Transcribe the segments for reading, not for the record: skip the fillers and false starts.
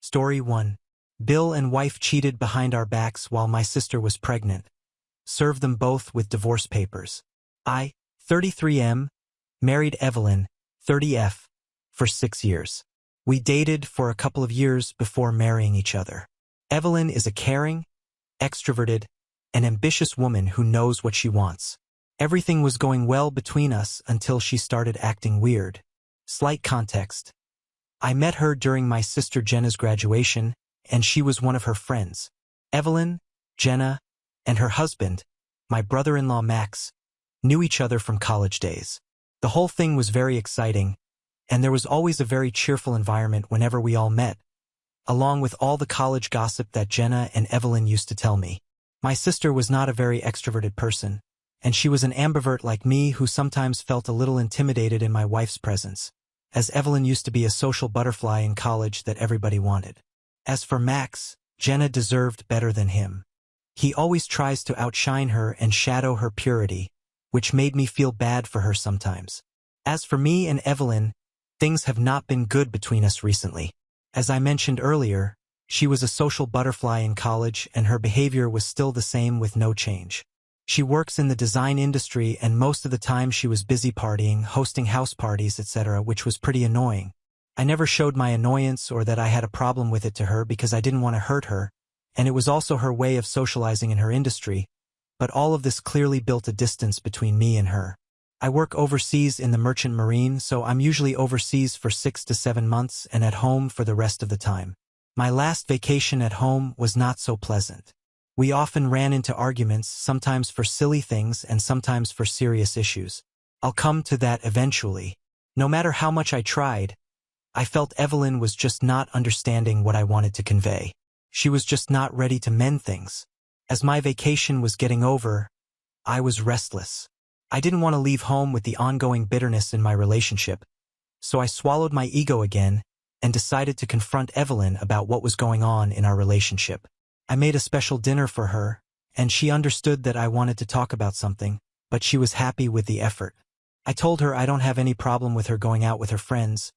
Story 1. Bill and wife cheated behind our backs while my sister was pregnant. Served them both with divorce papers. I, 33M, married Evelyn, 30F, for 6 years. We dated for a couple of years before marrying each other. Evelyn is a caring, extroverted, and ambitious woman who knows what she wants. Everything was going well between us until she started acting weird. Slight context. I met her during my sister Jenna's graduation, and she was one of her friends. Evelyn, Jenna, and her husband, my brother-in-law Max, knew each other from college days. The whole thing was very exciting, and there was always a very cheerful environment whenever we all met, along with all the college gossip that Jenna and Evelyn used to tell me. My sister was not a very extroverted person, and she was an ambivert like me who sometimes felt a little intimidated in my wife's presence, as Evelyn used to be a social butterfly in college that everybody wanted. As for Max, Jenna deserved better than him. He always tries to outshine her and shadow her purity, which made me feel bad for her sometimes. As for me and Evelyn, things have not been good between us recently. As I mentioned earlier, she was a social butterfly in college and her behavior was still the same with no change. She works in the design industry and most of the time she was busy partying, hosting house parties, etc., which was pretty annoying. I never showed my annoyance or that I had a problem with it to her because I didn't want to hurt her, and it was also her way of socializing in her industry, but all of this clearly built a distance between me and her. I work overseas in the merchant marine, so I'm usually overseas for 6 to 7 months and at home for the rest of the time. My last vacation at home was not so pleasant. We often ran into arguments, sometimes for silly things and sometimes for serious issues. I'll come to that eventually. No matter how much I tried, I felt Evelyn was just not understanding what I wanted to convey. She was just not ready to mend things. As my vacation was getting over, I was restless. I didn't want to leave home with the ongoing bitterness in my relationship, so I swallowed my ego again and decided to confront Evelyn about what was going on in our relationship. I made a special dinner for her, and she understood that I wanted to talk about something, but she was happy with the effort. I told her I don't have any problem with her going out with her friends,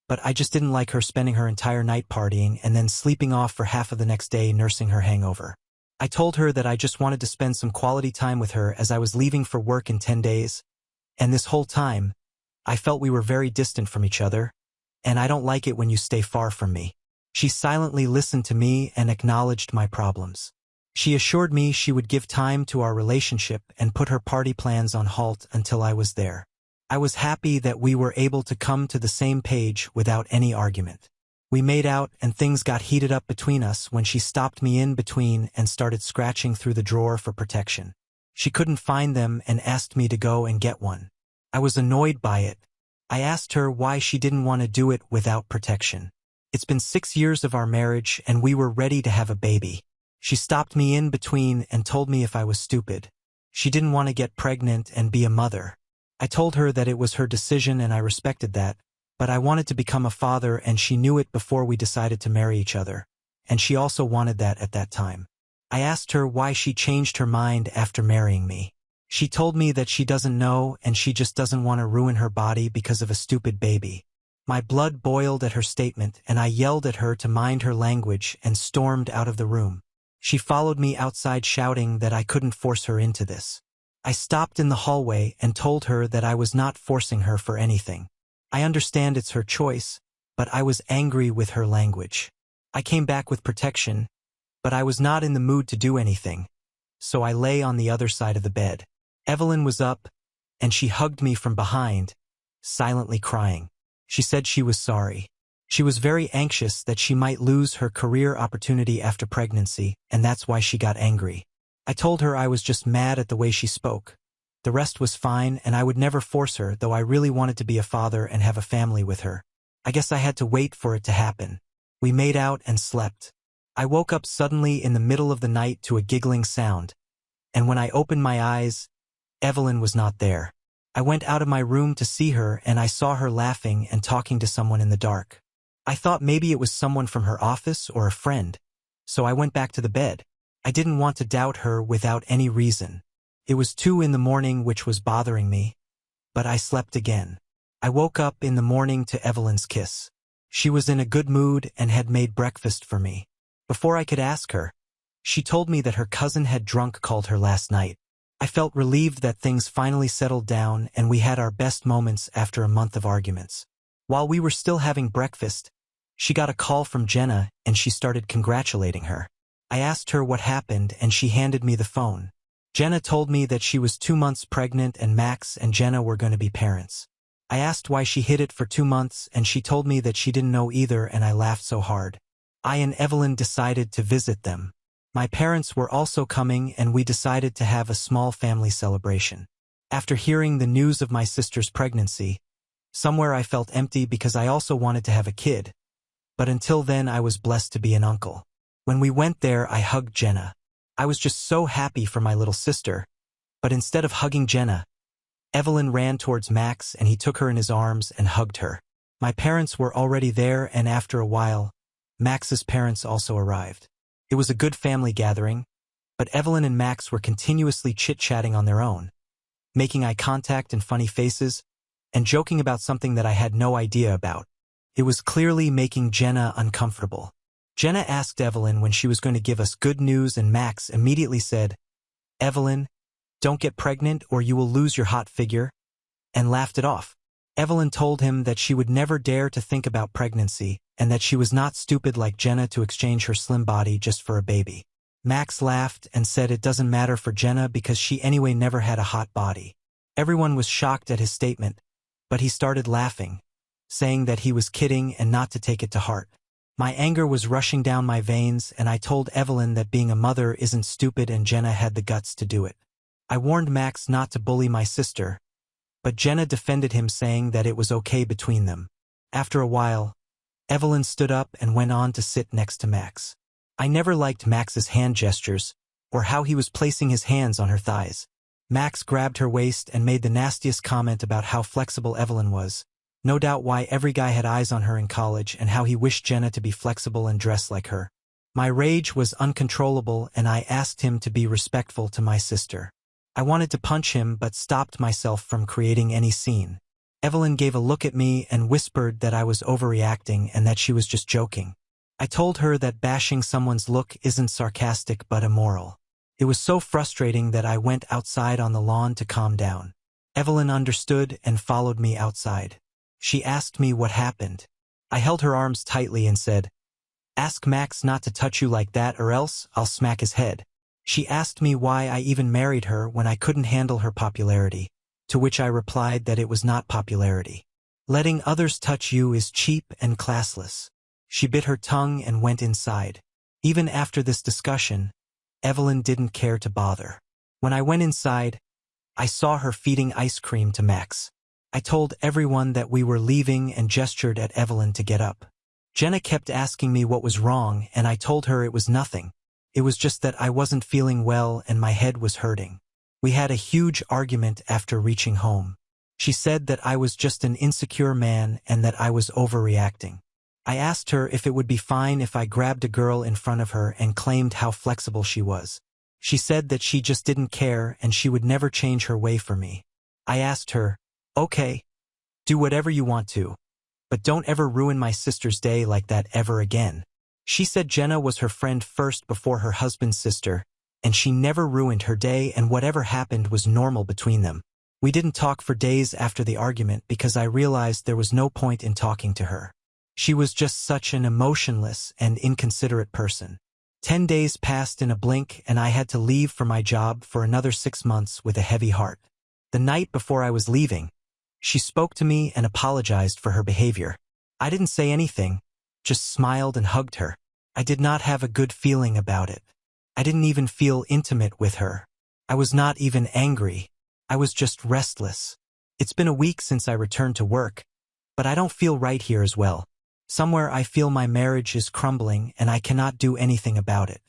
but I just didn't like her spending her entire night partying and then sleeping off for half of the next day nursing her hangover. I told her that I just wanted to spend some quality time with her as I was leaving for work in 10 days, and this whole time, I felt we were very distant from each other, and I don't like it when you stay far from me. She silently listened to me and acknowledged my problems. She assured me she would give time to our relationship and put her party plans on halt until I was there. I was happy that we were able to come to the same page without any argument. We made out and things got heated up between us when she stopped me in between and started scratching through the drawer for protection. She couldn't find them and asked me to go and get one. I was annoyed by it. I asked her why she didn't want to do it without protection. It's been 6 years of our marriage and we were ready to have a baby. She stopped me in between and told me if I was stupid. She didn't want to get pregnant and be a mother. I told her that it was her decision and I respected that, but I wanted to become a father and she knew it before we decided to marry each other, and she also wanted that at that time. I asked her why she changed her mind after marrying me. She told me that she doesn't know and she just doesn't want to ruin her body because of a stupid baby. My blood boiled at her statement and I yelled at her to mind her language and stormed out of the room. She followed me outside shouting that I couldn't force her into this. I stopped in the hallway and told her that I was not forcing her for anything. I understand it's her choice, but I was angry with her language. I came back with protection, but I was not in the mood to do anything, so I lay on the other side of the bed. Evelyn was up, and she hugged me from behind, silently crying. She said she was sorry. She was very anxious that she might lose her career opportunity after pregnancy, and that's why she got angry. I told her I was just mad at the way she spoke. The rest was fine, and I would never force her, though I really wanted to be a father and have a family with her. I guess I had to wait for it to happen. We made out and slept. I woke up suddenly in the middle of the night to a giggling sound, and when I opened my eyes, Evelyn was not there. I went out of my room to see her and I saw her laughing and talking to someone in the dark. I thought maybe it was someone from her office or a friend, so I went back to the bed. I didn't want to doubt her without any reason. It was 2 in the morning, which was bothering me, but I slept again. I woke up in the morning to Evelyn's kiss. She was in a good mood and had made breakfast for me. Before I could ask her, she told me that her cousin had drunk called her last night. I felt relieved that things finally settled down and we had our best moments after a month of arguments. While we were still having breakfast, she got a call from Jenna and she started congratulating her. I asked her what happened and she handed me the phone. Jenna told me that she was 2 months pregnant and Max and Jenna were going to be parents. I asked why she hid it for 2 months and she told me that she didn't know either, and I laughed so hard. I and Evelyn decided to visit them. My parents were also coming and we decided to have a small family celebration. After hearing the news of my sister's pregnancy, somewhere I felt empty because I also wanted to have a kid. But until then I was blessed to be an uncle. When we went there I hugged Jenna. I was just so happy for my little sister. But instead of hugging Jenna, Evelyn ran towards Max and he took her in his arms and hugged her. My parents were already there and after a while, Max's parents also arrived. It was a good family gathering, but Evelyn and Max were continuously chit-chatting on their own, making eye contact and funny faces, and joking about something that I had no idea about. It was clearly making Jenna uncomfortable. Jenna asked Evelyn when she was going to give us good news and Max immediately said, "Evelyn, don't get pregnant or you will lose your hot figure," and laughed it off. Evelyn told him that she would never dare to think about pregnancy and that she was not stupid like Jenna to exchange her slim body just for a baby. Max laughed and said it doesn't matter for Jenna because she anyway never had a hot body. Everyone was shocked at his statement, but he started laughing, saying that he was kidding and not to take it to heart. My anger was rushing down my veins and I told Evelyn that being a mother isn't stupid and Jenna had the guts to do it. I warned Max not to bully my sister, but Jenna defended him saying that it was okay between them. After a while, Evelyn stood up and went on to sit next to Max. I never liked Max's hand gestures, or how he was placing his hands on her thighs. Max grabbed her waist and made the nastiest comment about how flexible Evelyn was. No doubt why every guy had eyes on her in college and how he wished Jenna to be flexible and dress like her. My rage was uncontrollable and I asked him to be respectful to my sister. I wanted to punch him but stopped myself from creating any scene. Evelyn gave a look at me and whispered that I was overreacting and that she was just joking. I told her that bashing someone's look isn't sarcastic but immoral. It was so frustrating that I went outside on the lawn to calm down. Evelyn understood and followed me outside. She asked me what happened. I held her arms tightly and said, "Ask Max not to touch you like that or else I'll smack his head." She asked me why I even married her when I couldn't handle her popularity, to which I replied that it was not popularity. Letting others touch you is cheap and classless. She bit her tongue and went inside. Even after this discussion, Evelyn didn't care to bother. When I went inside, I saw her feeding ice cream to Max. I told everyone that we were leaving and gestured at Evelyn to get up. Jenna kept asking me what was wrong and I told her it was nothing. It was just that I wasn't feeling well and my head was hurting. We had a huge argument after reaching home. She said that I was just an insecure man and that I was overreacting. I asked her if it would be fine if I grabbed a girl in front of her and claimed how flexible she was. She said that she just didn't care and she would never change her way for me. I asked her, "Okay, do whatever you want to, but don't ever ruin my sister's day like that ever again." She said Jenna was her friend first before her husband's sister, and she never ruined her day and whatever happened was normal between them. We didn't talk for days after the argument because I realized there was no point in talking to her. She was just such an emotionless and inconsiderate person. 10 days passed in a blink and I had to leave for my job for another 6 months with a heavy heart. The night before I was leaving, she spoke to me and apologized for her behavior. I didn't say anything, just smiled and hugged her. I did not have a good feeling about it. I didn't even feel intimate with her. I was not even angry. I was just restless. It's been a week since I returned to work, but I don't feel right here as well. Somewhere I feel my marriage is crumbling and I cannot do anything about it.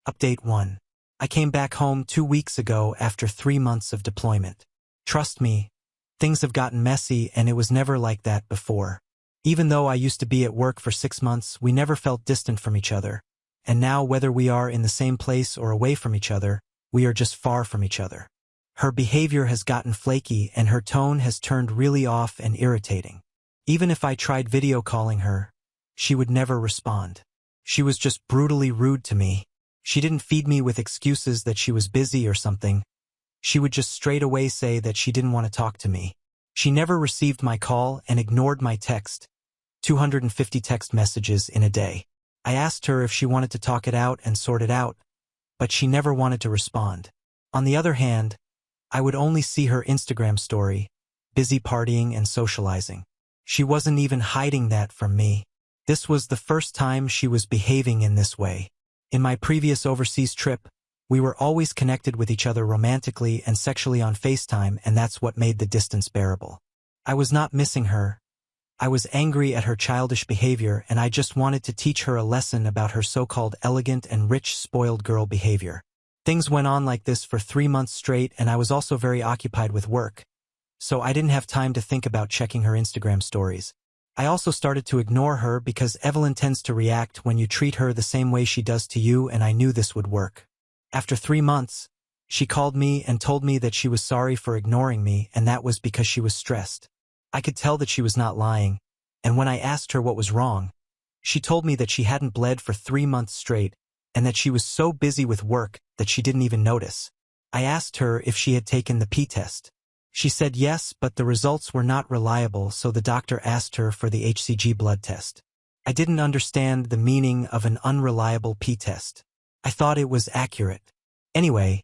Update 1. I came back home 2 weeks ago after 3 months of deployment. Trust me, things have gotten messy and it was never like that before. Even though I used to be at work for 6 months, we never felt distant from each other. And now whether we are in the same place or away from each other, we are just far from each other. Her behavior has gotten flaky and her tone has turned really off and irritating. Even if I tried video calling her, she would never respond. She was just brutally rude to me. She didn't feed me with excuses that she was busy or something. She would just straight away say that she didn't want to talk to me. She never received my call and ignored my text. 250 text messages in a day. I asked her if she wanted to talk it out and sort it out, but she never wanted to respond. On the other hand, I would only see her Instagram story, busy partying and socializing. She wasn't even hiding that from me. This was the first time she was behaving in this way. In my previous overseas trip, we were always connected with each other romantically and sexually on FaceTime, and that's what made the distance bearable. I was not missing her. I was angry at her childish behavior, and I just wanted to teach her a lesson about her so-called elegant and rich spoiled girl behavior. Things went on like this for 3 months straight, and I was also very occupied with work, so I didn't have time to think about checking her Instagram stories. I also started to ignore her because Evelyn tends to react when you treat her the same way she does to you, and I knew this would work. After 3 months, she called me and told me that she was sorry for ignoring me, and that was because she was stressed. I could tell that she was not lying, and when I asked her what was wrong, she told me that she hadn't bled for 3 months straight, and that she was so busy with work that she didn't even notice. I asked her if she had taken the pee test. She said yes, but the results were not reliable, so the doctor asked her for the HCG blood test. I didn't understand the meaning of an unreliable pee test. I thought it was accurate. Anyway,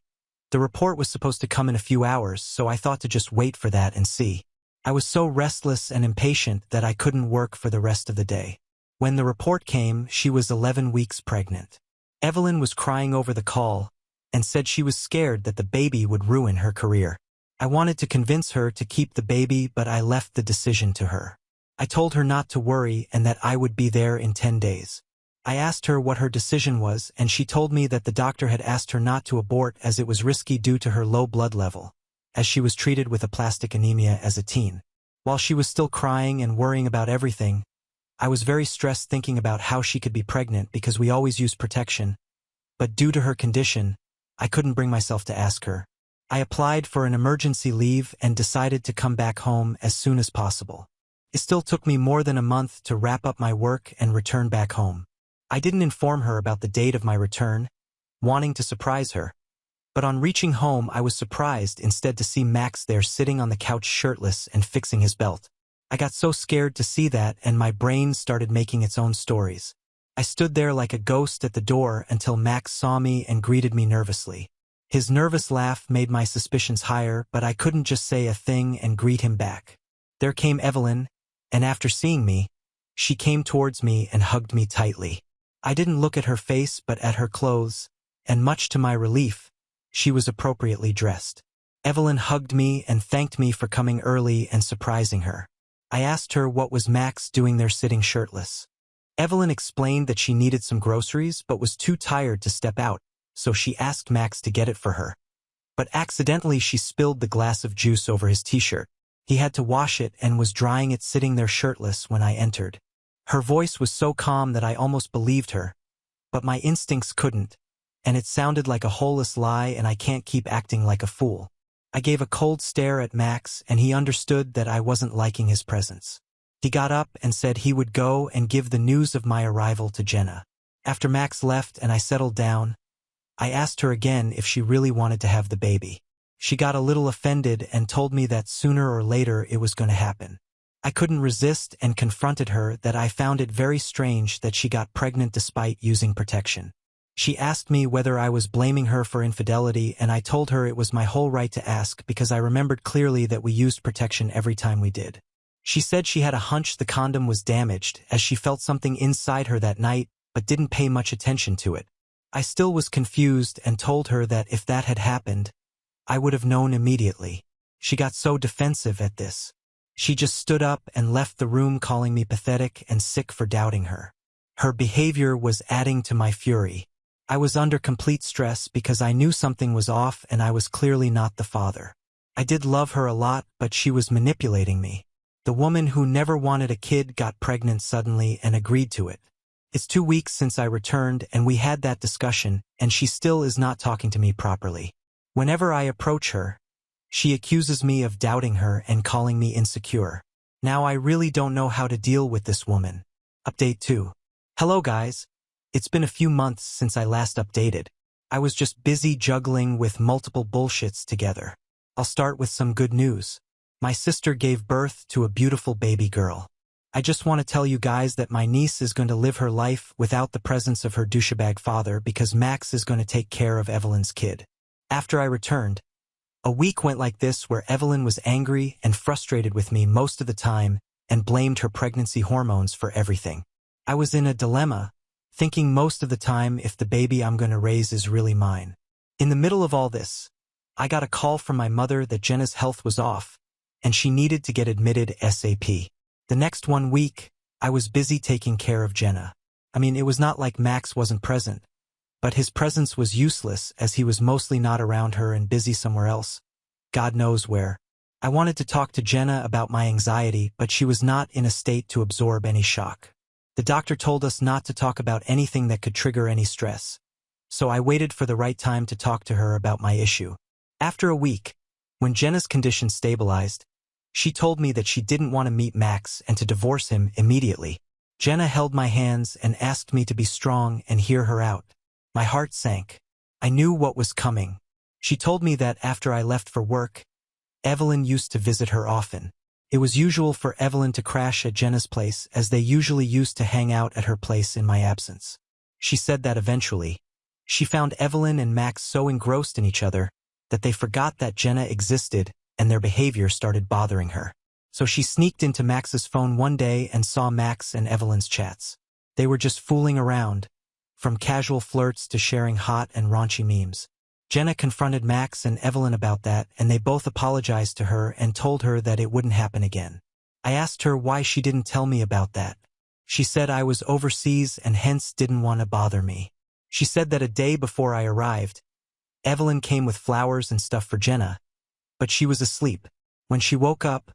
the report was supposed to come in a few hours, so I thought to just wait for that and see. I was so restless and impatient that I couldn't work for the rest of the day. When the report came, she was 11 weeks pregnant. Evelyn was crying over the call and said she was scared that the baby would ruin her career. I wanted to convince her to keep the baby, but I left the decision to her. I told her not to worry and that I would be there in 10 days. I asked her what her decision was, and she told me that the doctor had asked her not to abort as it was risky due to her low blood level, as she was treated with aplastic anemia as a teen. While she was still crying and worrying about everything, I was very stressed thinking about how she could be pregnant because we always use protection, but due to her condition, I couldn't bring myself to ask her. I applied for an emergency leave and decided to come back home as soon as possible. It still took me more than a month to wrap up my work and return back home. I didn't inform her about the date of my return, wanting to surprise her. But on reaching home, I was surprised instead to see Max there sitting on the couch shirtless and fixing his belt. I got so scared to see that, and my brain started making its own stories. I stood there like a ghost at the door until Max saw me and greeted me nervously. His nervous laugh made my suspicions higher, but I couldn't just say a thing and greet him back. There came Evelyn, and after seeing me, she came towards me and hugged me tightly. I didn't look at her face but at her clothes, and much to my relief, she was appropriately dressed. Evelyn hugged me and thanked me for coming early and surprising her. I asked her what was Max doing there sitting shirtless. Evelyn explained that she needed some groceries but was too tired to step out, so she asked Max to get it for her. But accidentally she spilled the glass of juice over his t-shirt. He had to wash it and was drying it sitting there shirtless when I entered. Her voice was so calm that I almost believed her, but my instincts couldn't, and it sounded like a holeless lie, and I can't keep acting like a fool. I gave a cold stare at Max, and he understood that I wasn't liking his presence. He got up and said he would go and give the news of my arrival to Jenna. After Max left and I settled down, I asked her again if she really wanted to have the baby. She got a little offended and told me that sooner or later it was going to happen. I couldn't resist and confronted her that I found it very strange that she got pregnant despite using protection. She asked me whether I was blaming her for infidelity, and I told her it was my whole right to ask because I remembered clearly that we used protection every time we did. She said she had a hunch the condom was damaged as she felt something inside her that night but didn't pay much attention to it. I still was confused and told her that if that had happened, I would have known immediately. She got so defensive at this. She just stood up and left the room, calling me pathetic and sick for doubting her. Her behavior was adding to my fury. I was under complete stress because I knew something was off and I was clearly not the father. I did love her a lot, but she was manipulating me. The woman who never wanted a kid got pregnant suddenly and agreed to it. It's 2 weeks since I returned and we had that discussion, and she still is not talking to me properly. Whenever I approach her, she accuses me of doubting her and calling me insecure. Now I really don't know how to deal with this woman. Update 2. Hello guys. It's been a few months since I last updated. I was just busy juggling with multiple bullshits together. I'll start with some good news. My sister gave birth to a beautiful baby girl. I just want to tell you guys that my niece is going to live her life without the presence of her douchebag father because Max is going to take care of Evelyn's kid. After I returned, a week went like this where Evelyn was angry and frustrated with me most of the time and blamed her pregnancy hormones for everything. I was in a dilemma, thinking most of the time if the baby I'm going to raise is really mine. In the middle of all this, I got a call from my mother that Jenna's health was off, and she needed to get admitted ASAP. The next 1 week, I was busy taking care of Jenna. I mean, it was not like Max wasn't present, but his presence was useless as he was mostly not around her and busy somewhere else. God knows where. I wanted to talk to Jenna about my anxiety, but she was not in a state to absorb any shock. The doctor told us not to talk about anything that could trigger any stress, so I waited for the right time to talk to her about my issue. After a week, when Jenna's condition stabilized, she told me that she didn't want to meet Max and to divorce him immediately. Jenna held my hands and asked me to be strong and hear her out. My heart sank. I knew what was coming. She told me that after I left for work, Evelyn used to visit her often. It was usual for Evelyn to crash at Jenna's place as they usually used to hang out at her place in my absence. She said that eventually, she found Evelyn and Max so engrossed in each other that they forgot that Jenna existed and their behavior started bothering her. So she sneaked into Max's phone one day and saw Max and Evelyn's chats. They were just fooling around, from casual flirts to sharing hot and raunchy memes. Jenna confronted Max and Evelyn about that, and they both apologized to her and told her that it wouldn't happen again. I asked her why she didn't tell me about that. She said I was overseas and hence didn't want to bother me. She said that a day before I arrived, Evelyn came with flowers and stuff for Jenna, but she was asleep. When she woke up,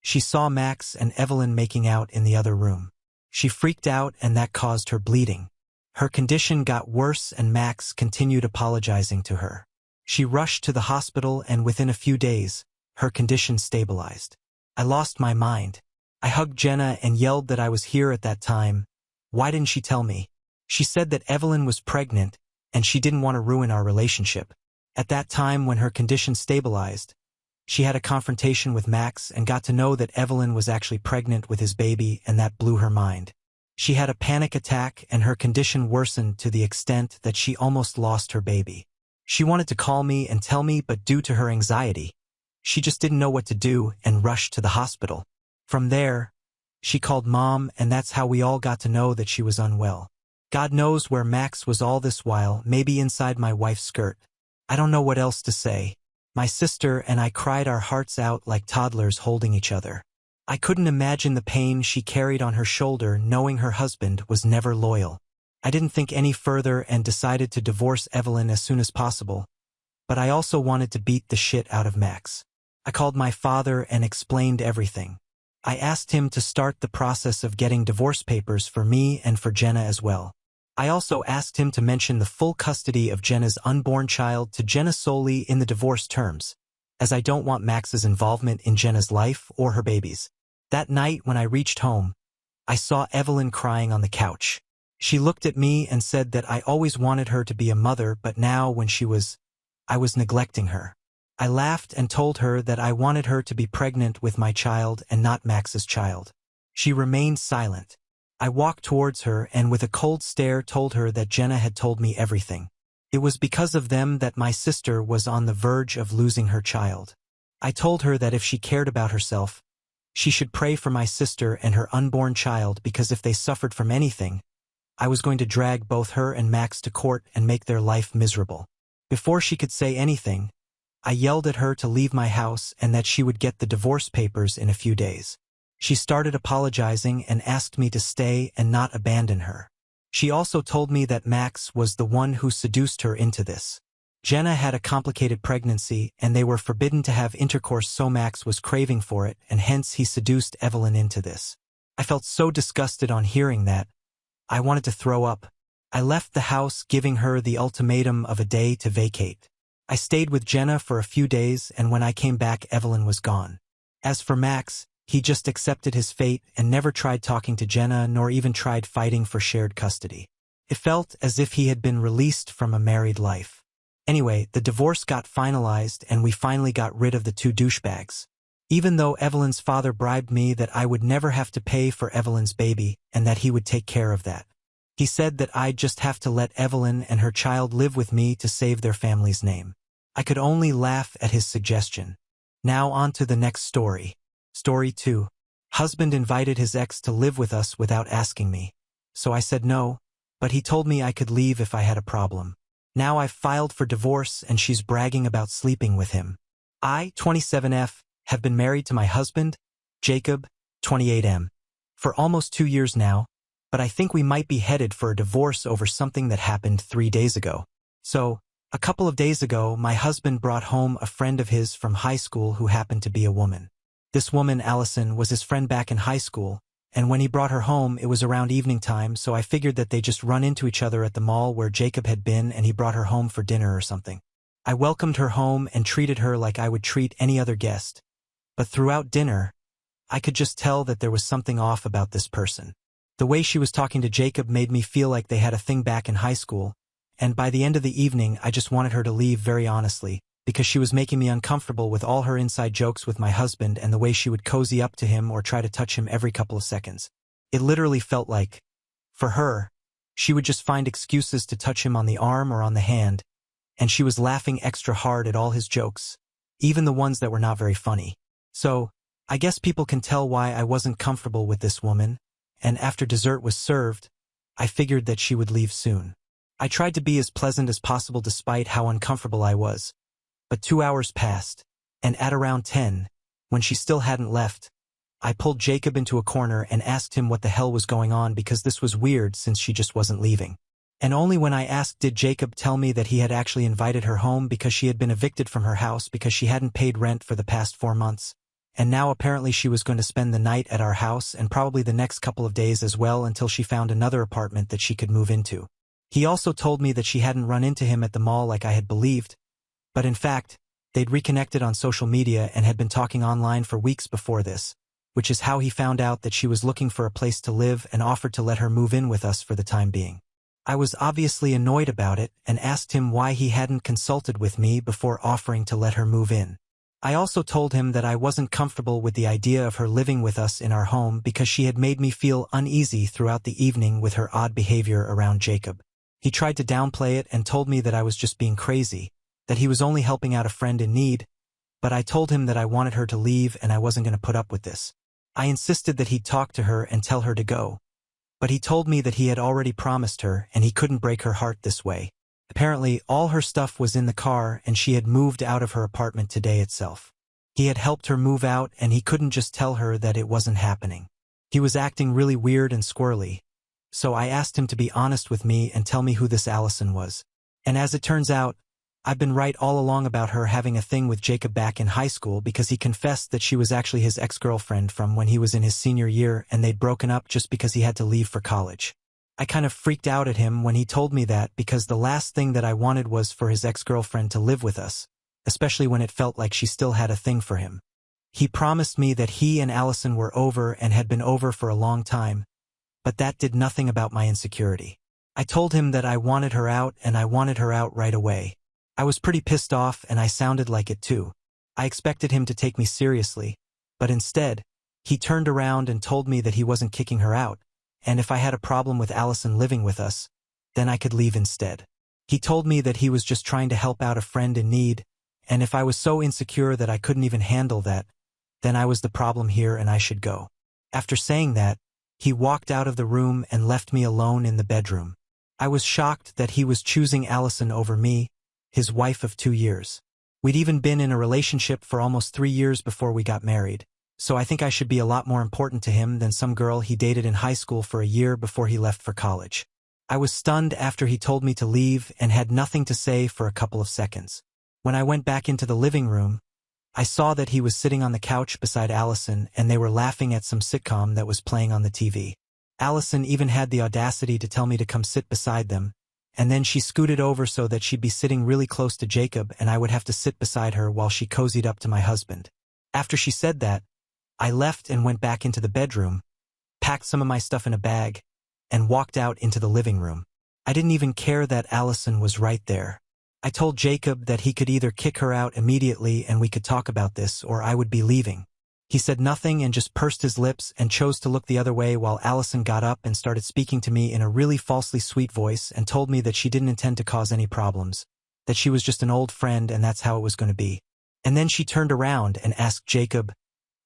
she saw Max and Evelyn making out in the other room. She freaked out and that caused her bleeding. Her condition got worse and Max continued apologizing to her. She rushed to the hospital and within a few days, her condition stabilized. I lost my mind. I hugged Jenna and yelled that I was here at that time. Why didn't she tell me? She said that Evelyn was pregnant and she didn't want to ruin our relationship. At that time when her condition stabilized, she had a confrontation with Max and got to know that Evelyn was actually pregnant with his baby, and that blew her mind. She had a panic attack and her condition worsened to the extent that she almost lost her baby. She wanted to call me and tell me, but due to her anxiety, she just didn't know what to do and rushed to the hospital. From there, she called Mom, and that's how we all got to know that she was unwell. God knows where Max was all this while, maybe inside my wife's skirt. I don't know what else to say. My sister and I cried our hearts out like toddlers holding each other. I couldn't imagine the pain she carried on her shoulder knowing her husband was never loyal. I didn't think any further and decided to divorce Evelyn as soon as possible, but I also wanted to beat the shit out of Max. I called my father and explained everything. I asked him to start the process of getting divorce papers for me and for Jenna as well. I also asked him to mention the full custody of Jenna's unborn child to Jenna solely in the divorce terms, as I don't want Max's involvement in Jenna's life or her baby's. That night when I reached home, I saw Evelyn crying on the couch. She looked at me and said that I always wanted her to be a mother, but now when I was neglecting her. I laughed and told her that I wanted her to be pregnant with my child and not Max's child. She remained silent. I walked towards her and with a cold stare told her that Jenna had told me everything. It was because of them that my sister was on the verge of losing her child. I told her that if she cared about herself, she should pray for my sister and her unborn child, because if they suffered from anything, I was going to drag both her and Max to court and make their life miserable. Before she could say anything, I yelled at her to leave my house and that she would get the divorce papers in a few days. She started apologizing and asked me to stay and not abandon her. She also told me that Max was the one who seduced her into this. Jenna had a complicated pregnancy and they were forbidden to have intercourse, so Max was craving for it and hence he seduced Evelyn into this. I felt so disgusted on hearing that. I wanted to throw up. I left the house giving her the ultimatum of a day to vacate. I stayed with Jenna for a few days and when I came back Evelyn was gone. As for Max, He just accepted his fate and never tried talking to Jenna nor even tried fighting for shared custody. It felt as if he had been released from a married life. Anyway, the divorce got finalized and we finally got rid of the two douchebags. Even though Evelyn's father bribed me that I would never have to pay for Evelyn's baby and that he would take care of that. He said that I'd just have to let Evelyn and her child live with me to save their family's name. I could only laugh at his suggestion. Now on to the next story. Story 2. Husband invited his ex to live with us without asking me. So I said no, but he told me I could leave if I had a problem. Now I've filed for divorce and she's bragging about sleeping with him. I, 27F, have been married to my husband, Jacob, 28M, for almost 2 years now, but I think we might be headed for a divorce over something that happened 3 days ago. So, a couple of days ago, my husband brought home a friend of his from high school who happened to be a woman. This woman, Allison, was his friend back in high school, and when he brought her home, it was around evening time, so I figured that they just run into each other at the mall where Jacob had been and he brought her home for dinner or something. I welcomed her home and treated her like I would treat any other guest. But throughout dinner, I could just tell that there was something off about this person. The way she was talking to Jacob made me feel like they had a thing back in high school, and by the end of the evening I just wanted her to leave very honestly, because she was making me uncomfortable with all her inside jokes with my husband and the way she would cozy up to him or try to touch him every couple of seconds. It literally felt like, for her, she would just find excuses to touch him on the arm or on the hand, and she was laughing extra hard at all his jokes, even the ones that were not very funny. So, I guess people can tell why I wasn't comfortable with this woman, and after dessert was served, I figured that she would leave soon. I tried to be as pleasant as possible despite how uncomfortable I was. But 2 hours passed, and at around 10, when she still hadn't left, I pulled Jacob into a corner and asked him what the hell was going on because this was weird since she just wasn't leaving. And only when I asked did Jacob tell me that he had actually invited her home because she had been evicted from her house because she hadn't paid rent for the past 4 months. And now apparently she was going to spend the night at our house and probably the next couple of days as well until she found another apartment that she could move into. He also told me that she hadn't run into him at the mall like I had believed, but in fact, they'd reconnected on social media and had been talking online for weeks before this, which is how he found out that she was looking for a place to live and offered to let her move in with us for the time being. I was obviously annoyed about it and asked him why he hadn't consulted with me before offering to let her move in. I also told him that I wasn't comfortable with the idea of her living with us in our home because she had made me feel uneasy throughout the evening with her odd behavior around Jacob. He tried to downplay it and told me that I was just being crazy, that he was only helping out a friend in need, but I told him that I wanted her to leave and I wasn't going to put up with this. I insisted that he'd talk to her and tell her to go, but he told me that he had already promised her and he couldn't break her heart this way. Apparently, all her stuff was in the car and she had moved out of her apartment today itself. He had helped her move out and he couldn't just tell her that it wasn't happening. He was acting really weird and squirrely, so I asked him to be honest with me and tell me who this Allison was. And as it turns out, I've been right all along about her having a thing with Jacob back in high school because he confessed that she was actually his ex-girlfriend from when he was in his senior year and they'd broken up just because he had to leave for college. I kind of freaked out at him when he told me that because the last thing that I wanted was for his ex-girlfriend to live with us, especially when it felt like she still had a thing for him. He promised me that he and Allison were over and had been over for a long time, but that did nothing about my insecurity. I told him that I wanted her out and I wanted her out right away. I was pretty pissed off and I sounded like it too. I expected him to take me seriously, but instead, he turned around and told me that he wasn't kicking her out, and if I had a problem with Allison living with us, then I could leave instead. He told me that he was just trying to help out a friend in need, and if I was so insecure that I couldn't even handle that, then I was the problem here and I should go. After saying that, he walked out of the room and left me alone in the bedroom. I was shocked that he was choosing Allison over me, his wife of 2 years. We'd even been in a relationship for almost 3 years before we got married, so I think I should be a lot more important to him than some girl he dated in high school for a year before he left for college. I was stunned after he told me to leave and had nothing to say for a couple of seconds. When I went back into the living room, I saw that he was sitting on the couch beside Allison and they were laughing at some sitcom that was playing on the TV. Allison even had the audacity to tell me to come sit beside them, and then she scooted over so that she'd be sitting really close to Jacob and I would have to sit beside her while she cozied up to my husband. After she said that, I left and went back into the bedroom, packed some of my stuff in a bag, and walked out into the living room. I didn't even care that Allison was right there. I told Jacob that he could either kick her out immediately and we could talk about this, or I would be leaving. He said nothing and just pursed his lips and chose to look the other way while Allison got up and started speaking to me in a really falsely sweet voice and told me that she didn't intend to cause any problems, that she was just an old friend and that's how it was going to be. And then she turned around and asked Jacob,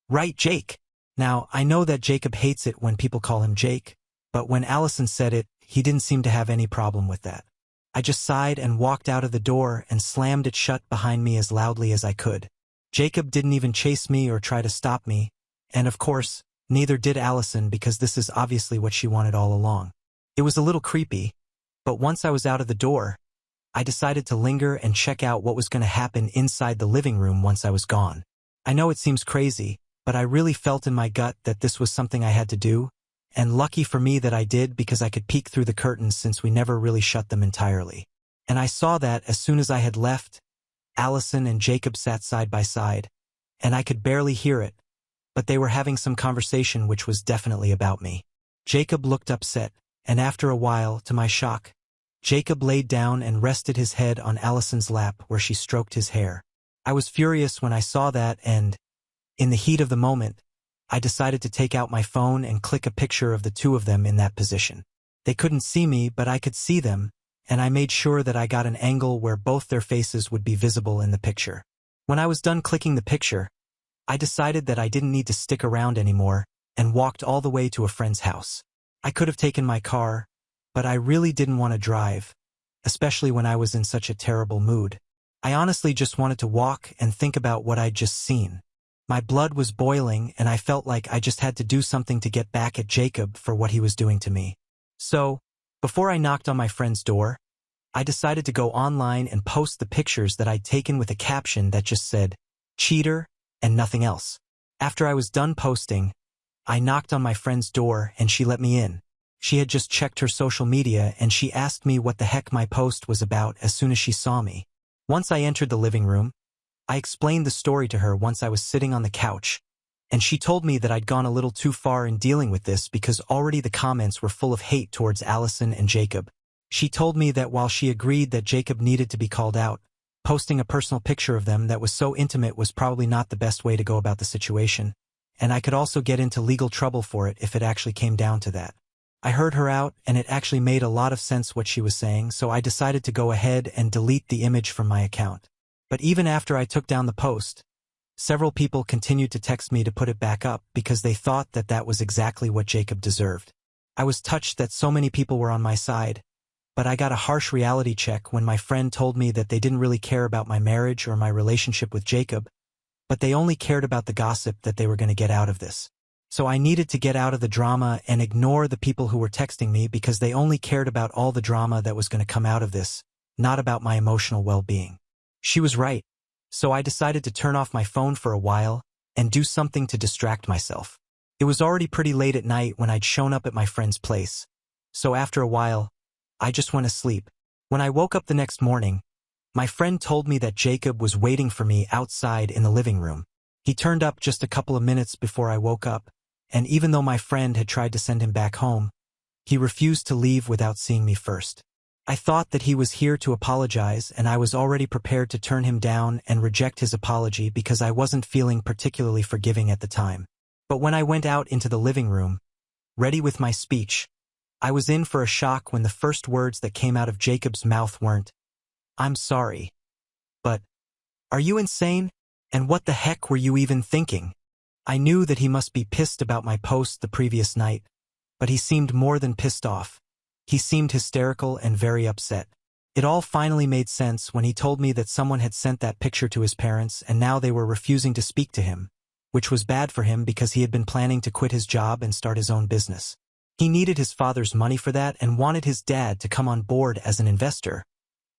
"Right, Jake?" Now, I know that Jacob hates it when people call him Jake, but when Allison said it, he didn't seem to have any problem with that. I just sighed and walked out of the door and slammed it shut behind me as loudly as I could. Jacob didn't even chase me or try to stop me, and of course, neither did Allison because this is obviously what she wanted all along. It was a little creepy, but once I was out of the door, I decided to linger and check out what was going to happen inside the living room once I was gone. I know it seems crazy, but I really felt in my gut that this was something I had to do, and lucky for me that I did because I could peek through the curtains since we never really shut them entirely. And I saw that as soon as I had left, Allison and Jacob sat side by side, and I could barely hear it, but they were having some conversation which was definitely about me. Jacob looked upset, and after a while, to my shock, Jacob laid down and rested his head on Allison's lap where she stroked his hair. I was furious when I saw that and, in the heat of the moment, I decided to take out my phone and click a picture of the two of them in that position. They couldn't see me, but I could see them, and I made sure that I got an angle where both their faces would be visible in the picture. When I was done clicking the picture, I decided that I didn't need to stick around anymore and walked all the way to a friend's house. I could have taken my car, but I really didn't want to drive, especially when I was in such a terrible mood. I honestly just wanted to walk and think about what I'd just seen. My blood was boiling and I felt like I just had to do something to get back at Jacob for what he was doing to me. So, before I knocked on my friend's door, I decided to go online and post the pictures that I'd taken with a caption that just said, "Cheater," and nothing else. After I was done posting, I knocked on my friend's door and she let me in. She had just checked her social media and she asked me what the heck my post was about as soon as she saw me. Once I entered the living room, I explained the story to her once I was sitting on the couch, and she told me that I'd gone a little too far in dealing with this because already the comments were full of hate towards Allison and Jacob. She told me that while she agreed that Jacob needed to be called out, posting a personal picture of them that was so intimate was probably not the best way to go about the situation, and I could also get into legal trouble for it if it actually came down to that. I heard her out, and it actually made a lot of sense what she was saying, so I decided to go ahead and delete the image from my account. But even after I took down the post, several people continued to text me to put it back up because they thought that that was exactly what Jacob deserved. I was touched that so many people were on my side, but I got a harsh reality check when my friend told me that they didn't really care about my marriage or my relationship with Jacob, but they only cared about the gossip that they were going to get out of this. So I needed to get out of the drama and ignore the people who were texting me because they only cared about all the drama that was going to come out of this, not about my emotional well-being. She was right, so I decided to turn off my phone for a while and do something to distract myself. It was already pretty late at night when I'd shown up at my friend's place, so after a while, I just went to sleep. When I woke up the next morning, my friend told me that Jacob was waiting for me outside in the living room. He turned up just a couple of minutes before I woke up, and even though my friend had tried to send him back home, he refused to leave without seeing me first. I thought that he was here to apologize, and I was already prepared to turn him down and reject his apology because I wasn't feeling particularly forgiving at the time. But when I went out into the living room, ready with my speech, I was in for a shock when the first words that came out of Jacob's mouth weren't, "I'm sorry," but, "Are you insane? And what the heck were you even thinking?" I knew that he must be pissed about my post the previous night, but he seemed more than pissed off. He seemed hysterical and very upset. It all finally made sense when he told me that someone had sent that picture to his parents and now they were refusing to speak to him, which was bad for him because he had been planning to quit his job and start his own business. He needed his father's money for that and wanted his dad to come on board as an investor.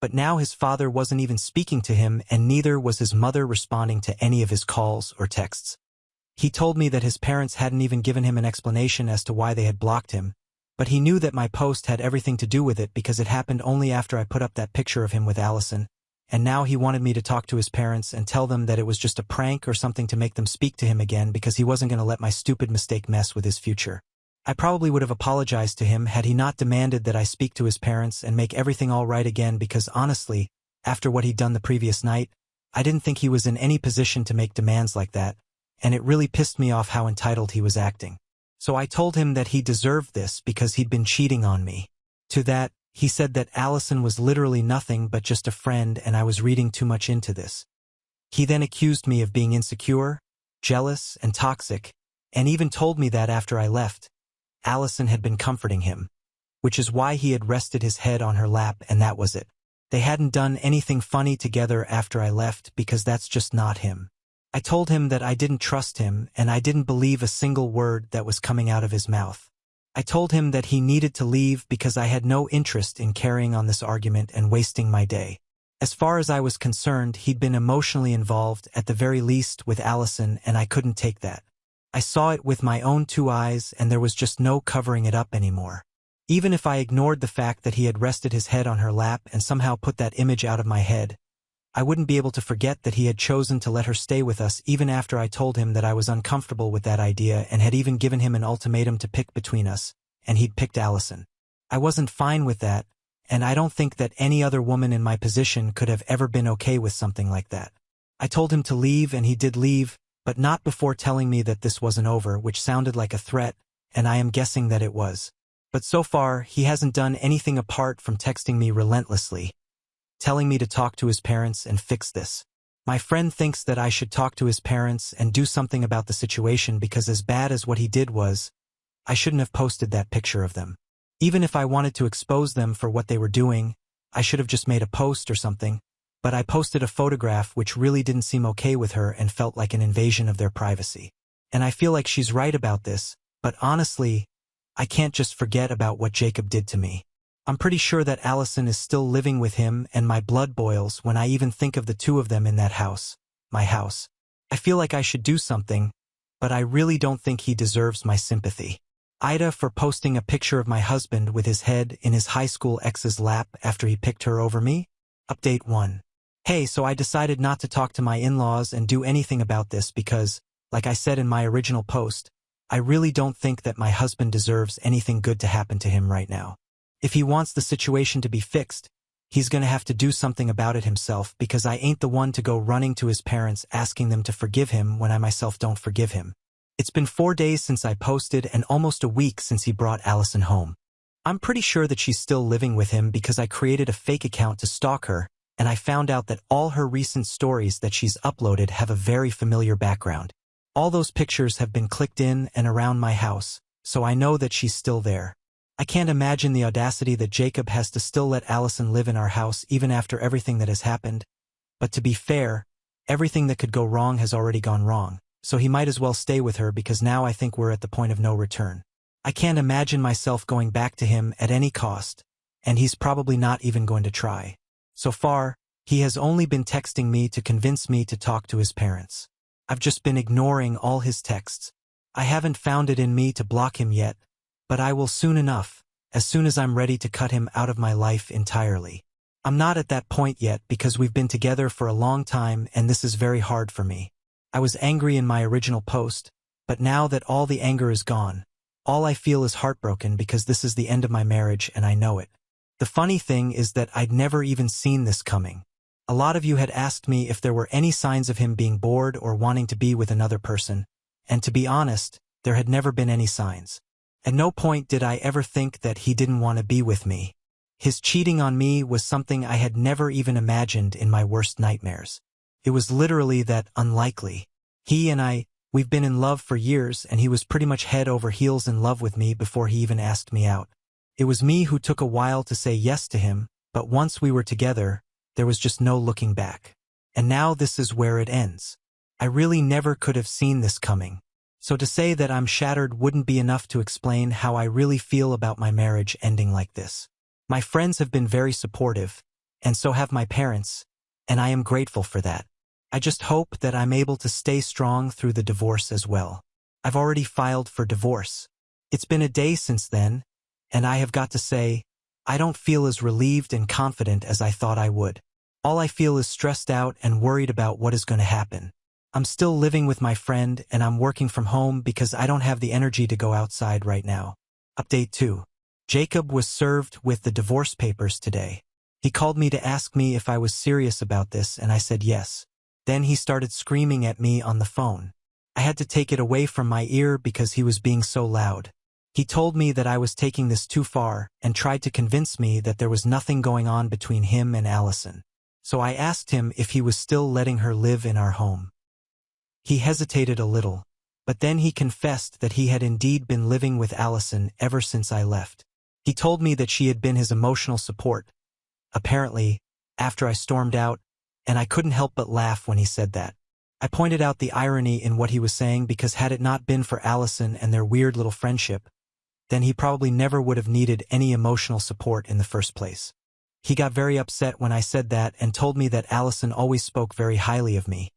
But now his father wasn't even speaking to him and neither was his mother responding to any of his calls or texts. He told me that his parents hadn't even given him an explanation as to why they had blocked him, but he knew that my post had everything to do with it because it happened only after I put up that picture of him with Allison, and now he wanted me to talk to his parents and tell them that it was just a prank or something to make them speak to him again because he wasn't going to let my stupid mistake mess with his future. I probably would have apologized to him had he not demanded that I speak to his parents and make everything all right again because honestly, after what he'd done the previous night, I didn't think he was in any position to make demands like that, and it really pissed me off how entitled he was acting. So I told him that he deserved this because he'd been cheating on me. To that, he said that Allison was literally nothing but just a friend and I was reading too much into this. He then accused me of being insecure, jealous, and toxic, and even told me that after I left, Allison had been comforting him, which is why he had rested his head on her lap and that was it. They hadn't done anything funny together after I left because that's just not him. I told him that I didn't trust him and I didn't believe a single word that was coming out of his mouth. I told him that he needed to leave because I had no interest in carrying on this argument and wasting my day. As far as I was concerned, he'd been emotionally involved at the very least with Allison and I couldn't take that. I saw it with my own 2 eyes and there was just no covering it up anymore. Even if I ignored the fact that he had rested his head on her lap and somehow put that image out of my head, I wouldn't be able to forget that he had chosen to let her stay with us even after I told him that I was uncomfortable with that idea and had even given him an ultimatum to pick between us, and he'd picked Allison. I wasn't fine with that, and I don't think that any other woman in my position could have ever been okay with something like that. I told him to leave and he did leave, but not before telling me that this wasn't over, which sounded like a threat, and I am guessing that it was. But so far, he hasn't done anything apart from texting me relentlessly, telling me to talk to his parents and fix this. My friend thinks that I should talk to his parents and do something about the situation because as bad as what he did was, I shouldn't have posted that picture of them. Even if I wanted to expose them for what they were doing, I should have just made a post or something, but I posted a photograph which really didn't seem okay with her and felt like an invasion of their privacy. And I feel like she's right about this, but honestly, I can't just forget about what Jacob did to me. I'm pretty sure that Allison is still living with him and my blood boils when I even think of the 2 of them in that house, my house. I feel like I should do something, but I really don't think he deserves my sympathy. Aita for posting a picture of my husband with his head in his high school ex's lap after he picked her over me. Update 1. Hey, so I decided not to talk to my in-laws and do anything about this because, like I said in my original post, I really don't think that my husband deserves anything good to happen to him right now. If he wants the situation to be fixed, he's gonna have to do something about it himself because I ain't the one to go running to his parents asking them to forgive him when I myself don't forgive him. It's been 4 days since I posted and almost a week since he brought Allison home. I'm pretty sure that she's still living with him because I created a fake account to stalk her, and I found out that all her recent stories that she's uploaded have a very familiar background. All those pictures have been clicked in and around my house, so I know that she's still there. I can't imagine the audacity that Jacob has to still let Allison live in our house even after everything that has happened. But to be fair, everything that could go wrong has already gone wrong, so he might as well stay with her because now I think we're at the point of no return. I can't imagine myself going back to him at any cost, and he's probably not even going to try. So far, he has only been texting me to convince me to talk to his parents. I've just been ignoring all his texts. I haven't found it in me to block him yet, but I will soon enough, as soon as I'm ready to cut him out of my life entirely. I'm not at that point yet because we've been together for a long time and this is very hard for me. I was angry in my original post, but now that all the anger is gone, all I feel is heartbroken because this is the end of my marriage and I know it. The funny thing is that I'd never even seen this coming. A lot of you had asked me if there were any signs of him being bored or wanting to be with another person, and to be honest, there had never been any signs. At no point did I ever think that he didn't want to be with me. His cheating on me was something I had never even imagined in my worst nightmares. It was literally that unlikely. He and we've been in love for years and he was pretty much head over heels in love with me before he even asked me out. It was me who took a while to say yes to him, but once we were together, there was just no looking back. And now this is where it ends. I really never could have seen this coming. So to say that I'm shattered wouldn't be enough to explain how I really feel about my marriage ending like this. My friends have been very supportive, and so have my parents, and I am grateful for that. I just hope that I'm able to stay strong through the divorce as well. I've already filed for divorce. It's been a day since then, and I have got to say, I don't feel as relieved and confident as I thought I would. All I feel is stressed out and worried about what is going to happen. I'm still living with my friend and I'm working from home because I don't have the energy to go outside right now. Update 2. Jacob was served with the divorce papers today. He called me to ask me if I was serious about this and I said yes. Then he started screaming at me on the phone. I had to take it away from my ear because he was being so loud. He told me that I was taking this too far and tried to convince me that there was nothing going on between him and Allison. So I asked him if he was still letting her live in our home. He hesitated a little, but then he confessed that he had indeed been living with Allison ever since I left. He told me that she had been his emotional support, apparently, after I stormed out, and I couldn't help but laugh when he said that. I pointed out the irony in what he was saying because had it not been for Allison and their weird little friendship, then he probably never would have needed any emotional support in the first place. He got very upset when I said that and told me that Allison always spoke very highly of me.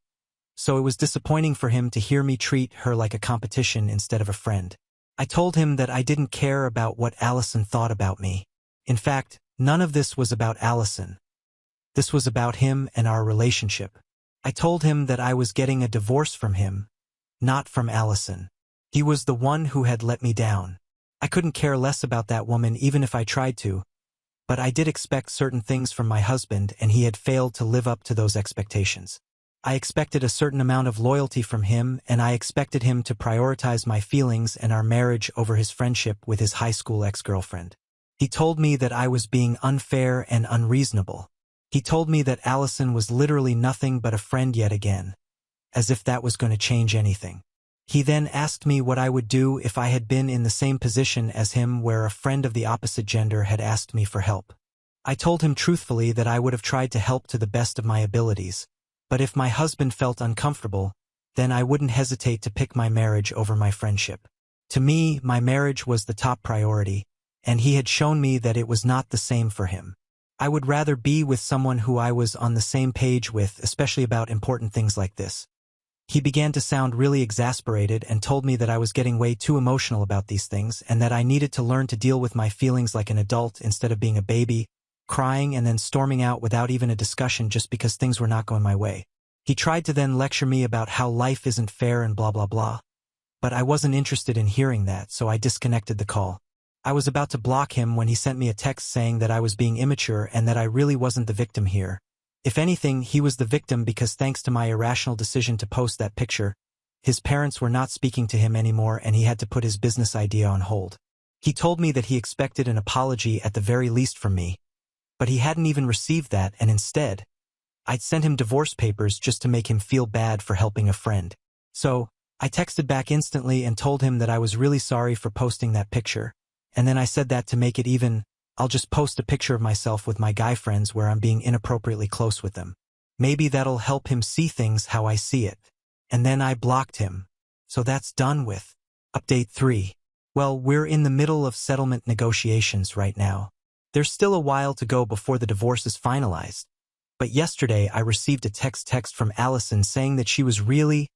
So it was disappointing for him to hear me treat her like a competition instead of a friend. I told him that I didn't care about what Allison thought about me. In fact, none of this was about Allison. This was about him and our relationship. I told him that I was getting a divorce from him, not from Allison. He was the one who had let me down. I couldn't care less about that woman even if I tried to, but I did expect certain things from my husband and he had failed to live up to those expectations. I expected a certain amount of loyalty from him and I expected him to prioritize my feelings and our marriage over his friendship with his high school ex-girlfriend. He told me that I was being unfair and unreasonable. He told me that Allison was literally nothing but a friend yet again, as if that was going to change anything. He then asked me what I would do if I had been in the same position as him where a friend of the opposite gender had asked me for help. I told him truthfully that I would have tried to help to the best of my abilities, but if my husband felt uncomfortable, then I wouldn't hesitate to pick my marriage over my friendship. To me, my marriage was the top priority, and he had shown me that it was not the same for him. I would rather be with someone who I was on the same page with, especially about important things like this. He began to sound really exasperated and told me that I was getting way too emotional about these things and that I needed to learn to deal with my feelings like an adult instead of being a baby, crying and then storming out without even a discussion just because things were not going my way. He tried to then lecture me about how life isn't fair and blah blah blah, but I wasn't interested in hearing that, so I disconnected the call. I was about to block him when he sent me a text saying that I was being immature and that I really wasn't the victim here. If anything, he was the victim because thanks to my irrational decision to post that picture, his parents were not speaking to him anymore and he had to put his business idea on hold. He told me that he expected an apology at the very least from me, but he hadn't even received that and instead, I'd sent him divorce papers just to make him feel bad for helping a friend. So, I texted back instantly and told him that I was really sorry for posting that picture, and then I said that to make it even, I'll just post a picture of myself with my guy friends where I'm being inappropriately close with them. Maybe that'll help him see things how I see it. And then I blocked him. So that's done with. Update 3. Well, we're in the middle of settlement negotiations right now. There's still a while to go before the divorce is finalized. But yesterday I received a text from Allison saying that she was really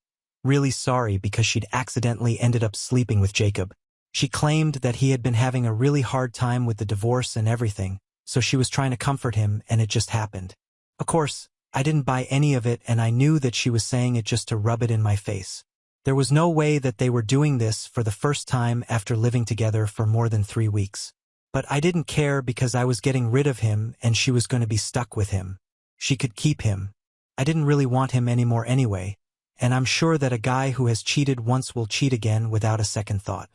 sorry because she'd accidentally ended up sleeping with Jacob. She claimed that he had been having a really hard time with the divorce and everything, so she was trying to comfort him and it just happened. Of course, I didn't buy any of it and I knew that she was saying it just to rub it in my face. There was no way that they were doing this for the first time after living together for more than 3 weeks. But I didn't care because I was getting rid of him and she was going to be stuck with him. She could keep him. I didn't really want him anymore anyway, and I'm sure that a guy who has cheated once will cheat again without a second thought.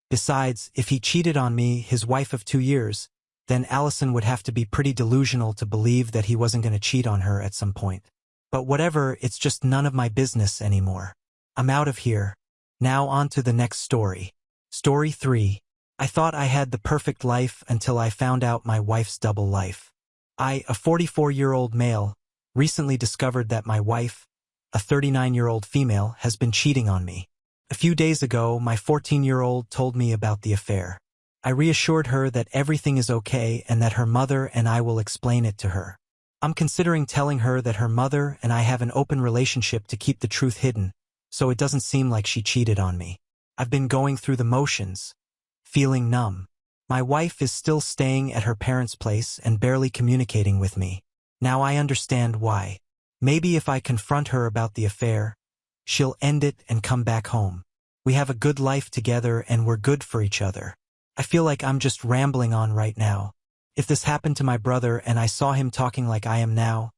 Besides, if he cheated on me, his wife of 2 years, then Allison would have to be pretty delusional to believe that he wasn't going to cheat on her at some point. But whatever, it's just none of my business anymore. I'm out of here. Now on to the next story. Story 3. I thought I had the perfect life until I found out my wife's double life. I, a 44-year-old male, recently discovered that my wife, a 39-year-old female, has been cheating on me. A few days ago, my 14-year-old told me about the affair. I reassured her that everything is okay and that her mother and I will explain it to her. I'm considering telling her that her mother and I have an open relationship to keep the truth hidden, so it doesn't seem like she cheated on me. I've been going through the motions, feeling numb. My wife is still staying at her parents' place and barely communicating with me. Now I understand why. Maybe if I confront her about the affair, she'll end it and come back home. We have a good life together and we're good for each other. I feel like I'm just rambling on right now. If this happened to my brother and I saw him talking like I am now,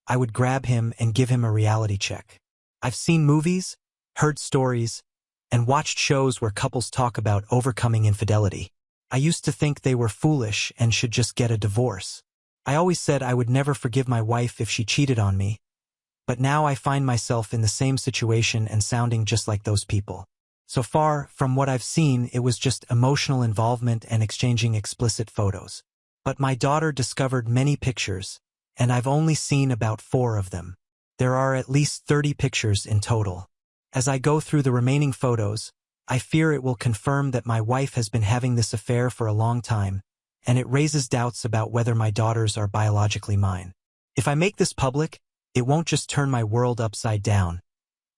I would grab him and give him a reality check. I've seen movies, heard stories, and watched shows where couples talk about overcoming infidelity. I used to think they were foolish and should just get a divorce. I always said I would never forgive my wife if she cheated on me, but now I find myself in the same situation and sounding just like those people. So far, from what I've seen, it was just emotional involvement and exchanging explicit photos. But my daughter discovered many pictures, and I've only seen about 4 of them. There are at least 30 pictures in total. As I go through the remaining photos, I fear it will confirm that my wife has been having this affair for a long time, and it raises doubts about whether my daughters are biologically mine. If I make this public, it won't just turn my world upside down,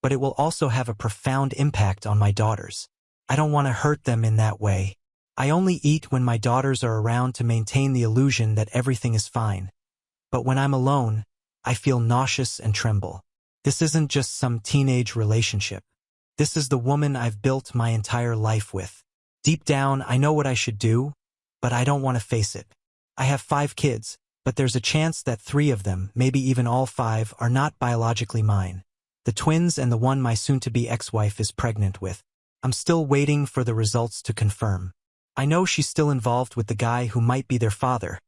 but it will also have a profound impact on my daughters. I don't want to hurt them in that way. I only eat when my daughters are around to maintain the illusion that everything is fine. But when I'm alone, I feel nauseous and tremble. This isn't just some teenage relationship. This is the woman I've built my entire life with. Deep down, I know what I should do, but I don't want to face it. I have 5 kids, but there's a chance that 3 of them, maybe even all 5, are not biologically mine. The twins and the one my soon-to-be ex-wife is pregnant with. I'm still waiting for the results to confirm. I know she's still involved with the guy who might be their father,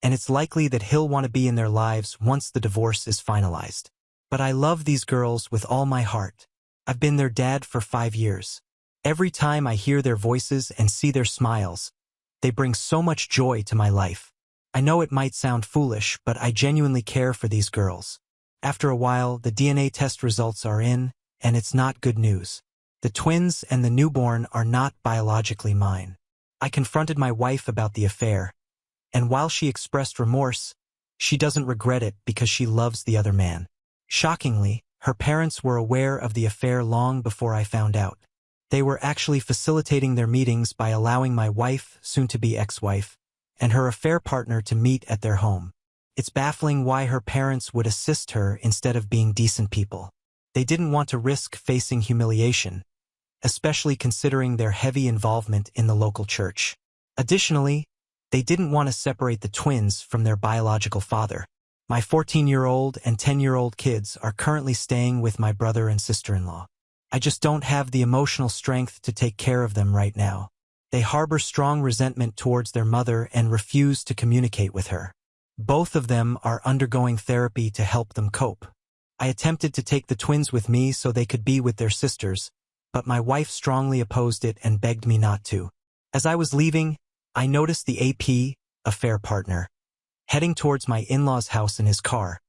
and it's likely that he'll want to be in their lives once the divorce is finalized. But I love these girls with all my heart. I've been their dad for 5 years. Every time I hear their voices and see their smiles, they bring so much joy to my life. I know it might sound foolish, but I genuinely care for these girls. After a while, the DNA test results are in, and it's not good news. The twins and the newborn are not biologically mine. I confronted my wife about the affair, and while she expressed remorse, she doesn't regret it because she loves the other man. Shockingly, her parents were aware of the affair long before I found out. They were actually facilitating their meetings by allowing my wife, soon-to-be ex-wife, and her affair partner to meet at their home. It's baffling why her parents would assist her instead of being decent people. They didn't want to risk facing humiliation, especially considering their heavy involvement in the local church. Additionally, they didn't want to separate the twins from their biological father. My 14-year-old and 10-year-old kids are currently staying with my brother and sister-in-law. I just don't have the emotional strength to take care of them right now. They harbor strong resentment towards their mother and refuse to communicate with her. Both of them are undergoing therapy to help them cope. I attempted to take the twins with me so they could be with their sisters, but my wife strongly opposed it and begged me not to. As I was leaving, I noticed the AP, affair partner, heading towards my in-laws' house in his car,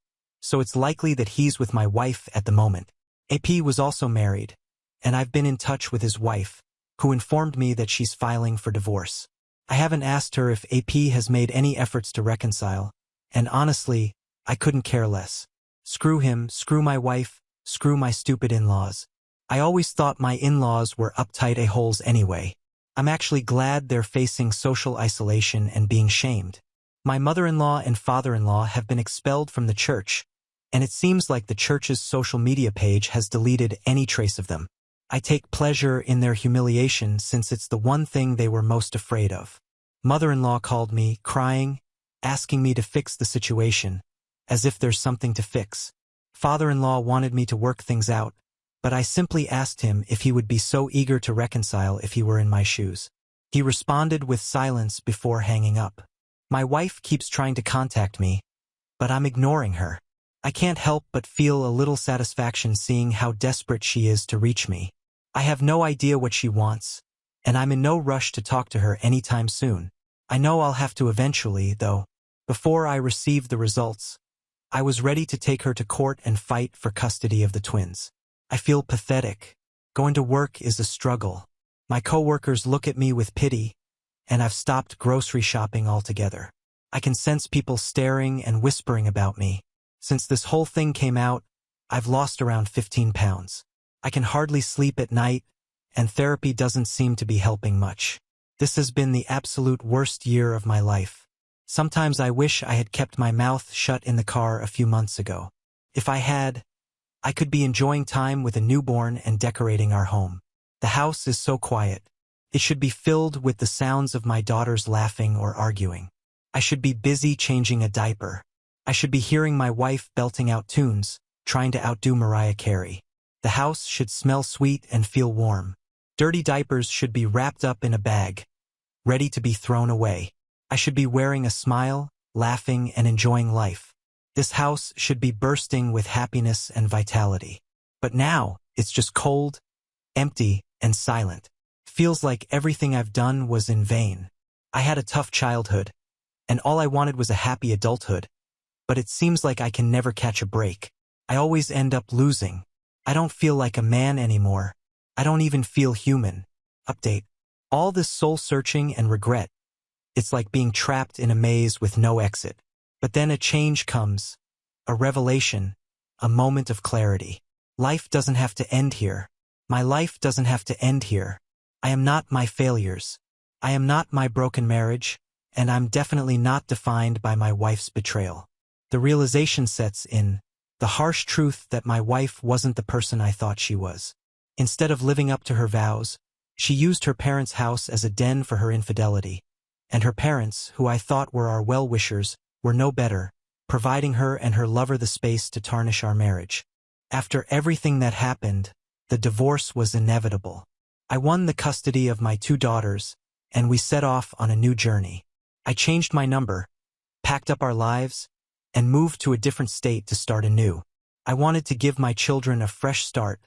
so it's likely that he's with my wife at the moment. AP was also married, and I've been in touch with his wife, who informed me that she's filing for divorce. I haven't asked her if AP has made any efforts to reconcile, and honestly, I couldn't care less. Screw him, screw my wife, screw my stupid in-laws. I always thought my in-laws were uptight a-holes anyway. I'm actually glad they're facing social isolation and being shamed. My mother-in-law and father-in-law have been expelled from the church, and it seems like the church's social media page has deleted any trace of them. I take pleasure in their humiliation since it's the one thing they were most afraid of. Mother-in-law called me, crying, asking me to fix the situation, as if there's something to fix. Father-in-law wanted me to work things out, but I simply asked him if he would be so eager to reconcile if he were in my shoes. He responded with silence before hanging up. My wife keeps trying to contact me, but I'm ignoring her. I can't help but feel a little satisfaction seeing how desperate she is to reach me. I have no idea what she wants, and I'm in no rush to talk to her anytime soon. I know I'll have to eventually, though. Before I received the results, I was ready to take her to court and fight for custody of the twins. I feel pathetic. Going to work is a struggle. My coworkers look at me with pity, and I've stopped grocery shopping altogether. I can sense people staring and whispering about me. Since this whole thing came out, I've lost around 15 pounds. I can hardly sleep at night, and therapy doesn't seem to be helping much. This has been the absolute worst year of my life. Sometimes I wish I had kept my mouth shut in the car a few months ago. If I had, I could be enjoying time with a newborn and decorating our home. The house is so quiet. It should be filled with the sounds of my daughters laughing or arguing. I should be busy changing a diaper. I should be hearing my wife belting out tunes, trying to outdo Mariah Carey. The house should smell sweet and feel warm. Dirty diapers should be wrapped up in a bag, ready to be thrown away. I should be wearing a smile, laughing and enjoying life. This house should be bursting with happiness and vitality. But now, it's just cold, empty, and silent. Feels like everything I've done was in vain. I had a tough childhood, and all I wanted was a happy adulthood. But it seems like I can never catch a break. I always end up losing. I don't feel like a man anymore. I don't even feel human. Update. All this soul-searching and regret. It's like being trapped in a maze with no exit. But then a change comes. A revelation. A moment of clarity. Life doesn't have to end here. My life doesn't have to end here. I am not my failures. I am not my broken marriage, and I'm definitely not defined by my wife's betrayal. The realization sets in. The harsh truth that my wife wasn't the person I thought she was. Instead of living up to her vows, she used her parents' house as a den for her infidelity. And her parents, who I thought were our well-wishers, were no better, providing her and her lover the space to tarnish our marriage. After everything that happened, the divorce was inevitable. I won the custody of my 2 daughters, and we set off on a new journey. I changed my number, packed up our lives, and moved to a different state to start anew. I wanted to give my children a fresh start,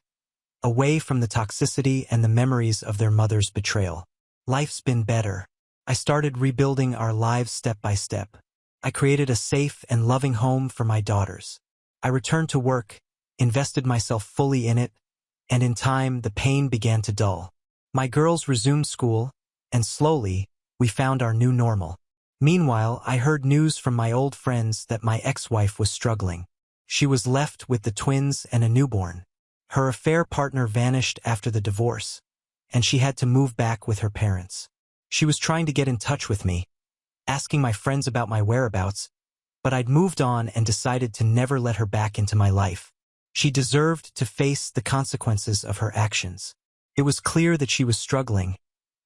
away from the toxicity and the memories of their mother's betrayal. Life's been better. I started rebuilding our lives step by step. I created a safe and loving home for my daughters. I returned to work, invested myself fully in it, and in time the pain began to dull. My girls resumed school, and slowly, we found our new normal. Meanwhile, I heard news from my old friends that my ex-wife was struggling. She was left with the twins and a newborn. Her affair partner vanished after the divorce, and she had to move back with her parents. She was trying to get in touch with me, asking my friends about my whereabouts, but I'd moved on and decided to never let her back into my life. She deserved to face the consequences of her actions. It was clear that she was struggling,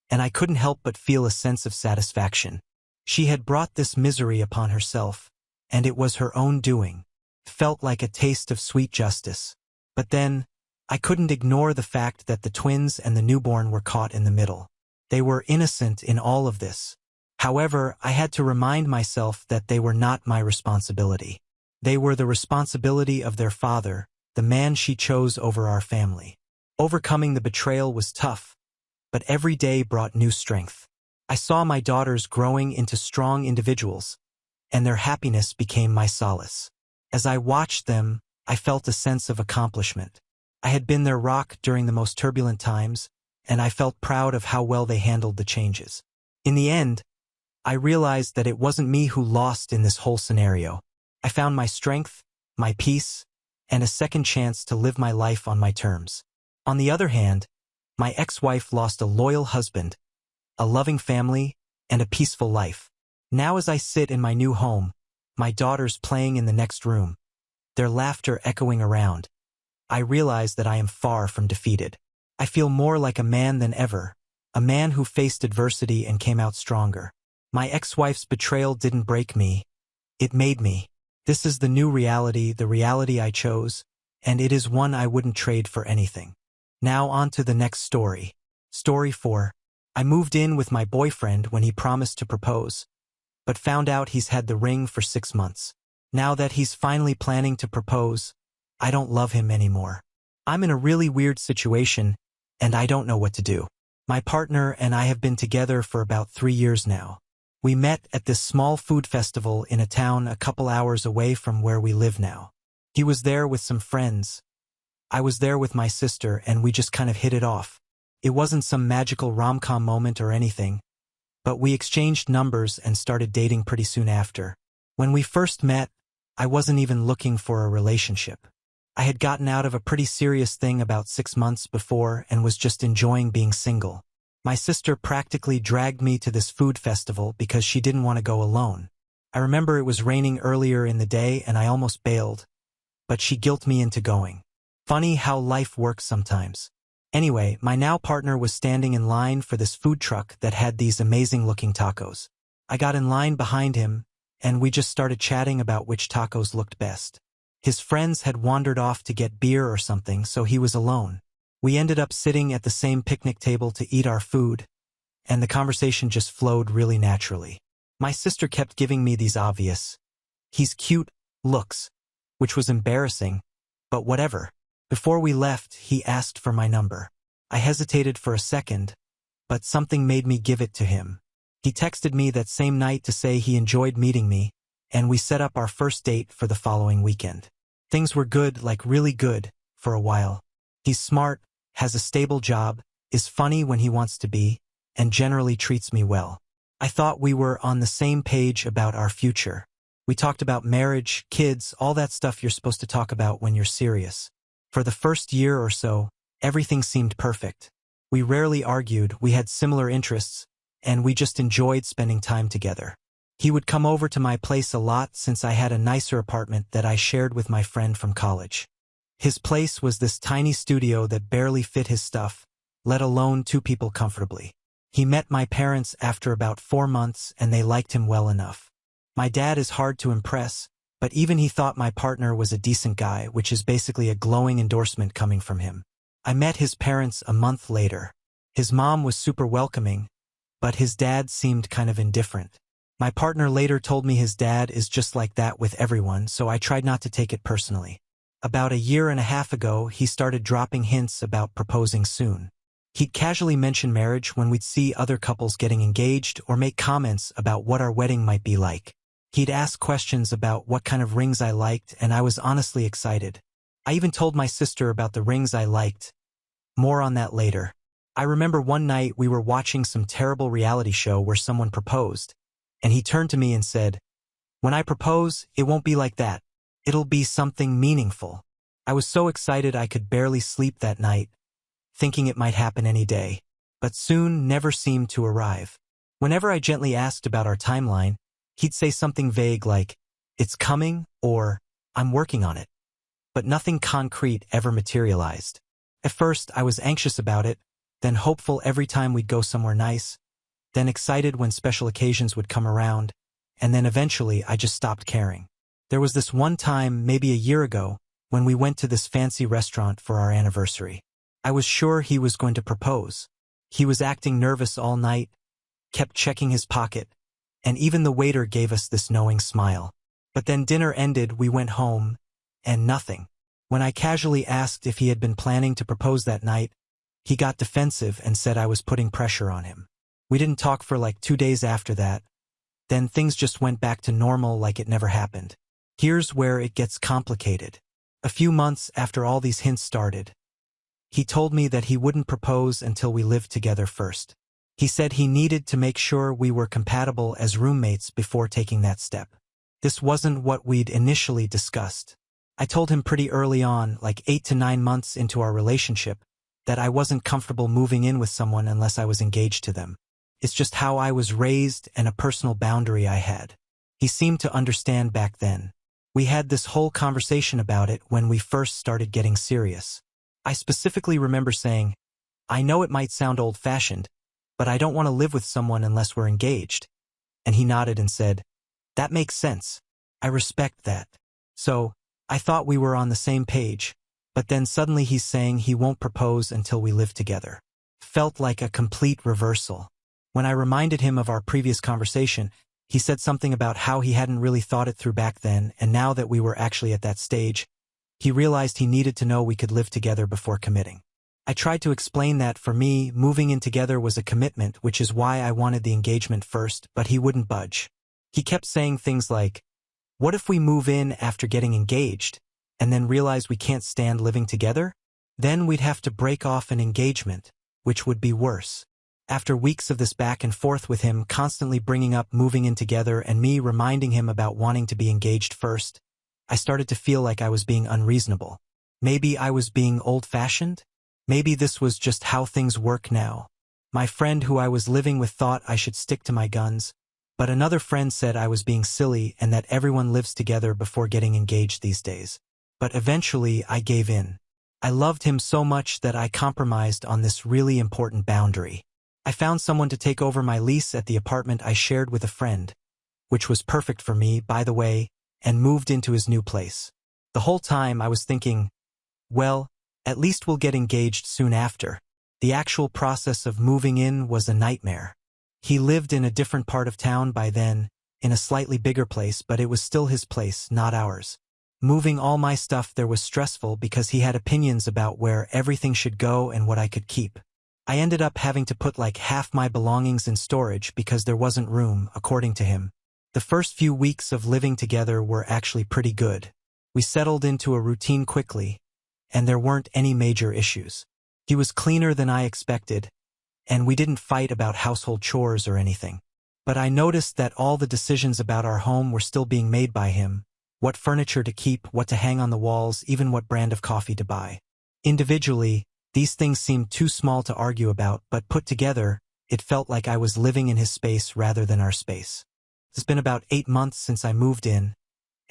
and I couldn't help but feel a sense of satisfaction. She had brought this misery upon herself, and it was her own doing. Felt like a taste of sweet justice. But then, I couldn't ignore the fact that the twins and the newborn were caught in the middle. They were innocent in all of this. However, I had to remind myself that they were not my responsibility. They were the responsibility of their father, the man she chose over our family. Overcoming the betrayal was tough, but every day brought new strength. I saw my daughters growing into strong individuals, and their happiness became my solace. As I watched them, I felt a sense of accomplishment. I had been their rock during the most turbulent times, and I felt proud of how well they handled the changes. In the end, I realized that it wasn't me who lost in this whole scenario. I found my strength, my peace, and a second chance to live my life on my terms. On the other hand, my ex-wife lost a loyal husband, a loving family, and a peaceful life. Now as I sit in my new home, my daughters playing in the next room, their laughter echoing around, I realize that I am far from defeated. I feel more like a man than ever, a man who faced adversity and came out stronger. My ex-wife's betrayal didn't break me, it made me. This is the new reality, the reality I chose, and it is one I wouldn't trade for anything. Now on to the next story. Story 4. I moved in with my boyfriend when he promised to propose, but found out he's had the ring for 6 months. Now that he's finally planning to propose, I don't love him anymore. I'm in a really weird situation, and I don't know what to do. My partner and I have been together for about 3 years now. We met at this small food festival in a town a couple hours away from where we live now. He was there with some friends. I was there with my sister, and we just kind of hit it off. It wasn't some magical rom-com moment or anything, but we exchanged numbers and started dating pretty soon after. When we first met, I wasn't even looking for a relationship. I had gotten out of a pretty serious thing about 6 months before and was just enjoying being single. My sister practically dragged me to this food festival because she didn't want to go alone. I remember it was raining earlier in the day and I almost bailed, but she guilted me into going. Funny how life works sometimes. Anyway, my now partner was standing in line for this food truck that had these amazing-looking tacos. I got in line behind him, and we just started chatting about which tacos looked best. His friends had wandered off to get beer or something, so he was alone. We ended up sitting at the same picnic table to eat our food, and the conversation just flowed really naturally. My sister kept giving me these obvious, "he's cute" looks, which was embarrassing, but whatever. Before we left, he asked for my number. I hesitated for a second, but something made me give it to him. He texted me that same night to say he enjoyed meeting me, and we set up our first date for the following weekend. Things were good, like really good, for a while. He's smart, has a stable job, is funny when he wants to be, and generally treats me well. I thought we were on the same page about our future. We talked about marriage, kids, all that stuff you're supposed to talk about when you're serious. For the first year or so, everything seemed perfect. We rarely argued, we had similar interests, and we just enjoyed spending time together. He would come over to my place a lot since I had a nicer apartment that I shared with my friend from college. His place was this tiny studio that barely fit his stuff, let alone two people comfortably. He met my parents after about 4 months and they liked him well enough. My dad is hard to impress, but even he thought my partner was a decent guy, which is basically a glowing endorsement coming from him. I met his parents a month later. His mom was super welcoming, but his dad seemed kind of indifferent. My partner later told me his dad is just like that with everyone, so I tried not to take it personally. About a year and a half ago, he started dropping hints about proposing soon. He'd casually mention marriage when we'd see other couples getting engaged or make comments about what our wedding might be like. He'd ask questions about what kind of rings I liked, and I was honestly excited. I even told my sister about the rings I liked. More on that later. I remember one night we were watching some terrible reality show where someone proposed, and he turned to me and said, "When I propose, it won't be like that. It'll be something meaningful." I was so excited I could barely sleep that night, thinking it might happen any day, but soon never seemed to arrive. Whenever I gently asked about our timeline, he'd say something vague like, "It's coming," or "I'm working on it." But nothing concrete ever materialized. At first, I was anxious about it, then hopeful every time we'd go somewhere nice, then excited when special occasions would come around, and then eventually I just stopped caring. There was this one time, maybe a year ago, when we went to this fancy restaurant for our anniversary. I was sure he was going to propose. He was acting nervous all night, kept checking his pocket, and even the waiter gave us this knowing smile. But then dinner ended, we went home, and nothing. When I casually asked if he had been planning to propose that night, he got defensive and said I was putting pressure on him. We didn't talk for like 2 days after that. Then things just went back to normal like it never happened. Here's where it gets complicated. A few months after all these hints started, he told me that he wouldn't propose until we lived together first. He said he needed to make sure we were compatible as roommates before taking that step. This wasn't what we'd initially discussed. I told him pretty early on, like 8 to 9 months into our relationship, that I wasn't comfortable moving in with someone unless I was engaged to them. It's just how I was raised and a personal boundary I had. He seemed to understand back then. We had this whole conversation about it when we first started getting serious. I specifically remember saying, "I know it might sound old-fashioned, but I don't want to live with someone unless we're engaged." And he nodded and said, "That makes sense. I respect that." So, I thought we were on the same page, but then suddenly he's saying he won't propose until we live together. Felt like a complete reversal. When I reminded him of our previous conversation, he said something about how he hadn't really thought it through back then, and now that we were actually at that stage, he realized he needed to know we could live together before committing. I tried to explain that for me, moving in together was a commitment, which is why I wanted the engagement first, but he wouldn't budge. He kept saying things like, "What if we move in after getting engaged, and then realize we can't stand living together? Then we'd have to break off an engagement, which would be worse." After weeks of this back and forth with him constantly bringing up moving in together and me reminding him about wanting to be engaged first, I started to feel like I was being unreasonable. Maybe I was being old-fashioned? Maybe this was just how things work now. My friend who I was living with thought I should stick to my guns, But another friend said I was being silly and that everyone lives together before getting engaged these days. But eventually I gave in. I loved him so much that I compromised on this really important boundary. I found someone to take over my lease at the apartment I shared with a friend, which was perfect for me, by the way, and moved into his new place. The whole time I was thinking, well, at least we'll get engaged soon after. The actual process of moving in was a nightmare. He lived in a different part of town by then, in a slightly bigger place, but it was still his place, not ours. Moving all my stuff there was stressful because he had opinions about where everything should go and what I could keep. I ended up having to put like half my belongings in storage because there wasn't room, according to him. The first few weeks of living together were actually pretty good. We settled into a routine quickly, and there weren't any major issues. He was cleaner than I expected, and we didn't fight about household chores or anything. But I noticed that all the decisions about our home were still being made by him: what furniture to keep, what to hang on the walls, even what brand of coffee to buy. Individually, these things seemed too small to argue about, but put together, it felt like I was living in his space rather than our space. It's been about 8 months since I moved in,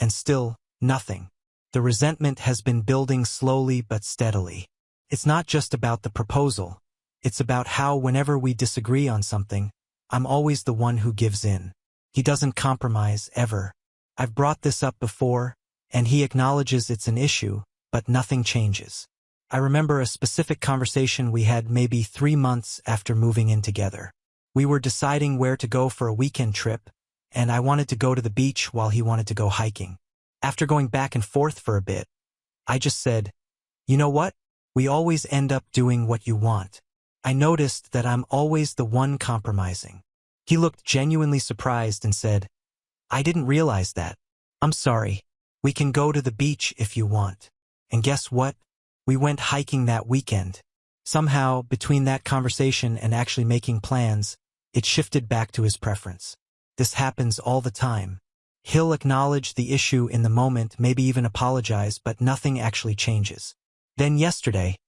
and still, nothing. The resentment has been building slowly but steadily. It's not just about the proposal. It's about how whenever we disagree on something, I'm always the one who gives in. He doesn't compromise, ever. I've brought this up before, and he acknowledges it's an issue, but nothing changes. I remember a specific conversation we had maybe 3 months after moving in together. We were deciding where to go for a weekend trip, and I wanted to go to the beach while he wanted to go hiking. After going back and forth for a bit, I just said, "You know what? We always end up doing what you want." I noticed that I'm always the one compromising. He looked genuinely surprised and said, "I didn't realize that. I'm sorry. We can go to the beach if you want." And guess what? We went hiking that weekend. Somehow, between that conversation and actually making plans, it shifted back to his preference. This happens all the time. He'll acknowledge the issue in the moment, maybe even apologize, but nothing actually changes. Then yesterday,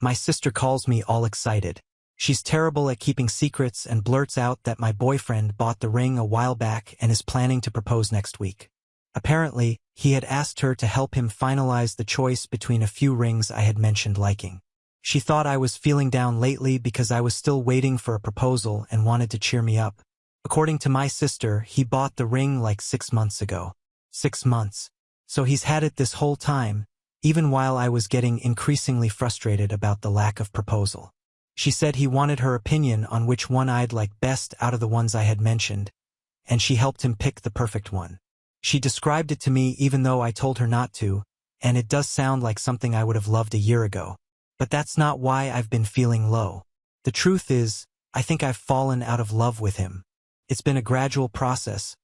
my sister calls me all excited. She's terrible at keeping secrets and blurts out that my boyfriend bought the ring a while back and is planning to propose next week. Apparently, he had asked her to help him finalize the choice between a few rings I had mentioned liking. She thought I was feeling down lately because I was still waiting for a proposal and wanted to cheer me up. According to my sister, he bought the ring like 6 months ago. 6 months. So he's had it this whole time, even while I was getting increasingly frustrated about the lack of proposal. She said he wanted her opinion on which one I'd like best out of the ones I had mentioned, and she helped him pick the perfect one. She described it to me even though I told her not to, and it does sound like something I would have loved a year ago. But that's not why I've been feeling low. The truth is, I think I've fallen out of love with him. It's been a gradual process,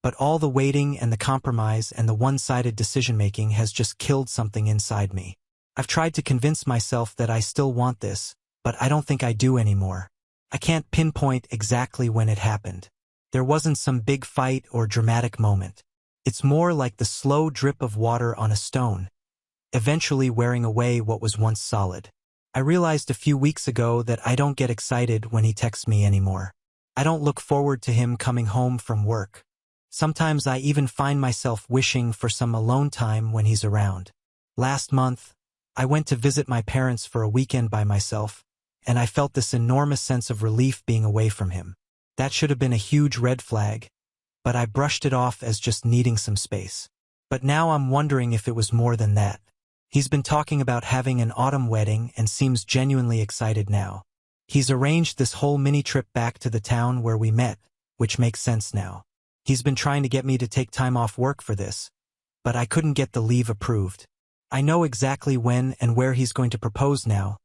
but all the waiting and the compromise and the one-sided decision-making has just killed something inside me. I've tried to convince myself that I still want this, but I don't think I do anymore. I can't pinpoint exactly when it happened. There wasn't some big fight or dramatic moment. It's more like the slow drip of water on a stone, eventually wearing away what was once solid. I realized a few weeks ago that I don't get excited when he texts me anymore. I don't look forward to him coming home from work. Sometimes I even find myself wishing for some alone time when he's around. Last month, I went to visit my parents for a weekend by myself, and I felt this enormous sense of relief being away from him. That should have been a huge red flag, but I brushed it off as just needing some space. But now I'm wondering if it was more than that. He's been talking about having an autumn wedding and seems genuinely excited now. He's arranged this whole mini trip back to the town where we met, which makes sense now. He's been trying to get me to take time off work for this, but I couldn't get the leave approved. I know exactly when and where he's going to propose now,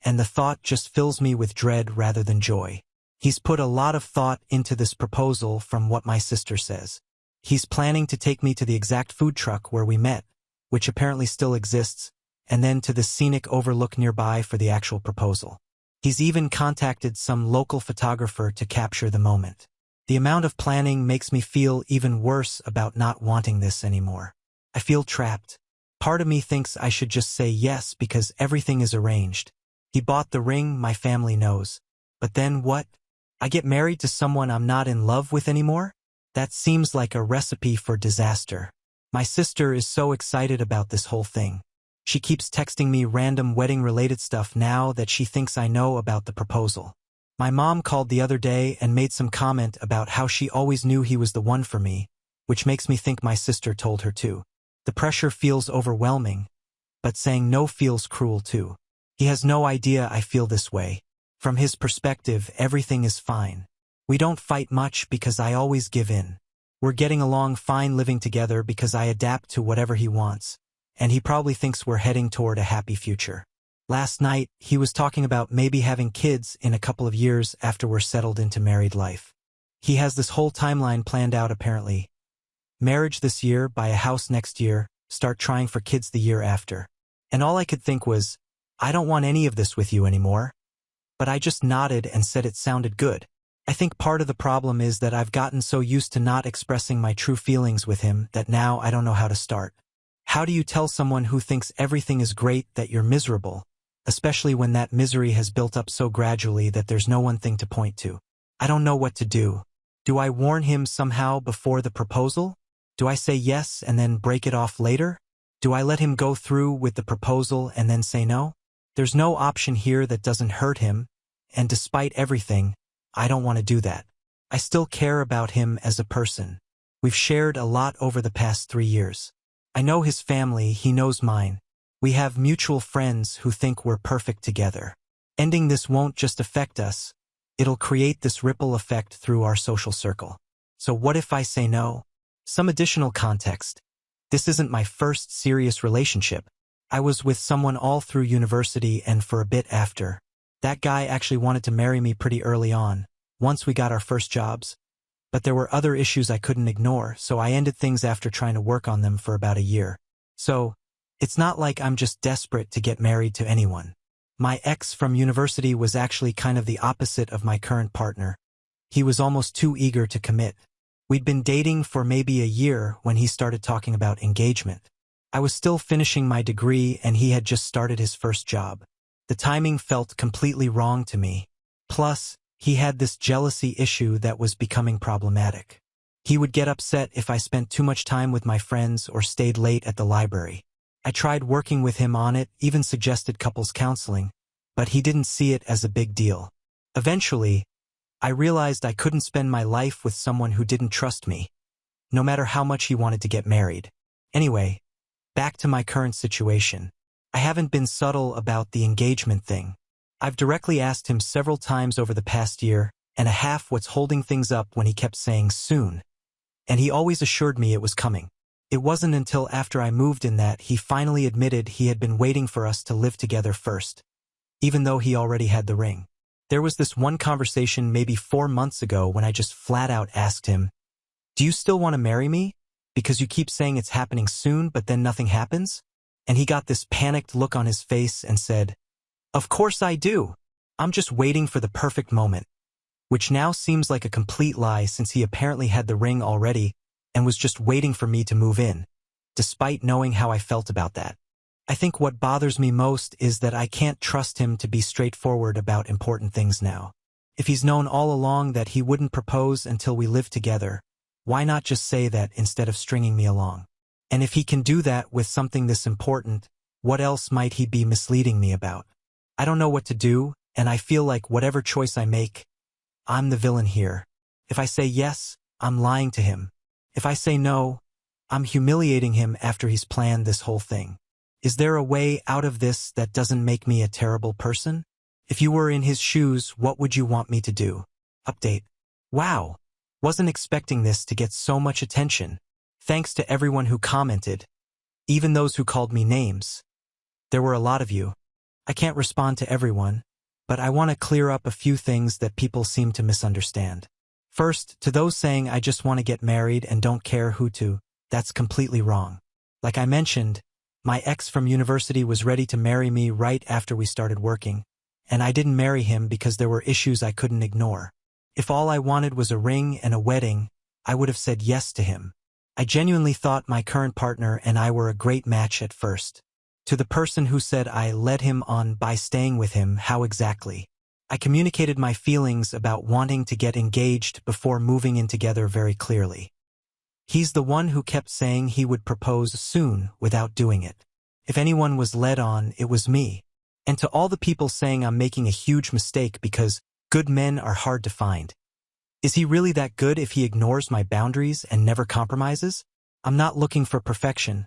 and the thought just fills me with dread rather than joy. He's put a lot of thought into this proposal from what my sister says. He's planning to take me to the exact food truck where we met, which apparently still exists, and then to the scenic overlook nearby for the actual proposal. He's even contacted some local photographer to capture the moment. The amount of planning makes me feel even worse about not wanting this anymore. I feel trapped. Part of me thinks I should just say yes because everything is arranged. He bought the ring, my family knows. But then what? I get married to someone I'm not in love with anymore? That seems like a recipe for disaster. My sister is so excited about this whole thing. She keeps texting me random wedding-related stuff now that she thinks I know about the proposal. My mom called the other day and made some comment about how she always knew he was the one for me, which makes me think my sister told her too. The pressure feels overwhelming, but saying no feels cruel too. He has no idea I feel this way. From his perspective, everything is fine. We don't fight much because I always give in. We're getting along fine living together because I adapt to whatever he wants, and he probably thinks we're heading toward a happy future. Last night, he was talking about maybe having kids in a couple of years after we're settled into married life. He has this whole timeline planned out apparently. Marriage this year, buy a house next year, start trying for kids the year after. And all I could think was, I don't want any of this with you anymore. But I just nodded and said it sounded good. I think part of the problem is that I've gotten so used to not expressing my true feelings with him that now I don't know how to start. How do you tell someone who thinks everything is great that you're miserable, especially when that misery has built up so gradually that there's no one thing to point to? I don't know what to do. Do I warn him somehow before the proposal? Do I say yes and then break it off later? Do I let him go through with the proposal and then say no? There's no option here that doesn't hurt him, and despite everything, I don't want to do that. I still care about him as a person. We've shared a lot over the past 3 years. I know his family, he knows mine. We have mutual friends who think we're perfect together. Ending this won't just affect us, it'll create this ripple effect through our social circle. So what if I say no? Some additional context. This isn't my first serious relationship. I was with someone all through university and for a bit after. That guy actually wanted to marry me pretty early on, once we got our first jobs. But there were other issues I couldn't ignore, so I ended things after trying to work on them for about a year. So, it's not like I'm just desperate to get married to anyone. My ex from university was actually kind of the opposite of my current partner. He was almost too eager to commit. We'd been dating for maybe a year when he started talking about engagement. I was still finishing my degree and he had just started his first job. The timing felt completely wrong to me. Plus, he had this jealousy issue that was becoming problematic. He would get upset if I spent too much time with my friends or stayed late at the library. I tried working with him on it, even suggested couples counseling, but he didn't see it as a big deal. Eventually, I realized I couldn't spend my life with someone who didn't trust me, no matter how much he wanted to get married. Anyway, back to my current situation. I haven't been subtle about the engagement thing. I've directly asked him several times over the past year and a half what's holding things up when he kept saying soon, and he always assured me it was coming. It wasn't until after I moved in that he finally admitted he had been waiting for us to live together first, even though he already had the ring. There was this one conversation maybe 4 months ago when I just flat out asked him, "Do you still want to marry me? Because you keep saying it's happening soon, but then nothing happens?" And he got this panicked look on his face and said, "Of course I do. I'm just waiting for the perfect moment." Which now seems like a complete lie since he apparently had the ring already and was just waiting for me to move in, despite knowing how I felt about that. I think what bothers me most is that I can't trust him to be straightforward about important things now. If he's known all along that he wouldn't propose until we lived together, why not just say that instead of stringing me along? And if he can do that with something this important, what else might he be misleading me about? I don't know what to do, and I feel like whatever choice I make, I'm the villain here. If I say yes, I'm lying to him. If I say no, I'm humiliating him after he's planned this whole thing. Is there a way out of this that doesn't make me a terrible person? If you were in his shoes, what would you want me to do? Update. Wow. Wasn't expecting this to get so much attention. Thanks to everyone who commented, even those who called me names. There were a lot of you. I can't respond to everyone, but I want to clear up a few things that people seem to misunderstand. First, to those saying I just want to get married and don't care who to, that's completely wrong. Like I mentioned, my ex from university was ready to marry me right after we started working, and I didn't marry him because there were issues I couldn't ignore. If all I wanted was a ring and a wedding, I would have said yes to him. I genuinely thought my current partner and I were a great match at first. To the person who said I led him on by staying with him, how exactly? I communicated my feelings about wanting to get engaged before moving in together very clearly. He's the one who kept saying he would propose soon without doing it. If anyone was led on, it was me. And to all the people saying I'm making a huge mistake because good men are hard to find. Is he really that good if he ignores my boundaries and never compromises? I'm not looking for perfection,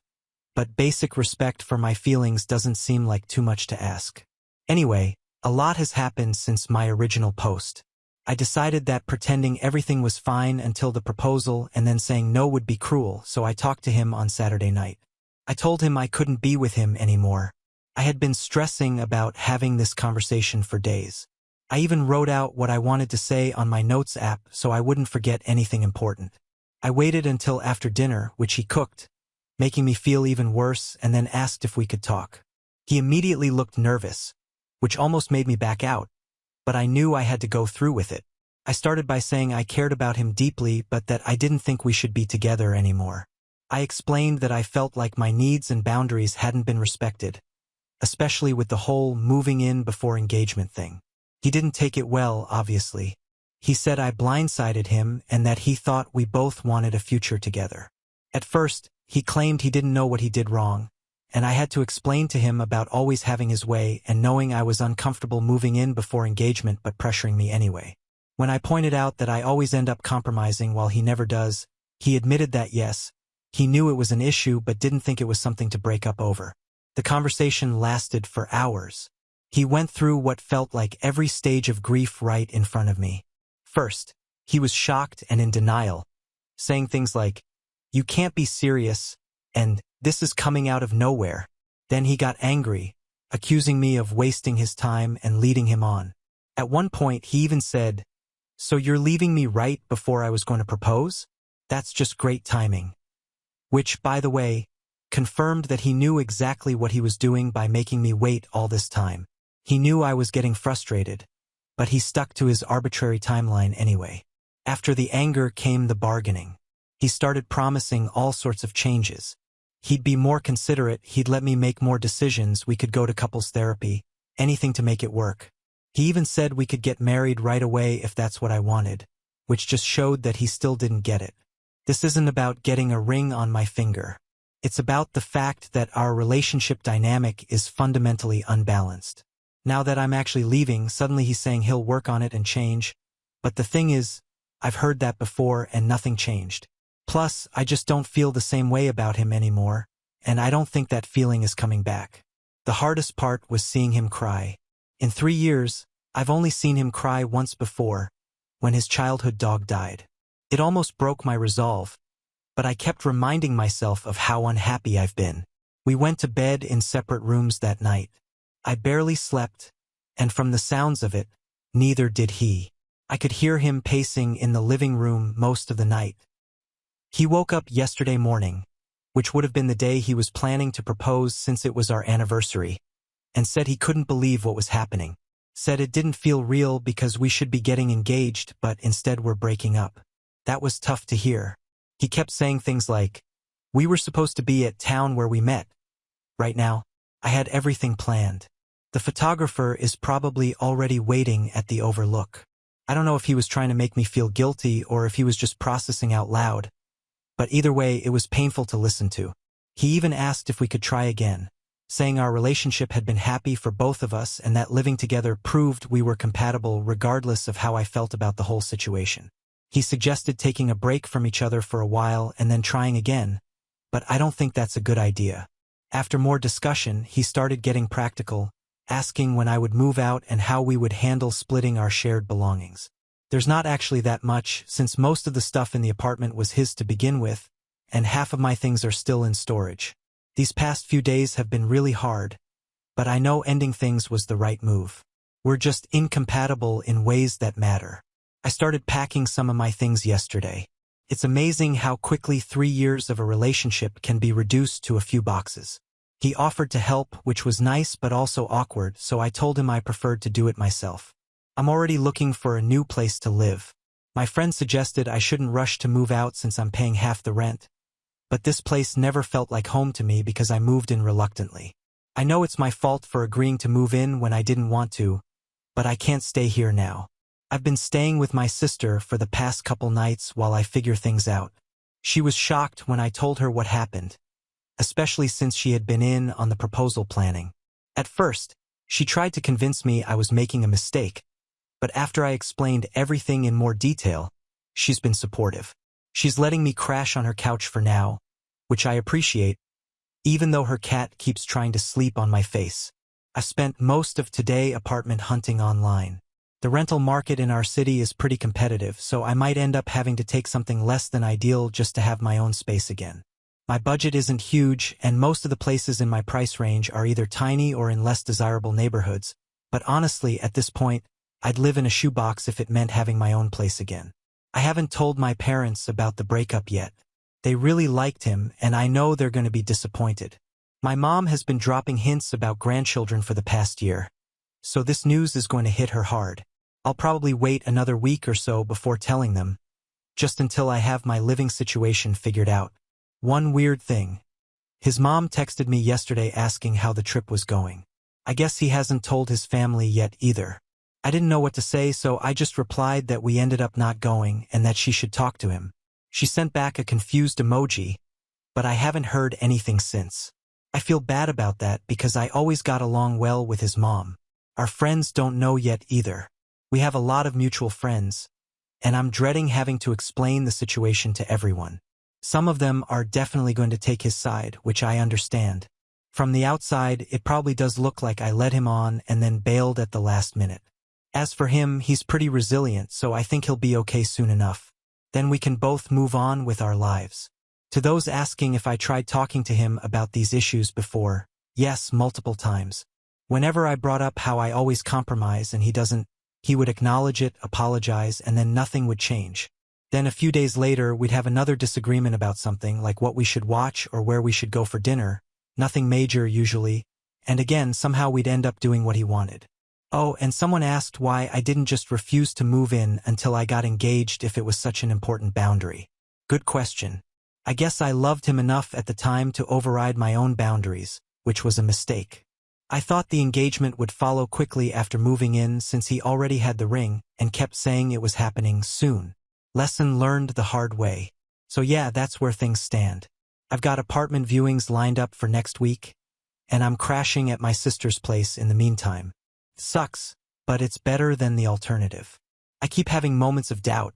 but basic respect for my feelings doesn't seem like too much to ask. Anyway, a lot has happened since my original post. I decided that pretending everything was fine until the proposal and then saying no would be cruel, so I talked to him on Saturday night. I told him I couldn't be with him anymore. I had been stressing about having this conversation for days. I even wrote out what I wanted to say on my notes app so I wouldn't forget anything important. I waited until after dinner, which he cooked, making me feel even worse, and then asked if we could talk. He immediately looked nervous, which almost made me back out, but I knew I had to go through with it. I started by saying I cared about him deeply, but that I didn't think we should be together anymore. I explained that I felt like my needs and boundaries hadn't been respected, especially with the whole moving in before engagement thing. He didn't take it well, obviously. He said I blindsided him and that he thought we both wanted a future together. At first, he claimed he didn't know what he did wrong, and I had to explain to him about always having his way and knowing I was uncomfortable moving in before engagement but pressuring me anyway. When I pointed out that I always end up compromising while he never does, he admitted that yes, he knew it was an issue but didn't think it was something to break up over. The conversation lasted for hours. He went through what felt like every stage of grief right in front of me. First, he was shocked and in denial, saying things like, "You can't be serious," and "This is coming out of nowhere." Then he got angry, accusing me of wasting his time and leading him on. At one point, he even said, "So you're leaving me right before I was going to propose? That's just great timing." Which, by the way, confirmed that he knew exactly what he was doing by making me wait all this time. He knew I was getting frustrated, but he stuck to his arbitrary timeline anyway. After the anger came the bargaining. He started promising all sorts of changes. He'd be more considerate, he'd let me make more decisions, we could go to couples therapy, anything to make it work. He even said we could get married right away if that's what I wanted, which just showed that he still didn't get it. This isn't about getting a ring on my finger. It's about the fact that our relationship dynamic is fundamentally unbalanced. Now that I'm actually leaving, suddenly he's saying he'll work on it and change. But the thing is, I've heard that before and nothing changed. Plus, I just don't feel the same way about him anymore, and I don't think that feeling is coming back. The hardest part was seeing him cry. In 3 years, I've only seen him cry once before, when his childhood dog died. It almost broke my resolve, but I kept reminding myself of how unhappy I've been. We went to bed in separate rooms that night. I barely slept, and from the sounds of it, neither did he. I could hear him pacing in the living room most of the night. He woke up yesterday morning, which would have been the day he was planning to propose since it was our anniversary, and said he couldn't believe what was happening. Said it didn't feel real because we should be getting engaged, but instead we're breaking up. That was tough to hear. He kept saying things like, "We were supposed to be at town where we met. Right now, I had everything planned. The photographer is probably already waiting at the overlook." I don't know if he was trying to make me feel guilty or if he was just processing out loud, but either way, it was painful to listen to. He even asked if we could try again, saying our relationship had been happy for both of us and that living together proved we were compatible regardless of how I felt about the whole situation. He suggested taking a break from each other for a while and then trying again, but I don't think that's a good idea. After more discussion, he started getting practical, asking when I would move out and how we would handle splitting our shared belongings. There's not actually that much, since most of the stuff in the apartment was his to begin with, and half of my things are still in storage. These past few days have been really hard, but I know ending things was the right move. We're just incompatible in ways that matter. I started packing some of my things yesterday. It's amazing how quickly 3 years of a relationship can be reduced to a few boxes. He offered to help, which was nice but also awkward, so I told him I preferred to do it myself. I'm already looking for a new place to live. My friend suggested I shouldn't rush to move out since I'm paying half the rent, but this place never felt like home to me because I moved in reluctantly. I know it's my fault for agreeing to move in when I didn't want to, but I can't stay here now. I've been staying with my sister for the past couple nights while I figure things out. She was shocked when I told her what happened, especially since she had been in on the proposal planning. At first, she tried to convince me I was making a mistake, but after I explained everything in more detail, she's been supportive. She's letting me crash on her couch for now, which I appreciate, even though her cat keeps trying to sleep on my face. I spent most of today apartment hunting online. The rental market in our city is pretty competitive, so I might end up having to take something less than ideal just to have my own space again. My budget isn't huge, and most of the places in my price range are either tiny or in less desirable neighborhoods, but honestly, at this point, I'd live in a shoebox if it meant having my own place again. I haven't told my parents about the breakup yet. They really liked him, and I know they're going to be disappointed. My mom has been dropping hints about grandchildren for the past year, so this news is going to hit her hard. I'll probably wait another week or so before telling them, just until I have my living situation figured out. One weird thing. His mom texted me yesterday asking how the trip was going. I guess he hasn't told his family yet either. I didn't know what to say, so I just replied that we ended up not going and that she should talk to him. She sent back a confused emoji, but I haven't heard anything since. I feel bad about that because I always got along well with his mom. Our friends don't know yet either. We have a lot of mutual friends, and I'm dreading having to explain the situation to everyone. Some of them are definitely going to take his side, which I understand. From the outside, it probably does look like I led him on and then bailed at the last minute. As for him, he's pretty resilient, so I think he'll be okay soon enough. Then we can both move on with our lives. To those asking if I tried talking to him about these issues before, yes, multiple times. Whenever I brought up how I always compromise and he would acknowledge it, apologize, and then nothing would change. Then a few days later, we'd have another disagreement about something, like what we should watch or where we should go for dinner. Nothing major, usually. And again, somehow we'd end up doing what he wanted. Oh, and someone asked why I didn't just refuse to move in until I got engaged if it was such an important boundary. Good question. I guess I loved him enough at the time to override my own boundaries, which was a mistake. I thought the engagement would follow quickly after moving in since he already had the ring and kept saying it was happening soon. Lesson learned the hard way. So yeah, that's where things stand. I've got apartment viewings lined up for next week, and I'm crashing at my sister's place in the meantime. Sucks, but it's better than the alternative. I keep having moments of doubt,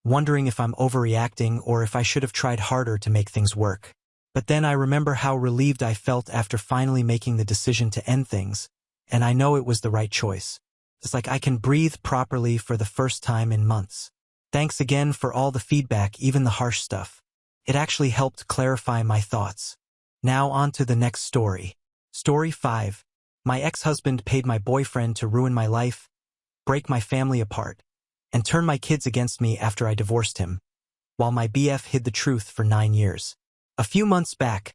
wondering if I'm overreacting or if I should have tried harder to make things work. But then I remember how relieved I felt after finally making the decision to end things, and I know it was the right choice. It's like I can breathe properly for the first time in months. Thanks again for all the feedback, even the harsh stuff. It actually helped clarify my thoughts. Now on to the next story. Story 5. My ex-husband paid my boyfriend to ruin my life, break my family apart, and turn my kids against me after I divorced him, while my BF hid the truth for 9 years. A few months back,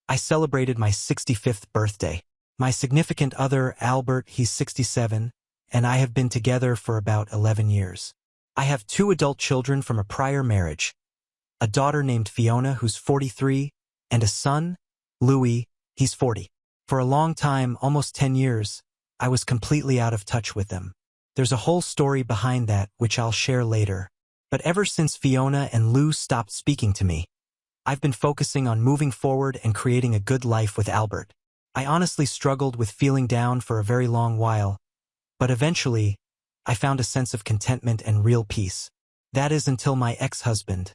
I celebrated my 65th birthday. My significant other, Albert, he's 67, and I have been together for about 11 years. I have 2 adult children from a prior marriage, a daughter named Fiona, who's 43, and a son, Louis, he's 40. For a long time, almost 10 years, I was completely out of touch with them. There's a whole story behind that, which I'll share later. But ever since Fiona and Lou stopped speaking to me, I've been focusing on moving forward and creating a good life with Albert. I honestly struggled with feeling down for a very long while, but eventually, I found a sense of contentment and real peace. That is until my ex-husband,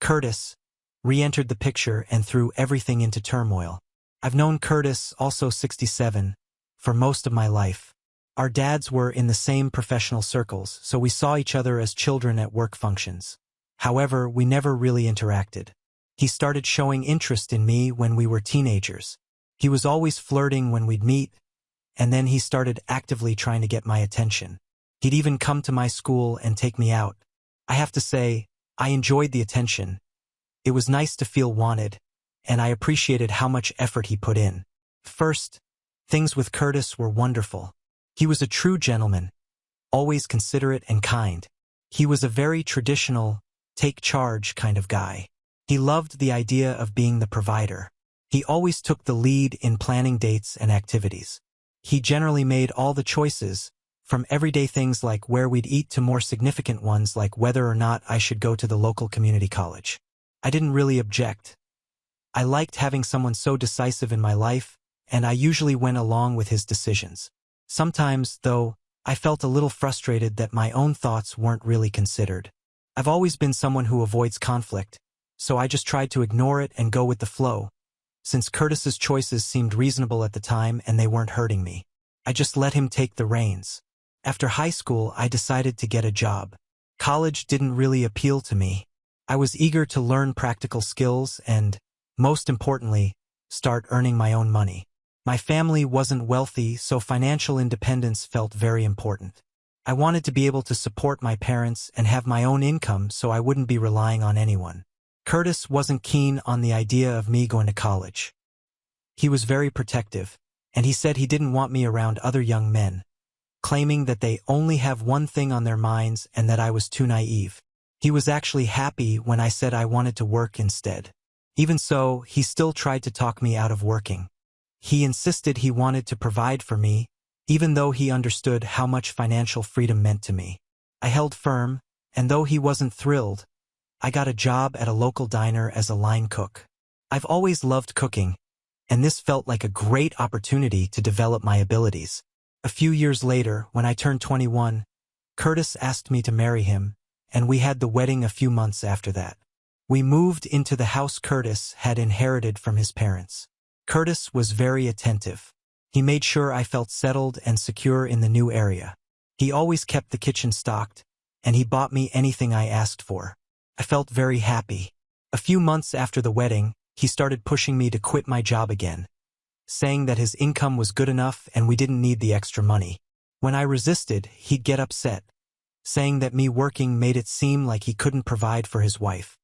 Curtis, re-entered the picture and threw everything into turmoil. I've known Curtis, also 67, for most of my life. Our dads were in the same professional circles, so we saw each other as children at work functions. However, we never really interacted. He started showing interest in me when we were teenagers. He was always flirting when we'd meet, and then he started actively trying to get my attention. He'd even come to my school and take me out. I have to say, I enjoyed the attention. It was nice to feel wanted, and I appreciated how much effort he put in. First, things with Curtis were wonderful. He was a true gentleman, always considerate and kind. He was a very traditional, take charge kind of guy. He loved the idea of being the provider. He always took the lead in planning dates and activities. He generally made all the choices, from everyday things like where we'd eat to more significant ones like whether or not I should go to the local community college. I didn't really object. I liked having someone so decisive in my life, and I usually went along with his decisions. Sometimes, though, I felt a little frustrated that my own thoughts weren't really considered. I've always been someone who avoids conflict, so I just tried to ignore it and go with the flow. Since Curtis's choices seemed reasonable at the time and they weren't hurting me, I just let him take the reins. After high school, I decided to get a job. College didn't really appeal to me. I was eager to learn practical skills and, most importantly, start earning my own money. My family wasn't wealthy, so financial independence felt very important. I wanted to be able to support my parents and have my own income so I wouldn't be relying on anyone. Curtis wasn't keen on the idea of me going to college. He was very protective, and he said he didn't want me around other young men, claiming that they only have one thing on their minds and that I was too naive. He was actually happy when I said I wanted to work instead. Even so, he still tried to talk me out of working. He insisted he wanted to provide for me, even though he understood how much financial freedom meant to me. I held firm, and though he wasn't thrilled, I got a job at a local diner as a line cook. I've always loved cooking, and this felt like a great opportunity to develop my abilities. A few years later, when I turned 21, Curtis asked me to marry him, and we had the wedding a few months after that. We moved into the house Curtis had inherited from his parents. Curtis was very attentive. He made sure I felt settled and secure in the new area. He always kept the kitchen stocked, and he bought me anything I asked for. I felt very happy. A few months after the wedding, he started pushing me to quit my job again, saying that his income was good enough and we didn't need the extra money. When I resisted, he'd get upset, saying that me working made it seem like he couldn't provide for his wife.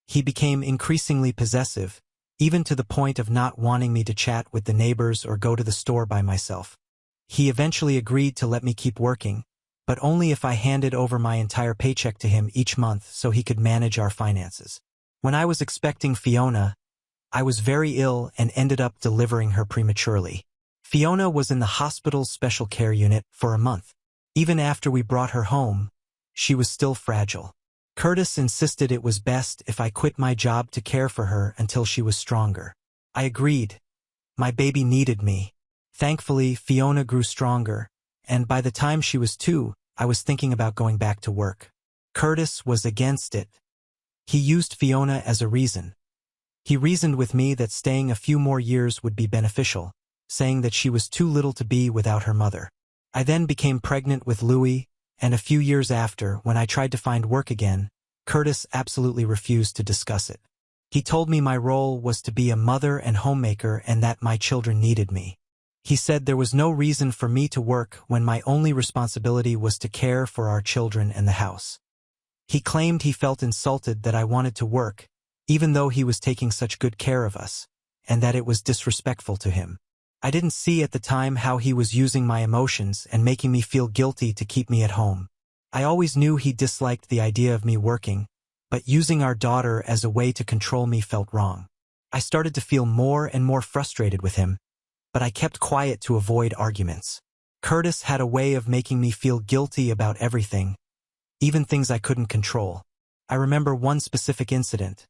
He became increasingly possessive, even to the point of not wanting me to chat with the neighbors or go to the store by myself. He eventually agreed to let me keep working, but only if I handed over my entire paycheck to him each month so he could manage our finances. When I was expecting Fiona, I was very ill and ended up delivering her prematurely. Fiona was in the hospital's special care unit for a month. Even after we brought her home, she was still fragile. Curtis insisted it was best if I quit my job to care for her until she was stronger. I agreed. My baby needed me. Thankfully, Fiona grew stronger, and by the time she was 2, I was thinking about going back to work. Curtis was against it. He used Fiona as a reason. He reasoned with me that staying a few more years would be beneficial, saying that she was too little to be without her mother. I then became pregnant with Louis, and a few years after, when I tried to find work again, Curtis absolutely refused to discuss it. He told me my role was to be a mother and homemaker and that my children needed me. He said there was no reason for me to work when my only responsibility was to care for our children and the house. He claimed he felt insulted that I wanted to work, even though he was taking such good care of us, and that it was disrespectful to him. I didn't see at the time how he was using my emotions and making me feel guilty to keep me at home. I always knew he disliked the idea of me working, but using our daughter as a way to control me felt wrong. I started to feel more and more frustrated with him, but I kept quiet to avoid arguments. Curtis had a way of making me feel guilty about everything, even things I couldn't control. I remember one specific incident.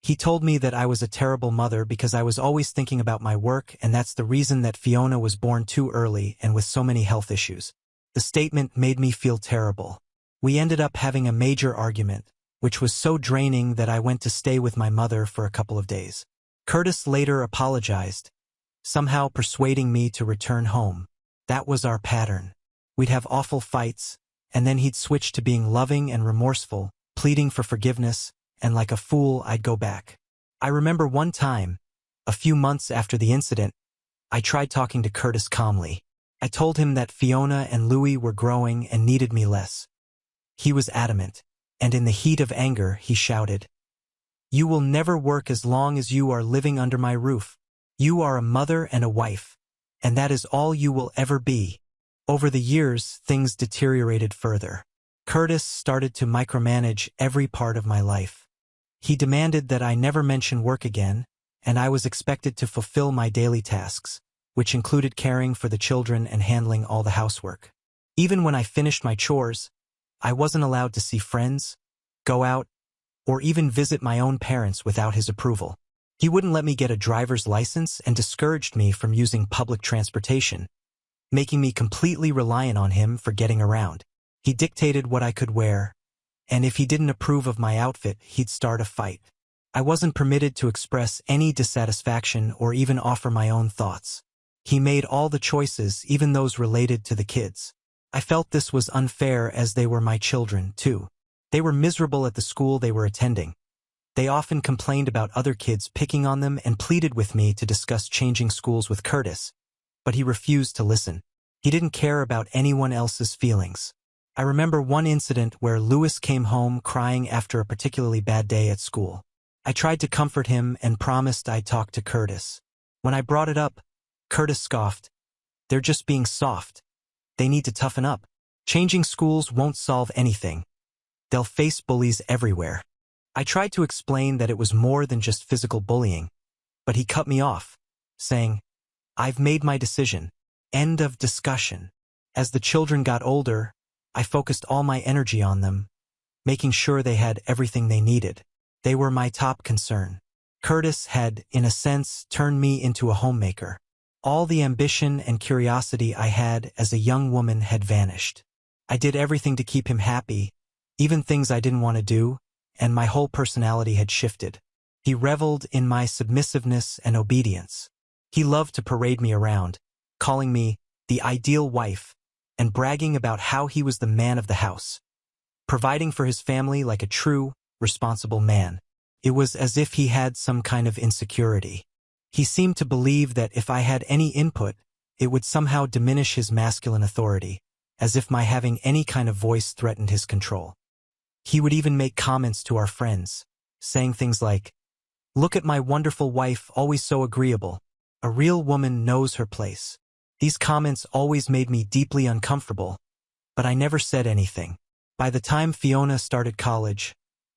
He told me that I was a terrible mother because I was always thinking about my work, and that's the reason that Fiona was born too early and with so many health issues. The statement made me feel terrible. We ended up having a major argument, which was so draining that I went to stay with my mother for a couple of days. Curtis later apologized, somehow persuading me to return home. That was our pattern. We'd have awful fights, and then he'd switch to being loving and remorseful, pleading for forgiveness, and like a fool I'd go back. I remember one time, a few months after the incident, I tried talking to Curtis calmly. I told him that Fiona and Louis were growing and needed me less. He was adamant, and in the heat of anger he shouted, "You will never work as long as you are living under my roof. You are a mother and a wife, and that is all you will ever be." Over the years, things deteriorated further. Curtis started to micromanage every part of my life. He demanded that I never mention work again, and I was expected to fulfill my daily tasks, which included caring for the children and handling all the housework. Even when I finished my chores, I wasn't allowed to see friends, go out, or even visit my own parents without his approval. He wouldn't let me get a driver's license and discouraged me from using public transportation, making me completely reliant on him for getting around. He dictated what I could wear, and if he didn't approve of my outfit, he'd start a fight. I wasn't permitted to express any dissatisfaction or even offer my own thoughts. He made all the choices, even those related to the kids. I felt this was unfair as they were my children, too. They were miserable at the school they were attending. They often complained about other kids picking on them and pleaded with me to discuss changing schools with Curtis, but he refused to listen. He didn't care about anyone else's feelings. I remember one incident where Lewis came home crying after a particularly bad day at school. I tried to comfort him and promised I'd talk to Curtis. When I brought it up, Curtis scoffed. "They're just being soft. They need to toughen up. Changing schools won't solve anything. They'll face bullies everywhere." I tried to explain that it was more than just physical bullying, but he cut me off, saying, "I've made my decision. End of discussion." As the children got older, I focused all my energy on them, making sure they had everything they needed. They were my top concern. Curtis had, in a sense, turned me into a homemaker. All the ambition and curiosity I had as a young woman had vanished. I did everything to keep him happy, even things I didn't want to do, and my whole personality had shifted. He reveled in my submissiveness and obedience. He loved to parade me around, calling me the ideal wife, and bragging about how he was the man of the house, providing for his family like a true, responsible man. It was as if he had some kind of insecurity. He seemed to believe that if I had any input, it would somehow diminish his masculine authority, as if my having any kind of voice threatened his control. He would even make comments to our friends, saying things like, "Look at my wonderful wife, always so agreeable. A real woman knows her place." These comments always made me deeply uncomfortable, but I never said anything. By the time Fiona started college,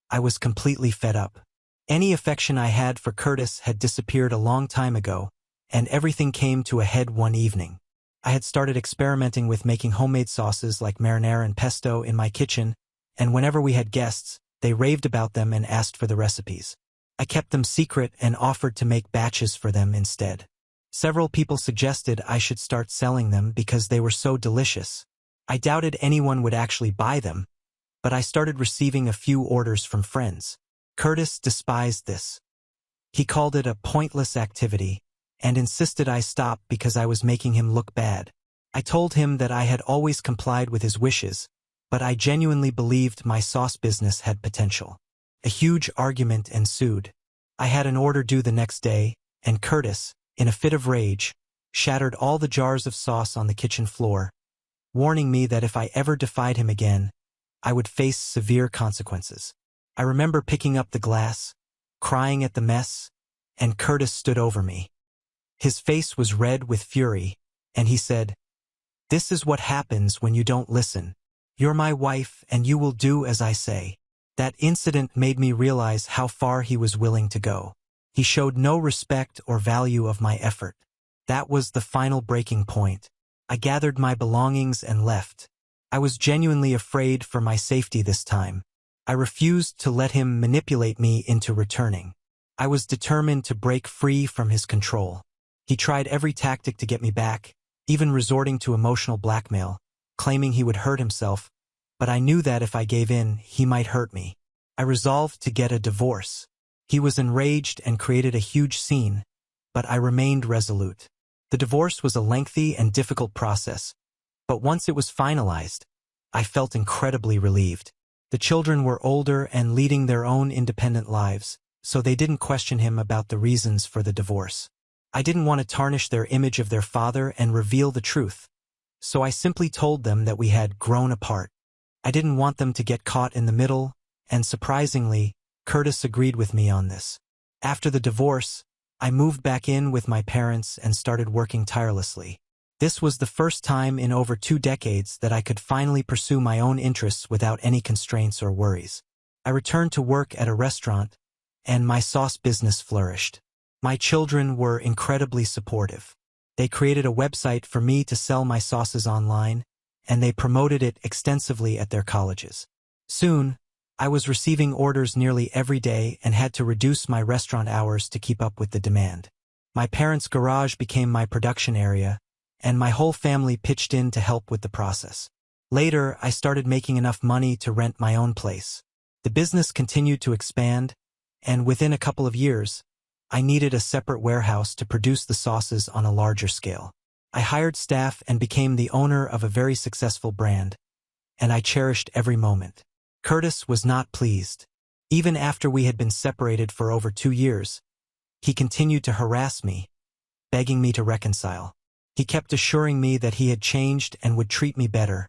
I was completely fed up. Any affection I had for Curtis had disappeared a long time ago, and everything came to a head one evening. I had started experimenting with making homemade sauces like marinara and pesto in my kitchen, and whenever we had guests, they raved about them and asked for the recipes. I kept them secret and offered to make batches for them instead. Several people suggested I should start selling them because they were so delicious. I doubted anyone would actually buy them, but I started receiving a few orders from friends. Curtis despised this. He called it a pointless activity and insisted I stop because I was making him look bad. I told him that I had always complied with his wishes, but I genuinely believed my sauce business had potential. A huge argument ensued. I had an order due the next day, and Curtis, in a fit of rage, shattered all the jars of sauce on the kitchen floor, warning me that if I ever defied him again, I would face severe consequences. I remember picking up the glass, crying at the mess, and Curtis stood over me. His face was red with fury, and he said, "This is what happens when you don't listen. You're my wife, and you will do as I say." That incident made me realize how far he was willing to go. He showed no respect or value of my effort. That was the final breaking point. I gathered my belongings and left. I was genuinely afraid for my safety this time. I refused to let him manipulate me into returning. I was determined to break free from his control. He tried every tactic to get me back, even resorting to emotional blackmail, claiming he would hurt himself, but I knew that if I gave in, he might hurt me. I resolved to get a divorce. He was enraged and created a huge scene, but I remained resolute. The divorce was a lengthy and difficult process, but once it was finalized, I felt incredibly relieved. The children were older and leading their own independent lives, so they didn't question him about the reasons for the divorce. I didn't want to tarnish their image of their father and reveal the truth, so I simply told them that we had grown apart. I didn't want them to get caught in the middle, and surprisingly, Curtis agreed with me on this. After the divorce, I moved back in with my parents and started working tirelessly. This was the first time in over 2 decades that I could finally pursue my own interests without any constraints or worries. I returned to work at a restaurant, and my sauce business flourished. My children were incredibly supportive. They created a website for me to sell my sauces online, and they promoted it extensively at their colleges. Soon, I was receiving orders nearly every day and had to reduce my restaurant hours to keep up with the demand. My parents' garage became my production area, and my whole family pitched in to help with the process. Later, I started making enough money to rent my own place. The business continued to expand, and within a couple of years, I needed a separate warehouse to produce the sauces on a larger scale. I hired staff and became the owner of a very successful brand, and I cherished every moment. Curtis was not pleased. Even after we had been separated for over 2 years, he continued to harass me, begging me to reconcile. He kept assuring me that he had changed and would treat me better,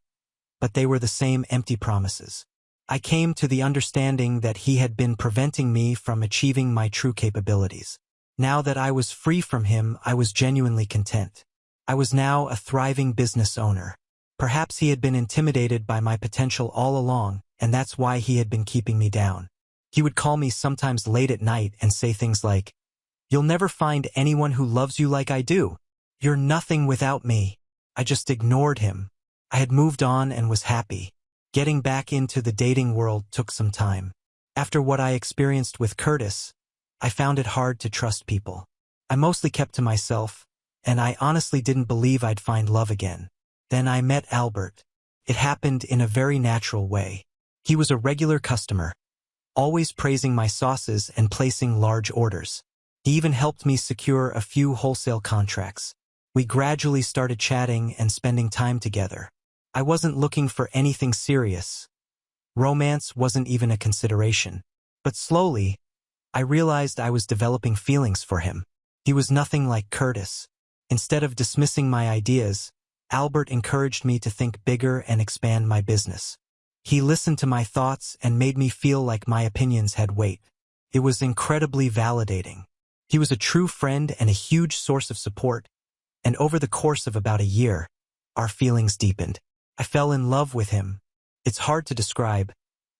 but they were the same empty promises. I came to the understanding that he had been preventing me from achieving my true capabilities. Now that I was free from him, I was genuinely content. I was now a thriving business owner. Perhaps he had been intimidated by my potential all along, and that's why he had been keeping me down. He would call me sometimes late at night and say things like, "You'll never find anyone who loves you like I do. You're nothing without me." I just ignored him. I had moved on and was happy. Getting back into the dating world took some time. After what I experienced with Curtis, I found it hard to trust people. I mostly kept to myself, and I honestly didn't believe I'd find love again. Then I met Albert. It happened in a very natural way. He was a regular customer, always praising my sauces and placing large orders. He even helped me secure a few wholesale contracts. We gradually started chatting and spending time together. I wasn't looking for anything serious. Romance wasn't even a consideration. But slowly, I realized I was developing feelings for him. He was nothing like Curtis. Instead of dismissing my ideas, Albert encouraged me to think bigger and expand my business. He listened to my thoughts and made me feel like my opinions had weight. It was incredibly validating. He was a true friend and a huge source of support, and over the course of about a year, our feelings deepened. I fell in love with him. It's hard to describe,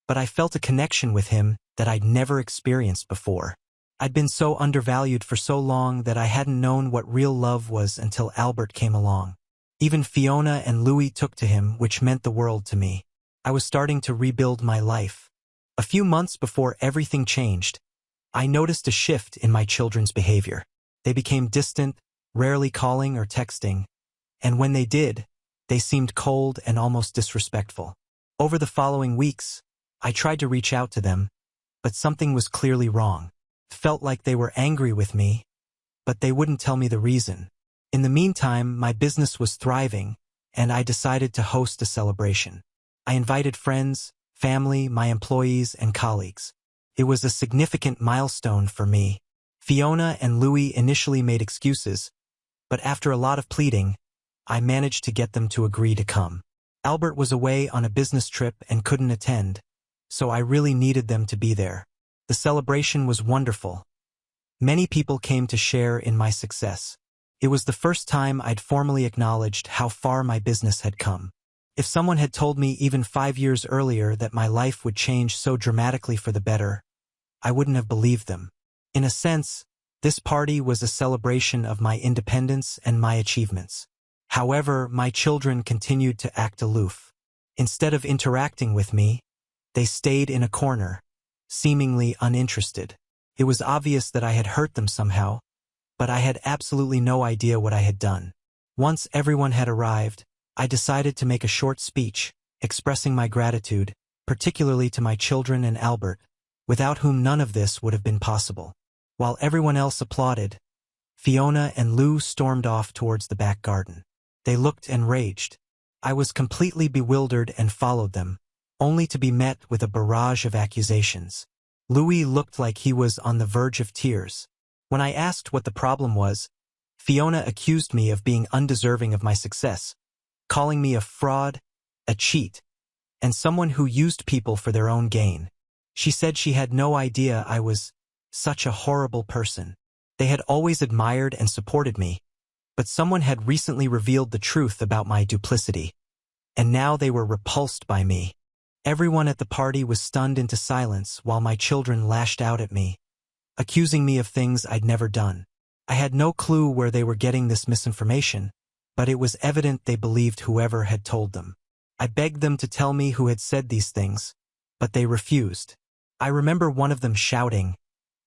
but I felt a connection with him that I'd never experienced before. I'd been so undervalued for so long that I hadn't known what real love was until Albert came along. Even Fiona and Louis took to him, which meant the world to me. I was starting to rebuild my life. A few months before everything changed, I noticed a shift in my children's behavior. They became distant, rarely calling or texting, and when they did, they seemed cold and almost disrespectful. Over the following weeks, I tried to reach out to them, but something was clearly wrong. It felt like they were angry with me, but they wouldn't tell me the reason. In the meantime, my business was thriving, and I decided to host a celebration. I invited friends, family, my employees, and colleagues. It was a significant milestone for me. Fiona and Louis initially made excuses, but after a lot of pleading, I managed to get them to agree to come. Albert was away on a business trip and couldn't attend, so I really needed them to be there. The celebration was wonderful. Many people came to share in my success. It was the first time I'd formally acknowledged how far my business had come. If someone had told me even 5 years earlier that my life would change so dramatically for the better, I wouldn't have believed them. In a sense, this party was a celebration of my independence and my achievements. However, my children continued to act aloof. Instead of interacting with me, they stayed in a corner, seemingly uninterested. It was obvious that I had hurt them somehow, but I had absolutely no idea what I had done. Once everyone had arrived, I decided to make a short speech, expressing my gratitude, particularly to my children and Albert, without whom none of this would have been possible. While everyone else applauded, Fiona and Lou stormed off towards the back garden. They looked enraged. I was completely bewildered and followed them, only to be met with a barrage of accusations. Louis looked like he was on the verge of tears. When I asked what the problem was, Fiona accused me of being undeserving of my success, calling me a fraud, a cheat, and someone who used people for their own gain. She said she had no idea I was such a horrible person. They had always admired and supported me, but someone had recently revealed the truth about my duplicity, and now they were repulsed by me. Everyone at the party was stunned into silence while my children lashed out at me, accusing me of things I'd never done. I had no clue where they were getting this misinformation, but it was evident they believed whoever had told them. I begged them to tell me who had said these things, but they refused. I remember one of them shouting,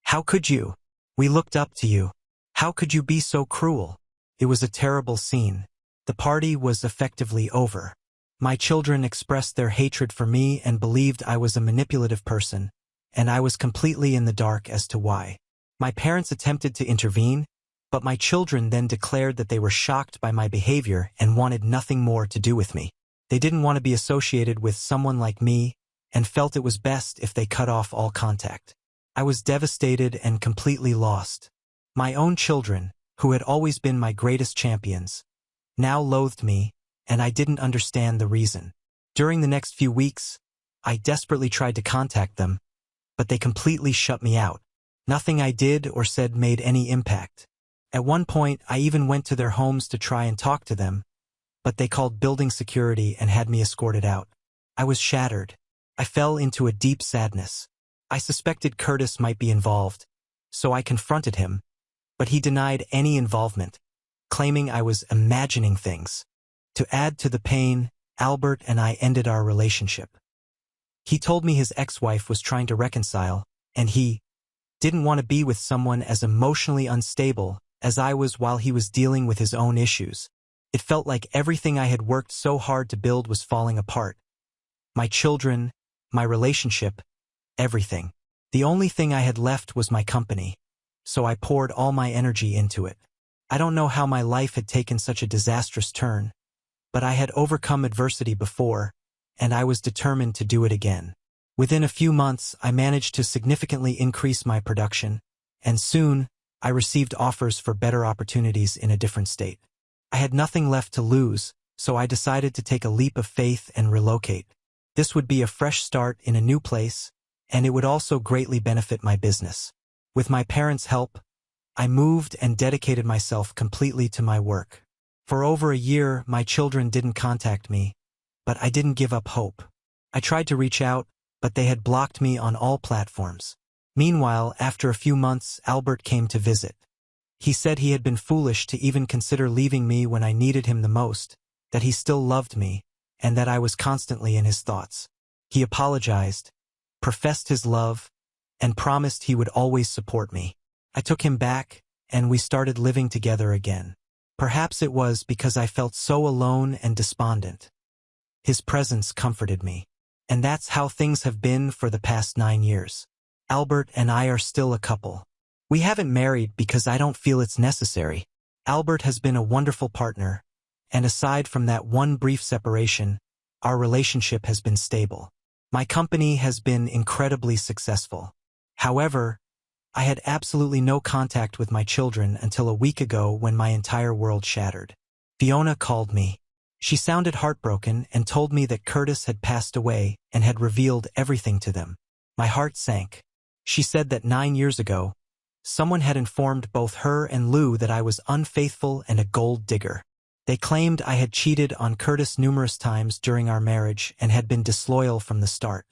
"How could you? We looked up to you. How could you be so cruel?" It was a terrible scene. The party was effectively over. My children expressed their hatred for me and believed I was a manipulative person, and I was completely in the dark as to why. My parents attempted to intervene, but my children then declared that they were shocked by my behavior and wanted nothing more to do with me. They didn't want to be associated with someone like me and felt it was best if they cut off all contact. I was devastated and completely lost. My own children, who had always been my greatest champions, now loathed me, and I didn't understand the reason. During the next few weeks, I desperately tried to contact them, but they completely shut me out. Nothing I did or said made any impact. At one point, I even went to their homes to try and talk to them, but they called building security and had me escorted out. I was shattered. I fell into a deep sadness. I suspected Curtis might be involved, so I confronted him, but he denied any involvement, claiming I was imagining things. To add to the pain, Albert and I ended our relationship. He told me his ex-wife was trying to reconcile, and he didn't want to be with someone as emotionally unstable as I was while he was dealing with his own issues. It felt like everything I had worked so hard to build was falling apart. My children, my relationship, everything. The only thing I had left was my company, so I poured all my energy into it. I don't know how my life had taken such a disastrous turn, but I had overcome adversity before, and I was determined to do it again. Within a few months, I managed to significantly increase my production, and soon, I received offers for better opportunities in a different state. I had nothing left to lose, so I decided to take a leap of faith and relocate. This would be a fresh start in a new place, and it would also greatly benefit my business. With my parents' help, I moved and dedicated myself completely to my work. For over a year, my children didn't contact me, but I didn't give up hope. I tried to reach out, but they had blocked me on all platforms. Meanwhile, after a few months, Albert came to visit. He said he had been foolish to even consider leaving me when I needed him the most, that he still loved me, and that I was constantly in his thoughts. He apologized, professed his love, and promised he would always support me. I took him back, and we started living together again. Perhaps it was because I felt so alone and despondent. His presence comforted me. And that's how things have been for the past 9 years. Albert and I are still a couple. We haven't married because I don't feel it's necessary. Albert has been a wonderful partner, and aside from that one brief separation, our relationship has been stable. My company has been incredibly successful. However, I had absolutely no contact with my children until a week ago when my entire world shattered. Fiona called me. She sounded heartbroken and told me that Curtis had passed away and had revealed everything to them. My heart sank. She said that 9 years ago, someone had informed both her and Lou that I was unfaithful and a gold digger. They claimed I had cheated on Curtis numerous times during our marriage and had been disloyal from the start.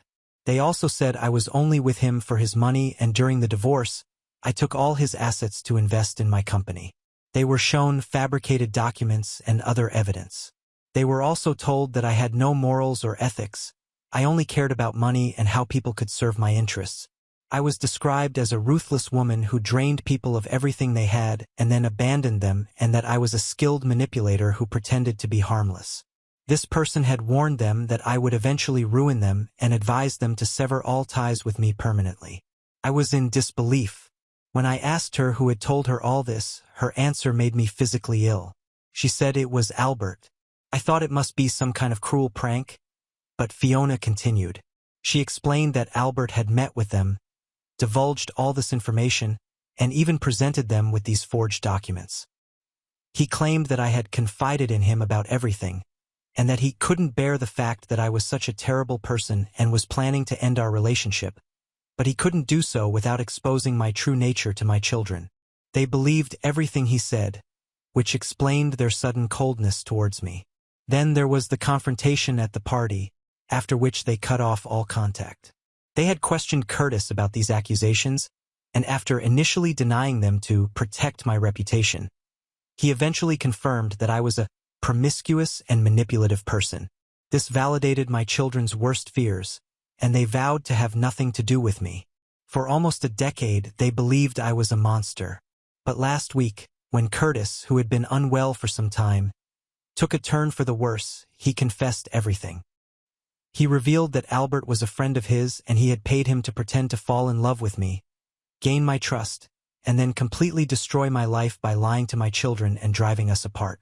They also said I was only with him for his money, and during the divorce, I took all his assets to invest in my company. They were shown fabricated documents and other evidence. They were also told that I had no morals or ethics. I only cared about money and how people could serve my interests. I was described as a ruthless woman who drained people of everything they had and then abandoned them, and that I was a skilled manipulator who pretended to be harmless. This person had warned them that I would eventually ruin them and advised them to sever all ties with me permanently. I was in disbelief. When I asked her who had told her all this, her answer made me physically ill. She said it was Albert. I thought it must be some kind of cruel prank, but Fiona continued. She explained that Albert had met with them, divulged all this information, and even presented them with these forged documents. He claimed that I had confided in him about everything, and that he couldn't bear the fact that I was such a terrible person and was planning to end our relationship, but he couldn't do so without exposing my true nature to my children. They believed everything he said, which explained their sudden coldness towards me. Then there was the confrontation at the party, after which they cut off all contact. They had questioned Curtis about these accusations, and after initially denying them to protect my reputation, he eventually confirmed that I was a promiscuous and manipulative person. This validated my children's worst fears, and they vowed to have nothing to do with me. For almost a decade, they believed I was a monster. But last week, when Curtis, who had been unwell for some time, took a turn for the worse, he confessed everything. He revealed that Albert was a friend of his and he had paid him to pretend to fall in love with me, gain my trust, and then completely destroy my life by lying to my children and driving us apart.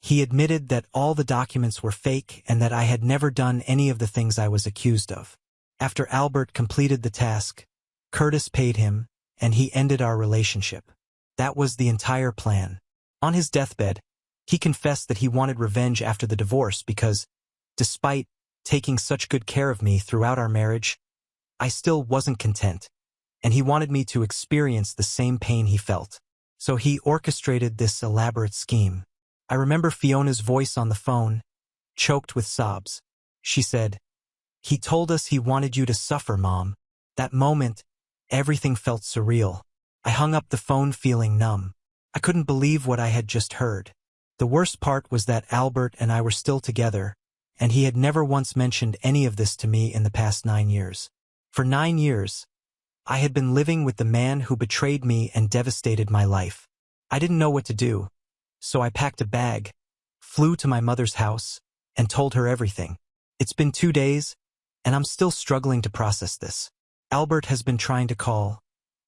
He admitted that all the documents were fake and that I had never done any of the things I was accused of. After Albert completed the task, Curtis paid him, and he ended our relationship. That was the entire plan. On his deathbed, he confessed that he wanted revenge after the divorce because, despite taking such good care of me throughout our marriage, I still wasn't content, and he wanted me to experience the same pain he felt. So he orchestrated this elaborate scheme. I remember Fiona's voice on the phone, choked with sobs. She said, "He told us he wanted you to suffer, Mom." That moment, everything felt surreal. I hung up the phone feeling numb. I couldn't believe what I had just heard. The worst part was that Albert and I were still together, and he had never once mentioned any of this to me in the past 9 years. For 9 years, I had been living with the man who betrayed me and devastated my life. I didn't know what to do, so I packed a bag, flew to my mother's house, and told her everything. It's been 2 days, and I'm still struggling to process this. Albert has been trying to call,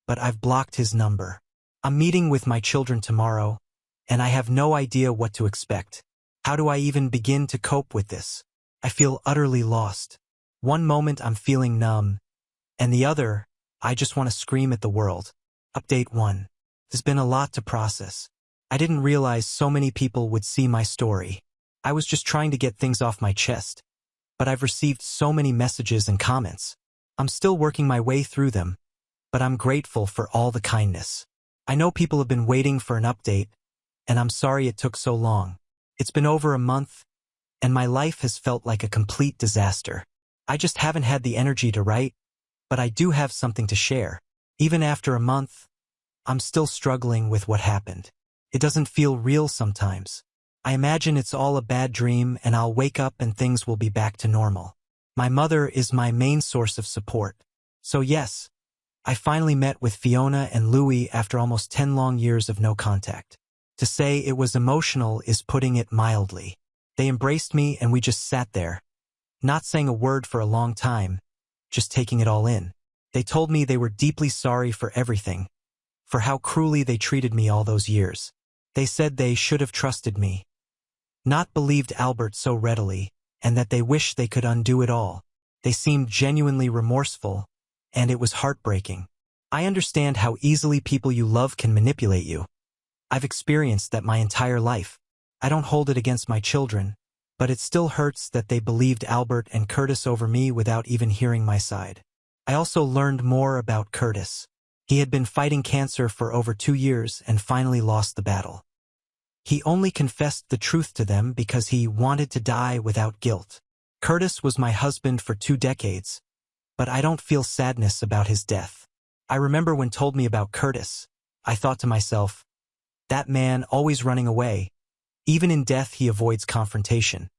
but I've blocked his number. I'm meeting with my children tomorrow, and I have no idea what to expect. How do I even begin to cope with this? I feel utterly lost. One moment I'm feeling numb, and the other, I just want to scream at the world. Update 1. There's been a lot to process. I didn't realize so many people would see my story. I was just trying to get things off my chest, but I've received so many messages and comments. I'm still working my way through them, but I'm grateful for all the kindness. I know people have been waiting for an update, and I'm sorry it took so long. It's been over a month, and my life has felt like a complete disaster. I just haven't had the energy to write, but I do have something to share. Even after a month, I'm still struggling with what happened. It doesn't feel real sometimes. I imagine it's all a bad dream and I'll wake up and things will be back to normal. My mother is my main source of support. So yes, I finally met with Fiona and Louie after almost 10 long years of no contact. To say it was emotional is putting it mildly. They embraced me and we just sat there, not saying a word for a long time, just taking it all in. They told me they were deeply sorry for everything, for how cruelly they treated me all those years. They said they should have trusted me, not believed Albert so readily, and that they wish they could undo it all. They seemed genuinely remorseful, and it was heartbreaking. I understand how easily people you love can manipulate you. I've experienced that my entire life. I don't hold it against my children, but it still hurts that they believed Albert and Curtis over me without even hearing my side. I also learned more about Curtis. He had been fighting cancer for over 2 years and finally lost the battle. He only confessed the truth to them because he wanted to die without guilt. Curtis was my husband for 2 decades, but I don't feel sadness about his death. I remember when told me about Curtis, I thought to myself, that man always running away. Even in death he avoids confrontation.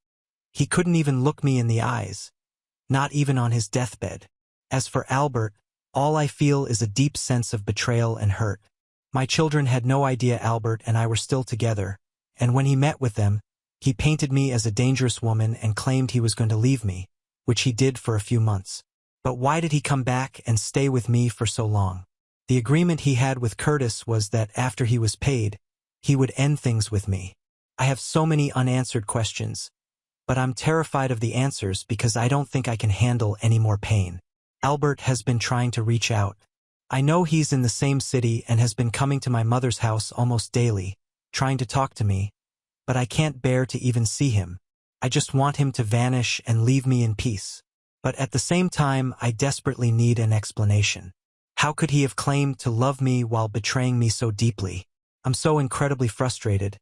He couldn't even look me in the eyes, not even on his deathbed. As for Albert, all I feel is a deep sense of betrayal and hurt. My children had no idea Albert and I were still together, and when he met with them, he painted me as a dangerous woman and claimed he was going to leave me, which he did for a few months. But why did he come back and stay with me for so long? The agreement he had with Curtis was that after he was paid, he would end things with me. I have so many unanswered questions, but I'm terrified of the answers because I don't think I can handle any more pain. Albert has been trying to reach out. I know he's in the same city and has been coming to my mother's house almost daily, trying to talk to me, but I can't bear to even see him. I just want him to vanish and leave me in peace. But at the same time, I desperately need an explanation. How could he have claimed to love me while betraying me so deeply? I'm so incredibly frustrated,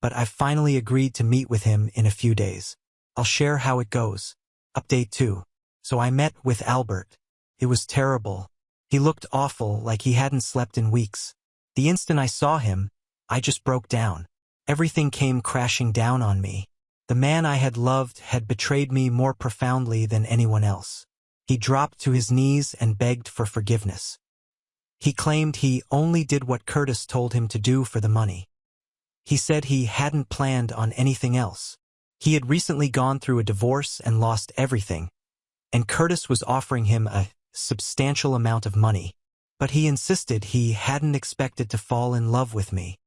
but I've finally agreed to meet with him in a few days. I'll share how it goes. Update 2. So I met with Albert. It was terrible. He looked awful, like he hadn't slept in weeks. The instant I saw him, I just broke down. Everything came crashing down on me. The man I had loved had betrayed me more profoundly than anyone else. He dropped to his knees and begged for forgiveness. He claimed he only did what Curtis told him to do for the money. He said he hadn't planned on anything else. He had recently gone through a divorce and lost everything, and Curtis was offering him a substantial amount of money. But he insisted he hadn't expected to fall in love with me.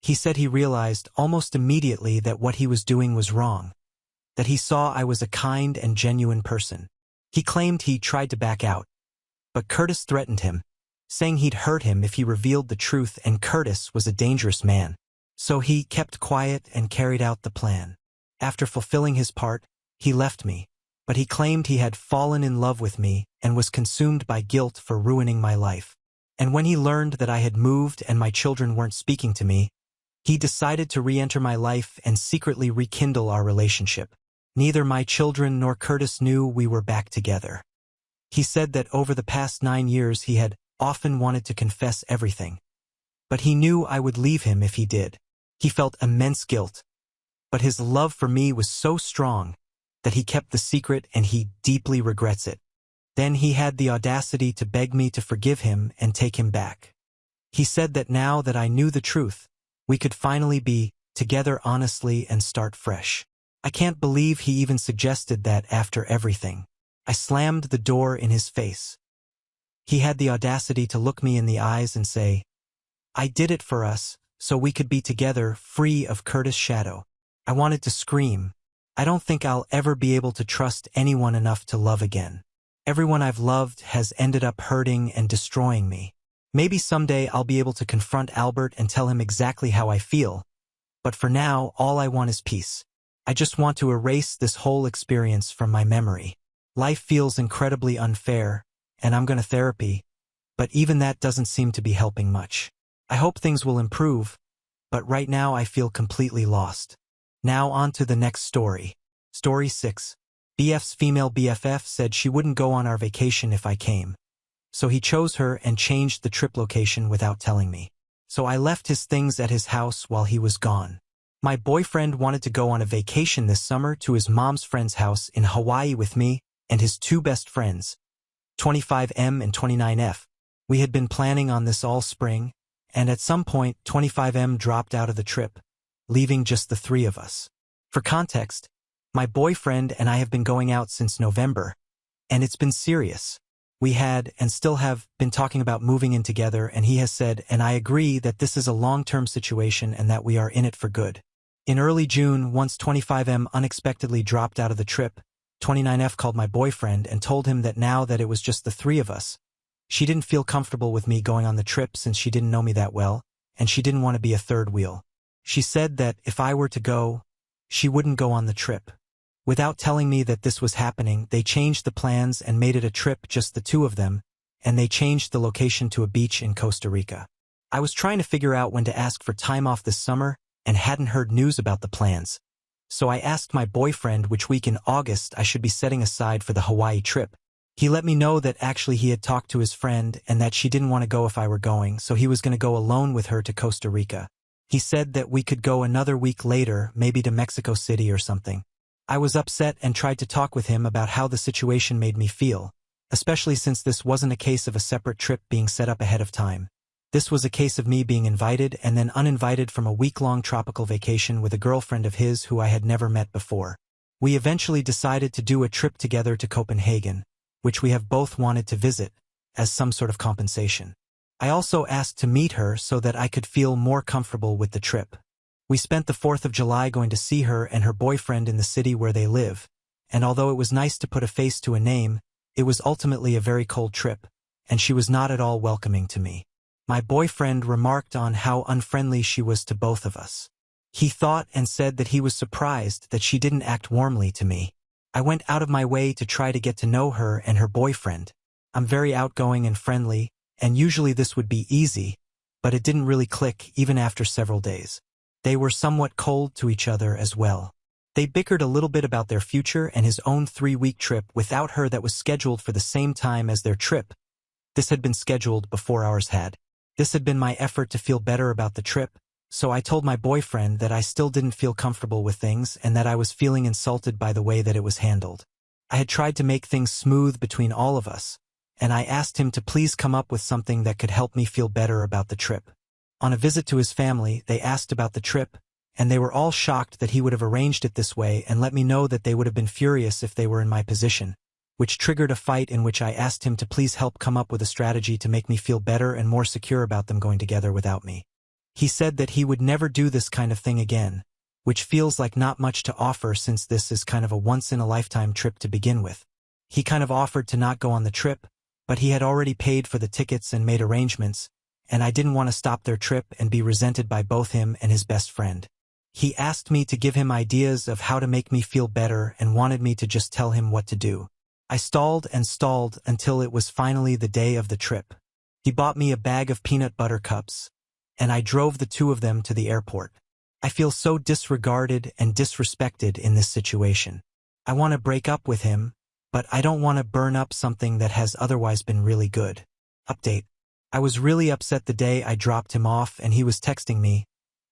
He said he realized almost immediately that what he was doing was wrong, that he saw I was a kind and genuine person. He claimed he tried to back out, but Curtis threatened him, saying he'd hurt him if he revealed the truth, and Curtis was a dangerous man. So he kept quiet and carried out the plan. After fulfilling his part, he left me, but he claimed he had fallen in love with me and was consumed by guilt for ruining my life. And when he learned that I had moved and my children weren't speaking to me, he decided to re-enter my life and secretly rekindle our relationship. Neither my children nor Curtis knew we were back together. He said that over the past 9 years he had often wanted to confess everything, but he knew I would leave him if he did. He felt immense guilt, but his love for me was so strong that he kept the secret, and he deeply regrets it. Then he had the audacity to beg me to forgive him and take him back. He said that now that I knew the truth, we could finally be together honestly and start fresh. I can't believe he even suggested that after everything. I slammed the door in his face. He had the audacity to look me in the eyes and say, "I did it for us, so we could be together, free of Curtis' shadow." I wanted to scream. I don't think I'll ever be able to trust anyone enough to love again. Everyone I've loved has ended up hurting and destroying me. Maybe someday I'll be able to confront Albert and tell him exactly how I feel, but for now, all I want is peace. I just want to erase this whole experience from my memory. Life feels incredibly unfair, and I'm going to therapy, but even that doesn't seem to be helping much. I hope things will improve, but right now I feel completely lost. Now on to the next story. Story 6. BF's female BFF said she wouldn't go on our vacation if I came. So he chose her and changed the trip location without telling me. So I left his things at his house while he was gone. My boyfriend wanted to go on a vacation this summer to his mom's friend's house in Hawaii with me and his 2 best friends, 25M and 29F. We had been planning on this all spring, and at some point 25M dropped out of the trip, leaving just the 3 of us. For context, my boyfriend and I have been going out since November, and it's been serious. We had, and still have, been talking about moving in together, and he has said, and I agree, that this is a long-term situation and that we are in it for good. In early June, once 25M unexpectedly dropped out of the trip, 29F called my boyfriend and told him that now that it was just the 3 of us, she didn't feel comfortable with me going on the trip since she didn't know me that well, and she didn't want to be a third wheel. She said that if I were to go, she wouldn't go on the trip. Without telling me that this was happening, they changed the plans and made it a trip just the 2 of them, and they changed the location to a beach in Costa Rica. I was trying to figure out when to ask for time off this summer and hadn't heard news about the plans. So I asked my boyfriend which week in August I should be setting aside for the Hawaii trip. He let me know that actually he had talked to his friend and that she didn't want to go if I were going, so he was going to go alone with her to Costa Rica. He said that we could go another week later, maybe to Mexico City or something. I was upset and tried to talk with him about how the situation made me feel, especially since this wasn't a case of a separate trip being set up ahead of time. This was a case of me being invited and then uninvited from a week-long tropical vacation with a girlfriend of his who I had never met before. We eventually decided to do a trip together to Copenhagen, which we have both wanted to visit, as some sort of compensation. I also asked to meet her so that I could feel more comfortable with the trip. We spent the 4th of July going to see her and her boyfriend in the city where they live, and although it was nice to put a face to a name, it was ultimately a very cold trip, and she was not at all welcoming to me. My boyfriend remarked on how unfriendly she was to both of us. He thought and said that he was surprised that she didn't act warmly to me. I went out of my way to try to get to know her and her boyfriend. I'm very outgoing and friendly, and usually this would be easy, but it didn't really click even after several days. They were somewhat cold to each other as well. They bickered a little bit about their future and his own 3-week trip without her that was scheduled for the same time as their trip. This had been scheduled before ours had. This had been my effort to feel better about the trip, So I told my boyfriend that I still didn't feel comfortable with things and that I was feeling insulted by the way that it was handled. I had tried to make things smooth between all of us, and I asked him to please come up with something that could help me feel better about the trip. On a visit to his family, they asked about the trip, and they were all shocked that he would have arranged it this way and let me know that they would have been furious if they were in my position, which triggered a fight in which I asked him to please help come up with a strategy to make me feel better and more secure about them going together without me. He said that he would never do this kind of thing again, which feels like not much to offer since this is kind of a once-in-a-lifetime trip to begin with. He kind of offered to not go on the trip, but he had already paid for the tickets and made arrangements, and I didn't want to stop their trip and be resented by both him and his best friend. He asked me to give him ideas of how to make me feel better and wanted me to just tell him what to do. I stalled and stalled until it was finally the day of the trip. He bought me a bag of peanut butter cups, and I drove the two of them to the airport. I feel so disregarded and disrespected in this situation. I want to break up with him, but I don't want to burn up something that has otherwise been really good. Update. I was really upset the day I dropped him off and he was texting me,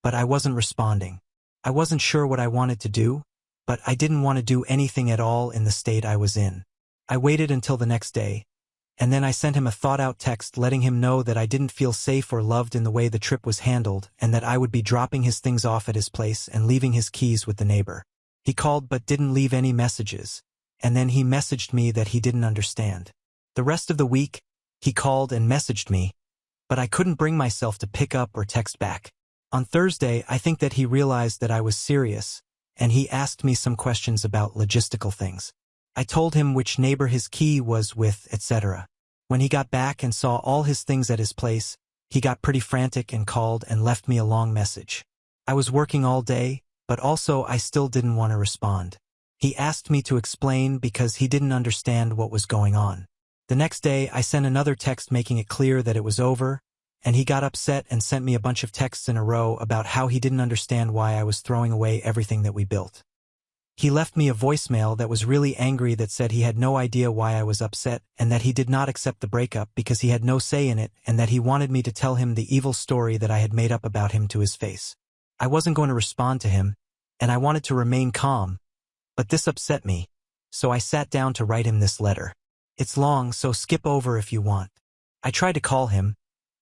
but I wasn't responding. I wasn't sure what I wanted to do, but I didn't want to do anything at all in the state I was in. I waited until the next day, and then I sent him a thought-out text letting him know that I didn't feel safe or loved in the way the trip was handled and that I would be dropping his things off at his place and leaving his keys with the neighbor. He called but didn't leave any messages, and then he messaged me that he didn't understand. The rest of the week, he called and messaged me, but I couldn't bring myself to pick up or text back. On Thursday, I think that he realized that I was serious, and he asked me some questions about logistical things. I told him which neighbor his key was with, etc. When he got back and saw all his things at his place, he got pretty frantic and called and left me a long message. I was working all day, but also I still didn't want to respond. He asked me to explain because he didn't understand what was going on. The next day, I sent another text making it clear that it was over, and he got upset and sent me a bunch of texts in a row about how he didn't understand why I was throwing away everything that we built. He left me a voicemail that was really angry that said he had no idea why I was upset and that he did not accept the breakup because he had no say in it and that he wanted me to tell him the evil story that I had made up about him to his face. I wasn't going to respond to him, and I wanted to remain calm, but this upset me, so I sat down to write him this letter. It's long, so skip over if you want. I tried to call him,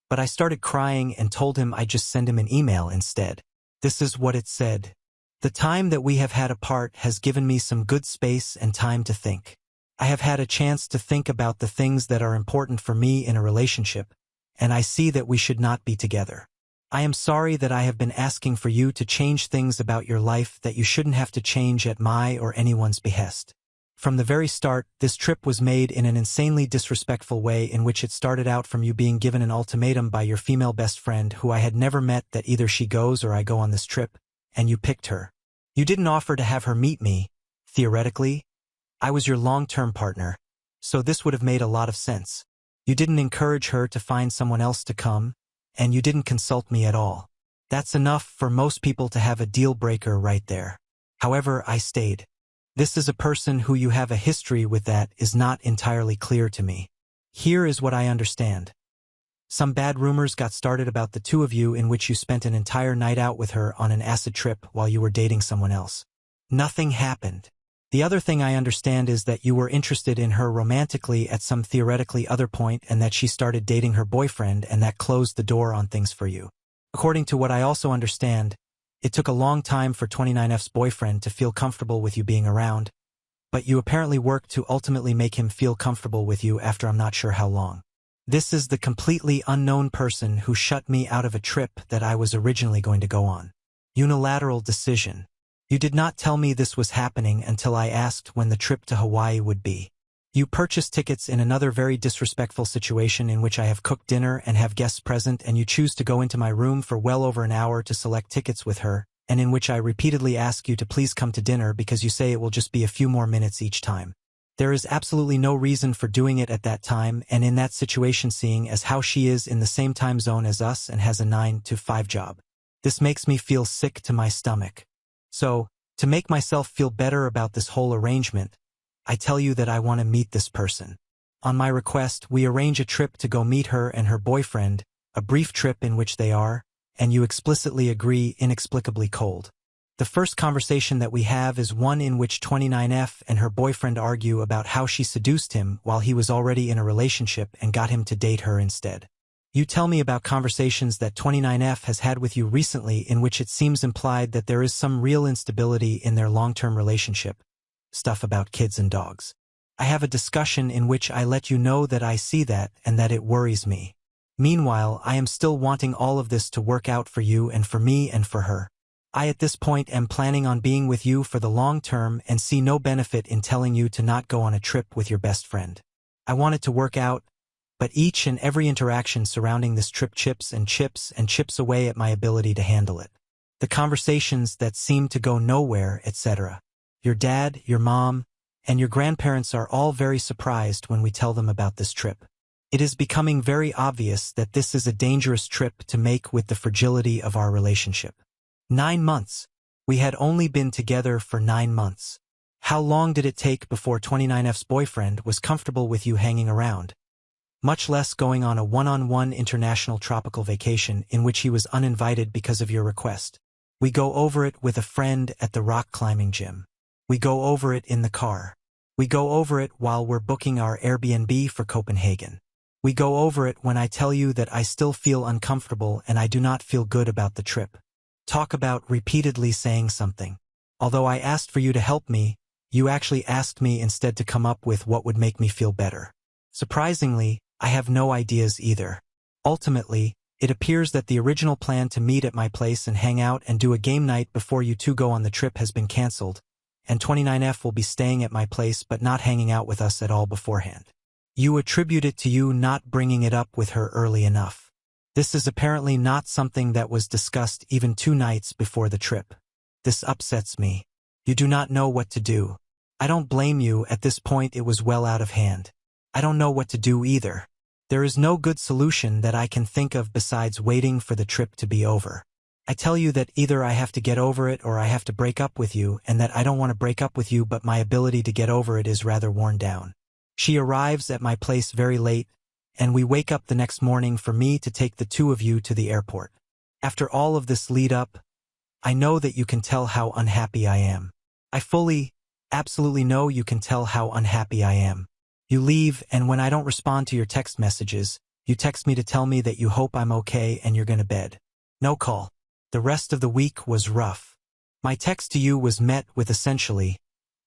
but I started crying and told him I'd just send him an email instead. This is what it said. The time that we have had apart has given me some good space and time to think. I have had a chance to think about the things that are important for me in a relationship, and I see that we should not be together. I am sorry that I have been asking for you to change things about your life that you shouldn't have to change at my or anyone's behest. From the very start, this trip was made in an insanely disrespectful way in which it started out from you being given an ultimatum by your female best friend who I had never met that either she goes or I go on this trip, and you picked her. You didn't offer to have her meet me. Theoretically, I was your long-term partner, so this would have made a lot of sense. You didn't encourage her to find someone else to come, and you didn't consult me at all. That's enough for most people to have a deal-breaker right there. However, I stayed. This is a person who you have a history with that is not entirely clear to me. Here is what I understand. Some bad rumors got started about the two of you in which you spent an entire night out with her on an acid trip while you were dating someone else. Nothing happened. The other thing I understand is that you were interested in her romantically at some theoretically other point and that she started dating her boyfriend and that closed the door on things for you. According to what I also understand, it took a long time for 29F's boyfriend to feel comfortable with you being around, but you apparently worked to ultimately make him feel comfortable with you after I'm not sure how long. This is the completely unknown person who shut me out of a trip that I was originally going to go on. Unilateral decision. You did not tell me this was happening until I asked when the trip to Hawaii would be. You purchased tickets in another very disrespectful situation in which I have cooked dinner and have guests present and you choose to go into my room for well over an hour to select tickets with her, and in which I repeatedly ask you to please come to dinner because you say it will just be a few more minutes each time. There is absolutely no reason for doing it at that time and in that situation seeing as how she is in the same time zone as us and has a 9-to-5 job. This makes me feel sick to my stomach. So, to make myself feel better about this whole arrangement, I tell you that I want to meet this person. On my request, we arrange a trip to go meet her and her boyfriend, a brief trip in which they are, and you explicitly agree inexplicably cold. The first conversation that we have is one in which 29F and her boyfriend argue about how she seduced him while he was already in a relationship and got him to date her instead. You tell me about conversations that 29F has had with you recently in which it seems implied that there is some real instability in their long-term relationship. Stuff about kids and dogs. I have a discussion in which I let you know that I see that and that it worries me. Meanwhile, I am still wanting all of this to work out for you and for me and for her. I at this point am planning on being with you for the long term and see no benefit in telling you to not go on a trip with your best friend. I want it to work out, but each and every interaction surrounding this trip chips away at my ability to handle it. The conversations that seem to go nowhere, etc. Your dad, your mom, and your grandparents are all very surprised when we tell them about this trip. It is becoming very obvious that this is a dangerous trip to make with the fragility of our relationship. 9 months. We had only been together for 9 months. How long did it take before 29F's boyfriend was comfortable with you hanging around? Much less going on a one-on-one international tropical vacation in which he was uninvited because of your request. We go over it with a friend at the rock climbing gym. We go over it in the car. We go over it while we're booking our Airbnb for Copenhagen. We go over it when I tell you that I still feel uncomfortable and I do not feel good about the trip. Talk about repeatedly saying something. Although I asked for you to help me, you actually asked me instead to come up with what would make me feel better. Surprisingly, I have no ideas either. Ultimately, it appears that the original plan to meet at my place and hang out and do a game night before you two go on the trip has been cancelled, and 29F will be staying at my place but not hanging out with us at all beforehand. You attribute it to you not bringing it up with her early enough. This is apparently not something that was discussed even 2 nights before the trip. This upsets me. You do not know what to do. I don't blame you, at this point it was well out of hand. I don't know what to do either. There is no good solution that I can think of besides waiting for the trip to be over. I tell you that either I have to get over it or I have to break up with you, and that I don't want to break up with you, but my ability to get over it is rather worn down. She arrives at my place very late, and we wake up the next morning for me to take the 2 of you to the airport. After all of this lead up, I know that you can tell how unhappy I am. I fully, absolutely know you can tell how unhappy I am. You leave, and when I don't respond to your text messages, you text me to tell me that you hope I'm okay and you're going to bed. No call. The rest of the week was rough. My text to you was met with essentially,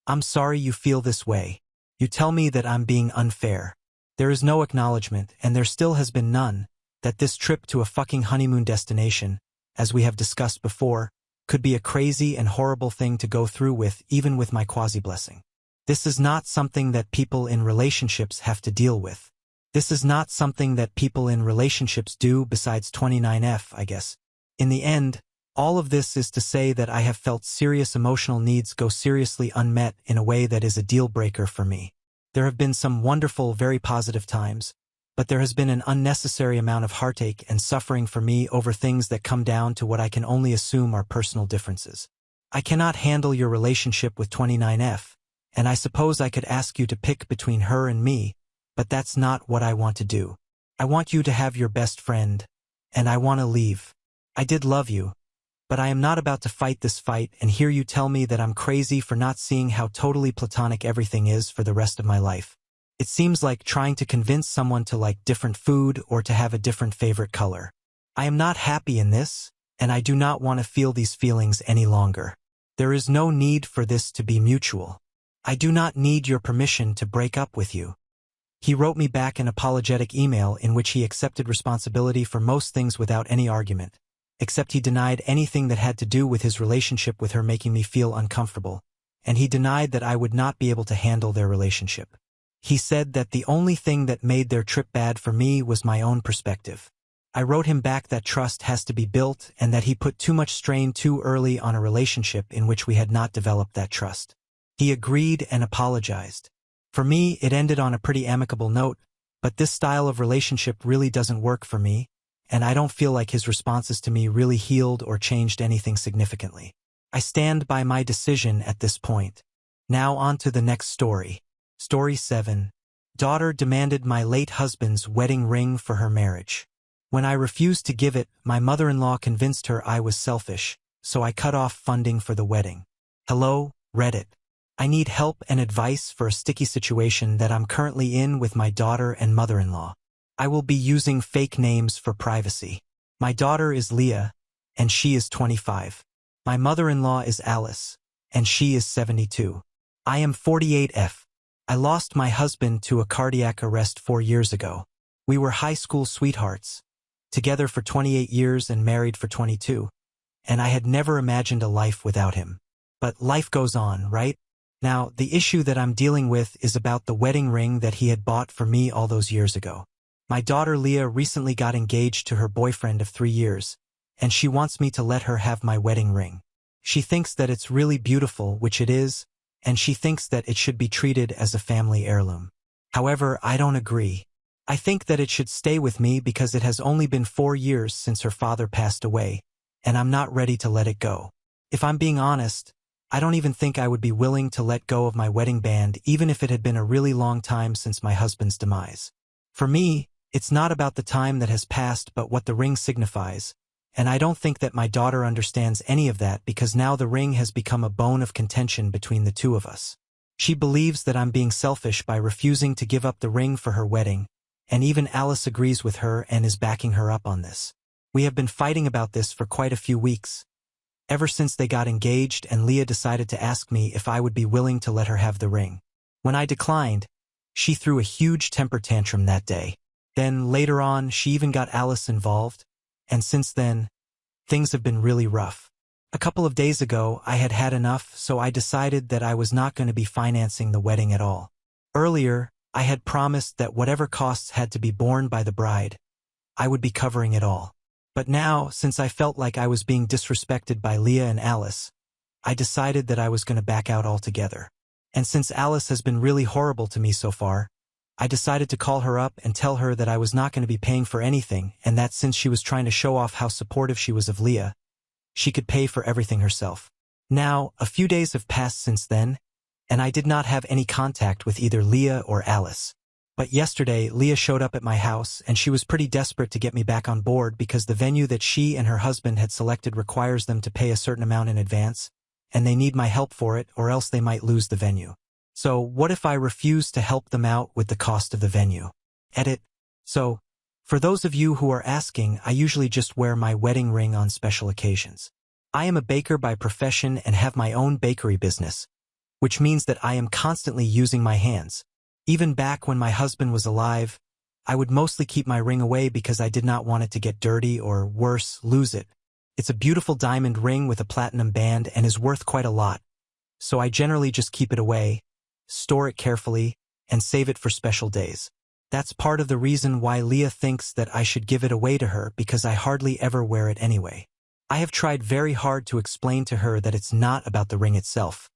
"I'm sorry you feel this way." You tell me that I'm being unfair. There is no acknowledgement, and there still has been none, that this trip to a fucking honeymoon destination, as we have discussed before, could be a crazy and horrible thing to go through with, even with my quasi-blessing. This is not something that people in relationships have to deal with. This is not something that people in relationships do besides 29F, I guess. In the end, all of this is to say that I have felt serious emotional needs go seriously unmet in a way that is a deal breaker for me. There have been some wonderful, very positive times, but there has been an unnecessary amount of heartache and suffering for me over things that come down to what I can only assume are personal differences. I cannot handle your relationship with 29F, and I suppose I could ask you to pick between her and me, but that's not what I want to do. I want you to have your best friend, and I want to leave. I did love you, but I am not about to fight this fight and hear you tell me that I'm crazy for not seeing how totally platonic everything is for the rest of my life. It seems like trying to convince someone to like different food or to have a different favorite color. I am not happy in this, and I do not want to feel these feelings any longer. There is no need for this to be mutual. I do not need your permission to break up with you. He wrote me back an apologetic email in which he accepted responsibility for most things without any argument, except he denied anything that had to do with his relationship with her making me feel uncomfortable, and he denied that I would not be able to handle their relationship. He said that the only thing that made their trip bad for me was my own perspective. I wrote him back that trust has to be built and that he put too much strain too early on a relationship in which we had not developed that trust. He agreed and apologized. For me, it ended on a pretty amicable note, but this style of relationship really doesn't work for me, and I don't feel like his responses to me really healed or changed anything significantly. I stand by my decision at this point. Now on to the next story. Story 7. Daughter demanded my late husband's wedding ring for her marriage. When I refused to give it, my mother-in-law convinced her I was selfish, so I cut off funding for the wedding. Hello, Reddit. I need help and advice for a sticky situation that I'm currently in with my daughter and mother-in-law. I will be using fake names for privacy. My daughter is Leah, and she is 25. My mother-in-law is Alice, and she is 72. I am 48F. I lost my husband to a cardiac arrest 4 years ago. We were high school sweethearts, together for 28 years and married for 22, and I had never imagined a life without him. But life goes on, right? Now, the issue that I'm dealing with is about the wedding ring that he had bought for me all those years ago. My daughter Leah recently got engaged to her boyfriend of 3 years, and she wants me to let her have my wedding ring. She thinks that it's really beautiful, which it is, and she thinks that it should be treated as a family heirloom. However, I don't agree. I think that it should stay with me because it has only been 4 years since her father passed away, and I'm not ready to let it go. If I'm being honest, I don't even think I would be willing to let go of my wedding band even if it had been a really long time since my husband's demise. For me, it's not about the time that has passed but what the ring signifies, and I don't think that my daughter understands any of that because now the ring has become a bone of contention between the two of us. She believes that I'm being selfish by refusing to give up the ring for her wedding, and even Alice agrees with her and is backing her up on this. We have been fighting about this for quite a few weeks, ever since they got engaged, and Leah decided to ask me if I would be willing to let her have the ring. When I declined, she threw a huge temper tantrum that day. Then later on, she even got Alice involved, and since then, things have been really rough. A couple of days ago, I had had enough, so I decided that I was not going to be financing the wedding at all. Earlier, I had promised that whatever costs had to be borne by the bride, I would be covering it all. But now, since I felt like I was being disrespected by Leah and Alice, I decided that I was going to back out altogether. And since Alice has been really horrible to me so far, I decided to call her up and tell her that I was not going to be paying for anything, and that since she was trying to show off how supportive she was of Leah, she could pay for everything herself. Now, a few days have passed since then, and I did not have any contact with either Leah or Alice. But yesterday, Leah showed up at my house, and she was pretty desperate to get me back on board because the venue that she and her husband had selected requires them to pay a certain amount in advance, and they need my help for it or else they might lose the venue. So what if I refuse to help them out with the cost of the venue? Edit. So, for those of you who are asking, I usually just wear my wedding ring on special occasions. I am a baker by profession and have my own bakery business, which means that I am constantly using my hands. Even back when my husband was alive, I would mostly keep my ring away because I did not want it to get dirty or, worse, lose it. It's a beautiful diamond ring with a platinum band and is worth quite a lot, so I generally just keep it away, store it carefully, and save it for special days. That's part of the reason why Leah thinks that I should give it away to her because I hardly ever wear it anyway. I have tried very hard to explain to her that it's not about the ring itself.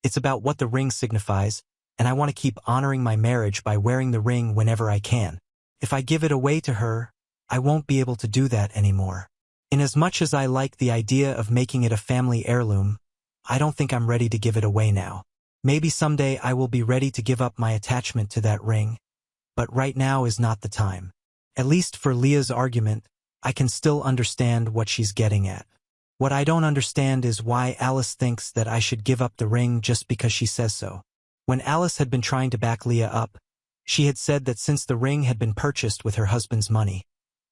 It's about what the ring signifies, and I want to keep honoring my marriage by wearing the ring whenever I can. If I give it away to her, I won't be able to do that anymore. Inasmuch as I like the idea of making it a family heirloom, I don't think I'm ready to give it away now. Maybe someday I will be ready to give up my attachment to that ring, but right now is not the time. At least for Leah's argument, I can still understand what she's getting at. What I don't understand is why Alice thinks that I should give up the ring just because she says so. When Alice had been trying to back Leah up, she had said that since the ring had been purchased with her husband's money,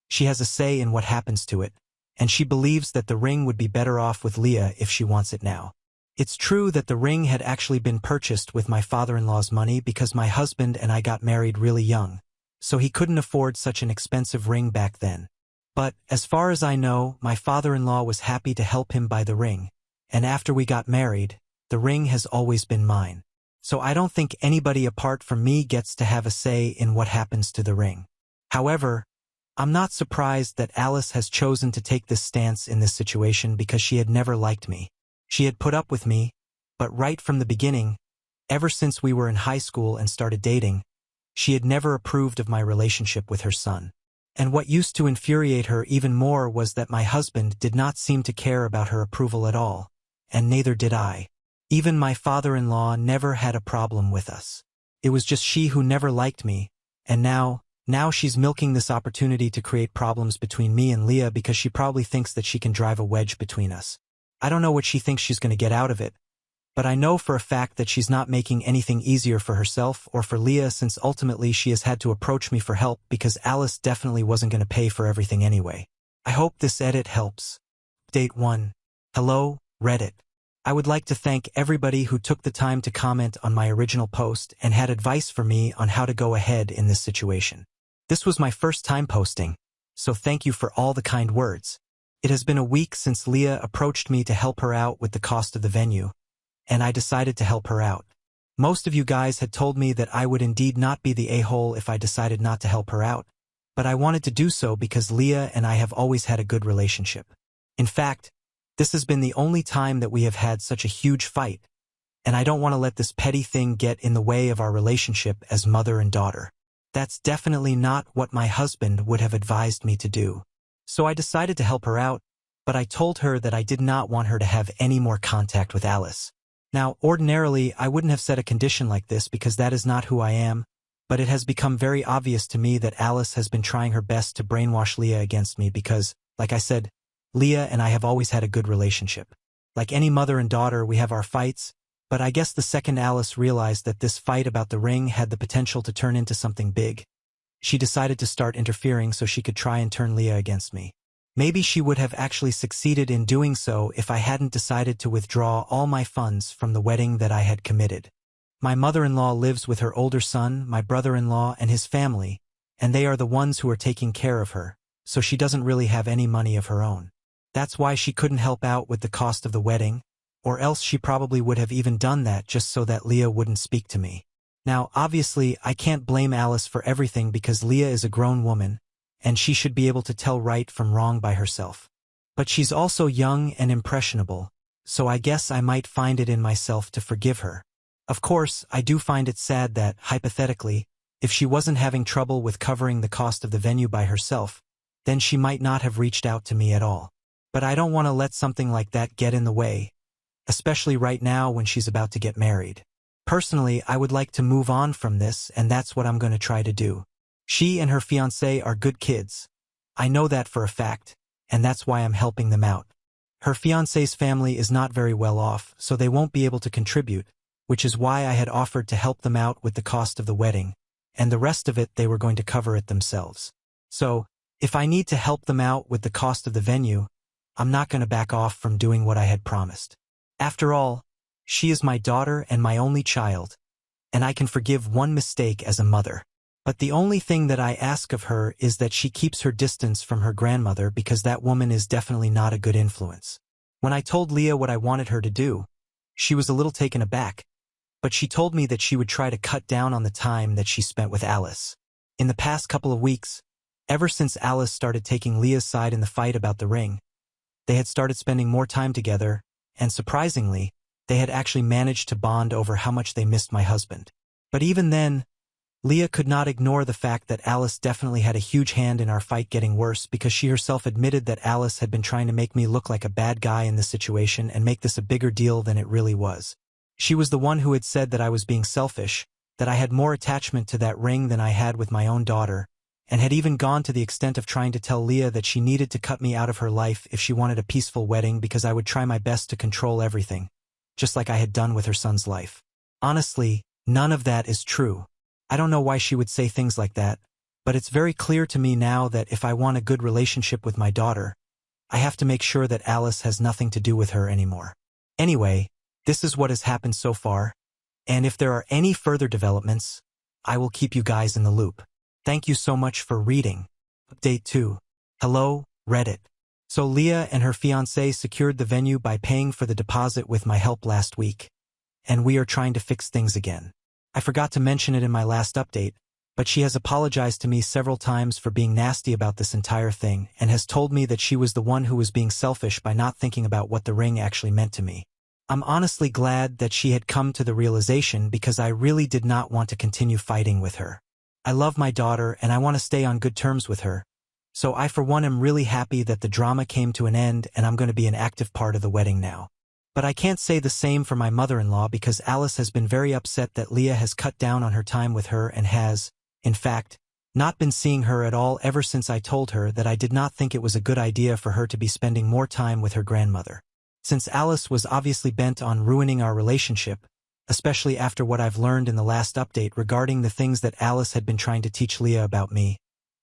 she has a say in what happens to it, and she believes that the ring would be better off with Leah if she wants it now. It's true that the ring had actually been purchased with my father-in-law's money because my husband and I got married really young, so he couldn't afford such an expensive ring back then. But, as far as I know, my father-in-law was happy to help him buy the ring, and after we got married, the ring has always been mine. So I don't think anybody apart from me gets to have a say in what happens to the ring. However, I'm not surprised that Alice has chosen to take this stance in this situation because she had never liked me. She had put up with me, but right from the beginning, ever since we were in high school and started dating, she had never approved of my relationship with her son. And what used to infuriate her even more was that my husband did not seem to care about her approval at all, and neither did I. Even my father-in-law never had a problem with us. It was just she who never liked me, and now, Now she's milking this opportunity to create problems between me and Leah because she probably thinks that she can drive a wedge between us. I don't know what she thinks she's going to get out of it, but I know for a fact that she's not making anything easier for herself or for Leah, since ultimately she has had to approach me for help because Alice definitely wasn't going to pay for everything anyway. I hope this edit helps. Update 1. Hello, Reddit. I would like to thank everybody who took the time to comment on my original post and had advice for me on how to go ahead in this situation. This was my first time posting, so thank you for all the kind words. It has been a week since Leah approached me to help her out with the cost of the venue, and I decided to help her out. Most of you guys had told me that I would indeed not be the a-hole if I decided not to help her out, but I wanted to do so because Leah and I have always had a good relationship. In fact, this has been the only time that we have had such a huge fight, and I don't want to let this petty thing get in the way of our relationship as mother and daughter. That's definitely not what my husband would have advised me to do. So I decided to help her out, but I told her that I did not want her to have any more contact with Alice. Now, ordinarily, I wouldn't have set a condition like this because that is not who I am, but it has become very obvious to me that Alice has been trying her best to brainwash Leah against me because, like I said, Leah and I have always had a good relationship. Like any mother and daughter, we have our fights, but I guess the second Alice realized that this fight about the ring had the potential to turn into something big, she decided to start interfering so she could try and turn Leah against me. Maybe she would have actually succeeded in doing so if I hadn't decided to withdraw all my funds from the wedding that I had committed. My mother-in-law lives with her older son, my brother-in-law, and his family, and they are the ones who are taking care of her, so she doesn't really have any money of her own. That's why she couldn't help out with the cost of the wedding, or else she probably would have even done that just so that Leah wouldn't speak to me. Now, obviously, I can't blame Alice for everything because Leah is a grown woman, and she should be able to tell right from wrong by herself. But she's also young and impressionable, so I guess I might find it in myself to forgive her. Of course, I do find it sad that, hypothetically, if she wasn't having trouble with covering the cost of the venue by herself, then she might not have reached out to me at all. But I don't want to let something like that get in the way, especially right now when she's about to get married. Personally, I would like to move on from this, and that's what I'm going to try to do. She and her fiancé are good kids. I know that for a fact, and that's why I'm helping them out. Her fiancé's family is not very well off, so they won't be able to contribute, which is why I had offered to help them out with the cost of the wedding, and the rest of it they were going to cover it themselves. So, if I need to help them out with the cost of the venue, I'm not going to back off from doing what I had promised. After all, she is my daughter and my only child, and I can forgive one mistake as a mother. But the only thing that I ask of her is that she keeps her distance from her grandmother because that woman is definitely not a good influence. When I told Leah what I wanted her to do, she was a little taken aback, but she told me that she would try to cut down on the time that she spent with Alice. In the past couple of weeks, ever since Alice started taking Leah's side in the fight about the ring, they had started spending more time together, and surprisingly, they had actually managed to bond over how much they missed my husband. But even then, Leah could not ignore the fact that Alice definitely had a huge hand in our fight getting worse because she herself admitted that Alice had been trying to make me look like a bad guy in this situation and make this a bigger deal than it really was. She was the one who had said that I was being selfish, that I had more attachment to that ring than I had with my own daughter, and had even gone to the extent of trying to tell Leah that she needed to cut me out of her life if she wanted a peaceful wedding because I would try my best to control everything, just like I had done with her son's life. Honestly, none of that is true. I don't know why she would say things like that, but it's very clear to me now that if I want a good relationship with my daughter, I have to make sure that Alice has nothing to do with her anymore. Anyway, this is what has happened so far, and if there are any further developments, I will keep you guys in the loop. Thank you so much for reading. Update 2. Hello, Reddit. So Leah and her fiancé secured the venue by paying for the deposit with my help last week, and we are trying to fix things again. I forgot to mention it in my last update, but she has apologized to me several times for being nasty about this entire thing and has told me that she was the one who was being selfish by not thinking about what the ring actually meant to me. I'm honestly glad that she had come to the realization because I really did not want to continue fighting with her. I love my daughter and I want to stay on good terms with her, so I for one am really happy that the drama came to an end and I'm going to be an active part of the wedding now. But I can't say the same for my mother-in-law because Alice has been very upset that Leah has cut down on her time with her and has, in fact, not been seeing her at all ever since I told her that I did not think it was a good idea for her to be spending more time with her grandmother. Since Alice was obviously bent on ruining our relationship, especially after what I've learned in the last update regarding the things that Alice had been trying to teach Leah about me,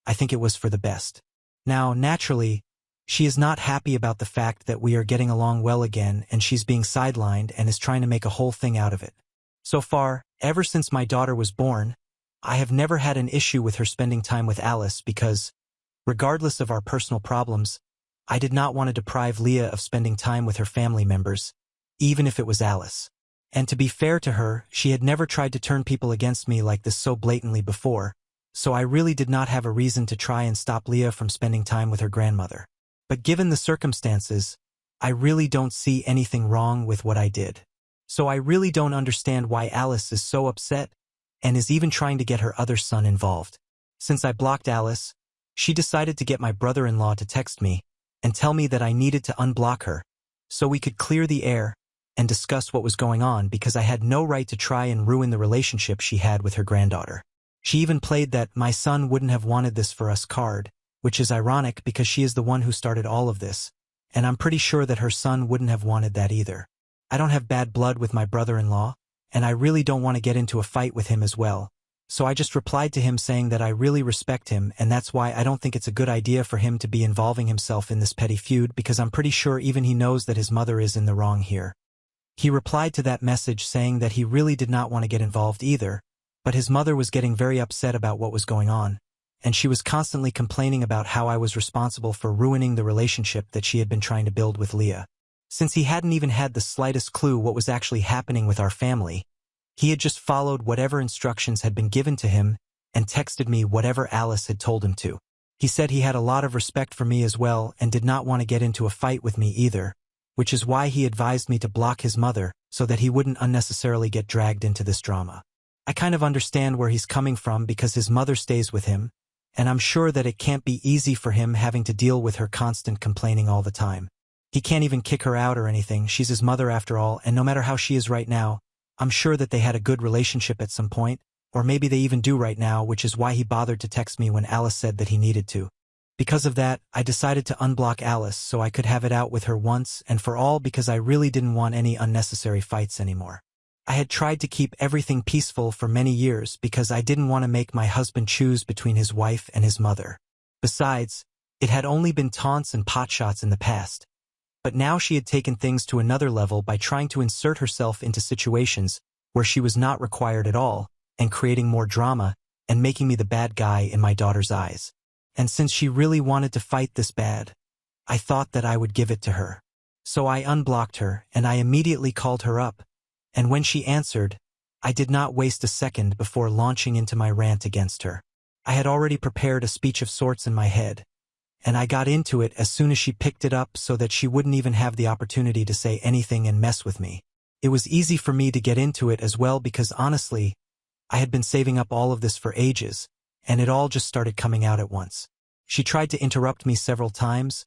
I think it was for the best. Now, naturally, she is not happy about the fact that we are getting along well again and she's being sidelined and is trying to make a whole thing out of it. So far, ever since my daughter was born, I have never had an issue with her spending time with Alice because, regardless of our personal problems, I did not want to deprive Leah of spending time with her family members, even if it was Alice. And to be fair to her, she had never tried to turn people against me like this so blatantly before, so I really did not have a reason to try and stop Leah from spending time with her grandmother. But given the circumstances, I really don't see anything wrong with what I did. So I really don't understand why Alice is so upset and is even trying to get her other son involved. Since I blocked Alice, she decided to get my brother-in-law to text me and tell me that I needed to unblock her so we could clear the air and discuss what was going on because I had no right to try and ruin the relationship she had with her granddaughter. She even played that "my son wouldn't have wanted this for us" card, which is ironic because she is the one who started all of this, and I'm pretty sure that her son wouldn't have wanted that either. I don't have bad blood with my brother-in-law, and I really don't want to get into a fight with him as well, so I just replied to him saying that I really respect him and that's why I don't think it's a good idea for him to be involving himself in this petty feud because I'm pretty sure even he knows that his mother is in the wrong here. He replied to that message saying that he really did not want to get involved either, but his mother was getting very upset about what was going on, and she was constantly complaining about how I was responsible for ruining the relationship that she had been trying to build with Leah. Since he hadn't even had the slightest clue what was actually happening with our family, he had just followed whatever instructions had been given to him and texted me whatever Alice had told him to. He said he had a lot of respect for me as well and did not want to get into a fight with me either, which is why he advised me to block his mother so that he wouldn't unnecessarily get dragged into this drama. I kind of understand where he's coming from because his mother stays with him, and I'm sure that it can't be easy for him having to deal with her constant complaining all the time. He can't even kick her out or anything, she's his mother after all, and no matter how she is right now, I'm sure that they had a good relationship at some point, or maybe they even do right now, which is why he bothered to text me when Alice said that he needed to. Because of that, I decided to unblock Alice so I could have it out with her once and for all because I really didn't want any unnecessary fights anymore. I had tried to keep everything peaceful for many years because I didn't want to make my husband choose between his wife and his mother. Besides, it had only been taunts and potshots in the past. But now she had taken things to another level by trying to insert herself into situations where she was not required at all, and creating more drama, and making me the bad guy in my daughter's eyes. And since she really wanted to fight this bad, I thought that I would give it to her. So I unblocked her, and I immediately called her up, and when she answered, I did not waste a second before launching into my rant against her. I had already prepared a speech of sorts in my head, and I got into it as soon as she picked it up so that she wouldn't even have the opportunity to say anything and mess with me. It was easy for me to get into it as well because honestly, I had been saving up all of this for ages, and it all just started coming out at once. She tried to interrupt me several times,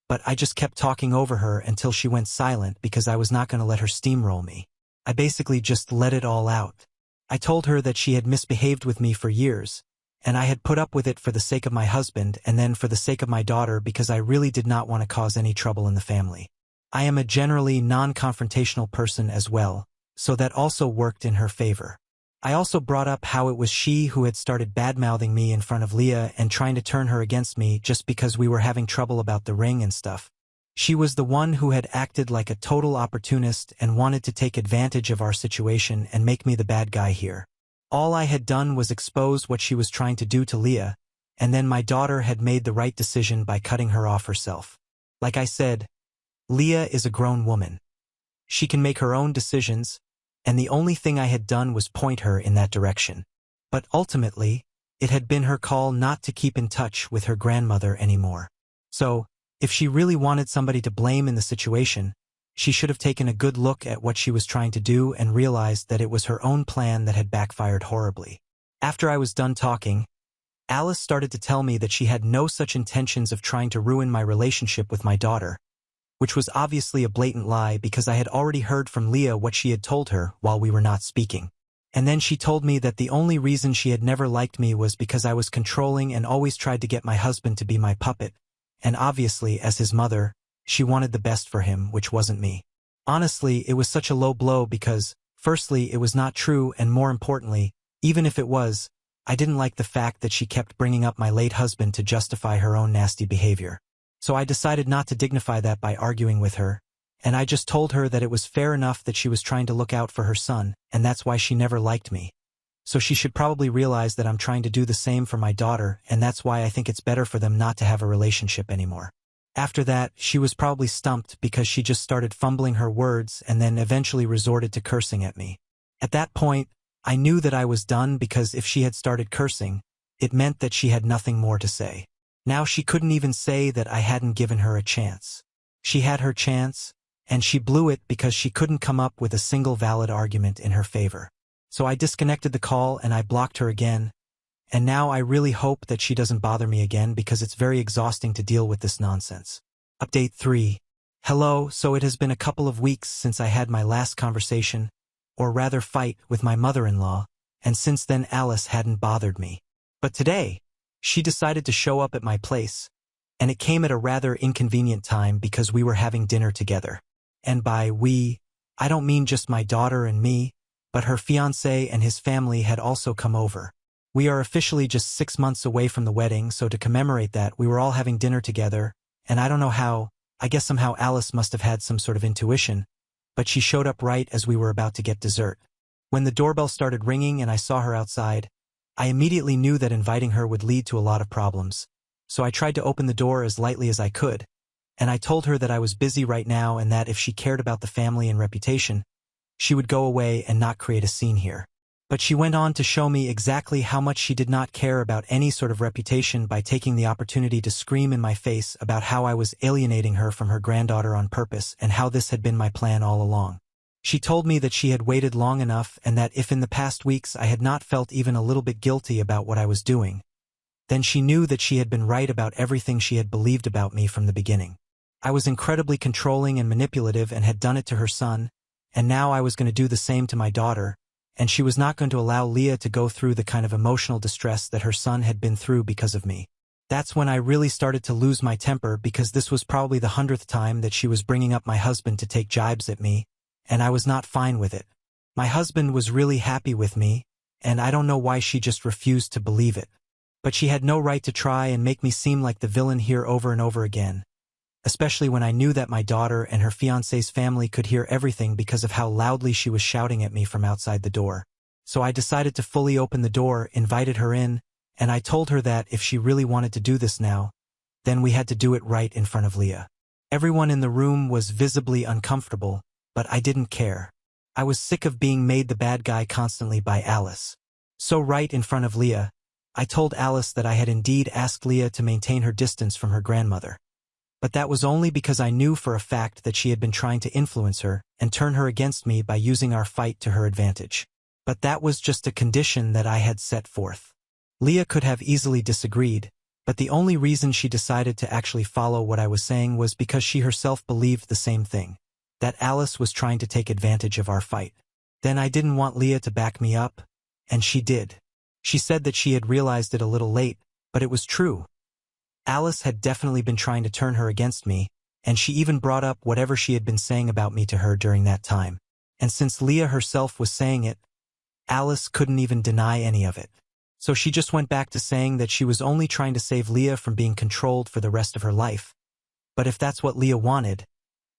but I just kept talking over her until she went silent because I was not going to let her steamroll me. I basically just let it all out. I told her that she had misbehaved with me for years, and I had put up with it for the sake of my husband and then for the sake of my daughter because I really did not want to cause any trouble in the family. I am a generally non-confrontational person as well, so that also worked in her favor. I also brought up how it was she who had started bad-mouthing me in front of Leah and trying to turn her against me just because we were having trouble about the ring and stuff. She was the one who had acted like a total opportunist and wanted to take advantage of our situation and make me the bad guy here. All I had done was expose what she was trying to do to Leah, and then my daughter had made the right decision by cutting her off herself. Like I said, Leah is a grown woman. She can make her own decisions, and the only thing I had done was point her in that direction. But ultimately, it had been her call not to keep in touch with her grandmother anymore. So, if she really wanted somebody to blame in the situation, she should have taken a good look at what she was trying to do and realized that it was her own plan that had backfired horribly. After I was done talking, Alice started to tell me that she had no such intentions of trying to ruin my relationship with my daughter, which was obviously a blatant lie because I had already heard from Leah what she had told her while we were not speaking. And then she told me that the only reason she had never liked me was because I was controlling and always tried to get my husband to be my puppet, and obviously, as his mother, she wanted the best for him, which wasn't me. Honestly, it was such a low blow because, firstly, it was not true, and more importantly, even if it was, I didn't like the fact that she kept bringing up my late husband to justify her own nasty behavior. So I decided not to dignify that by arguing with her, and I just told her that it was fair enough that she was trying to look out for her son, and that's why she never liked me. So she should probably realize that I'm trying to do the same for my daughter, and that's why I think it's better for them not to have a relationship anymore. After that, she was probably stumped because she just started fumbling her words and then eventually resorted to cursing at me. At that point, I knew that I was done because if she had started cursing, it meant that she had nothing more to say. Now she couldn't even say that I hadn't given her a chance. She had her chance, and she blew it because she couldn't come up with a single valid argument in her favor. So I disconnected the call and I blocked her again, and now I really hope that she doesn't bother me again because it's very exhausting to deal with this nonsense. Update 3. Hello, so it has been a couple of weeks since I had my last conversation, or rather fight, with my mother-in-law, and since then Alice hadn't bothered me. But today, she decided to show up at my place, and it came at a rather inconvenient time because we were having dinner together. And by we, I don't mean just my daughter and me, but her fiancé and his family had also come over. We are officially just 6 months away from the wedding, so to commemorate that, we were all having dinner together, and I don't know how, I guess somehow Alice must have had some sort of intuition, but she showed up right as we were about to get dessert. When the doorbell started ringing and I saw her outside, I immediately knew that inviting her would lead to a lot of problems, so I tried to open the door as lightly as I could, and I told her that I was busy right now and that if she cared about the family and reputation, she would go away and not create a scene here. But she went on to show me exactly how much she did not care about any sort of reputation by taking the opportunity to scream in my face about how I was alienating her from her granddaughter on purpose and how this had been my plan all along. She told me that she had waited long enough and that if in the past weeks I had not felt even a little bit guilty about what I was doing, then she knew that she had been right about everything she had believed about me from the beginning. I was incredibly controlling and manipulative and had done it to her son, and now I was going to do the same to my daughter, and she was not going to allow Leah to go through the kind of emotional distress that her son had been through because of me. That's when I really started to lose my temper because this was probably the 100th time that she was bringing up my husband to take jibes at me, and I was not fine with it. My husband was really happy with me, and I don't know why she just refused to believe it. But she had no right to try and make me seem like the villain here over and over again, especially when I knew that my daughter and her fiancé's family could hear everything because of how loudly she was shouting at me from outside the door. So I decided to fully open the door, invited her in, and I told her that if she really wanted to do this now, then we had to do it right in front of Leah. Everyone in the room was visibly uncomfortable, but I didn't care. I was sick of being made the bad guy constantly by Alice. So right in front of Leah, I told Alice that I had indeed asked Leah to maintain her distance from her grandmother. But that was only because I knew for a fact that she had been trying to influence her and turn her against me by using our fight to her advantage. But that was just a condition that I had set forth. Leah could have easily disagreed, but the only reason she decided to actually follow what I was saying was because she herself believed the same thing, that Alice was trying to take advantage of our fight. Then I didn't want Leah to back me up, and she did. She said that she had realized it a little late, but it was true. Alice had definitely been trying to turn her against me, and she even brought up whatever she had been saying about me to her during that time. And since Leah herself was saying it, Alice couldn't even deny any of it. So she just went back to saying that she was only trying to save Leah from being controlled for the rest of her life. But if that's what Leah wanted,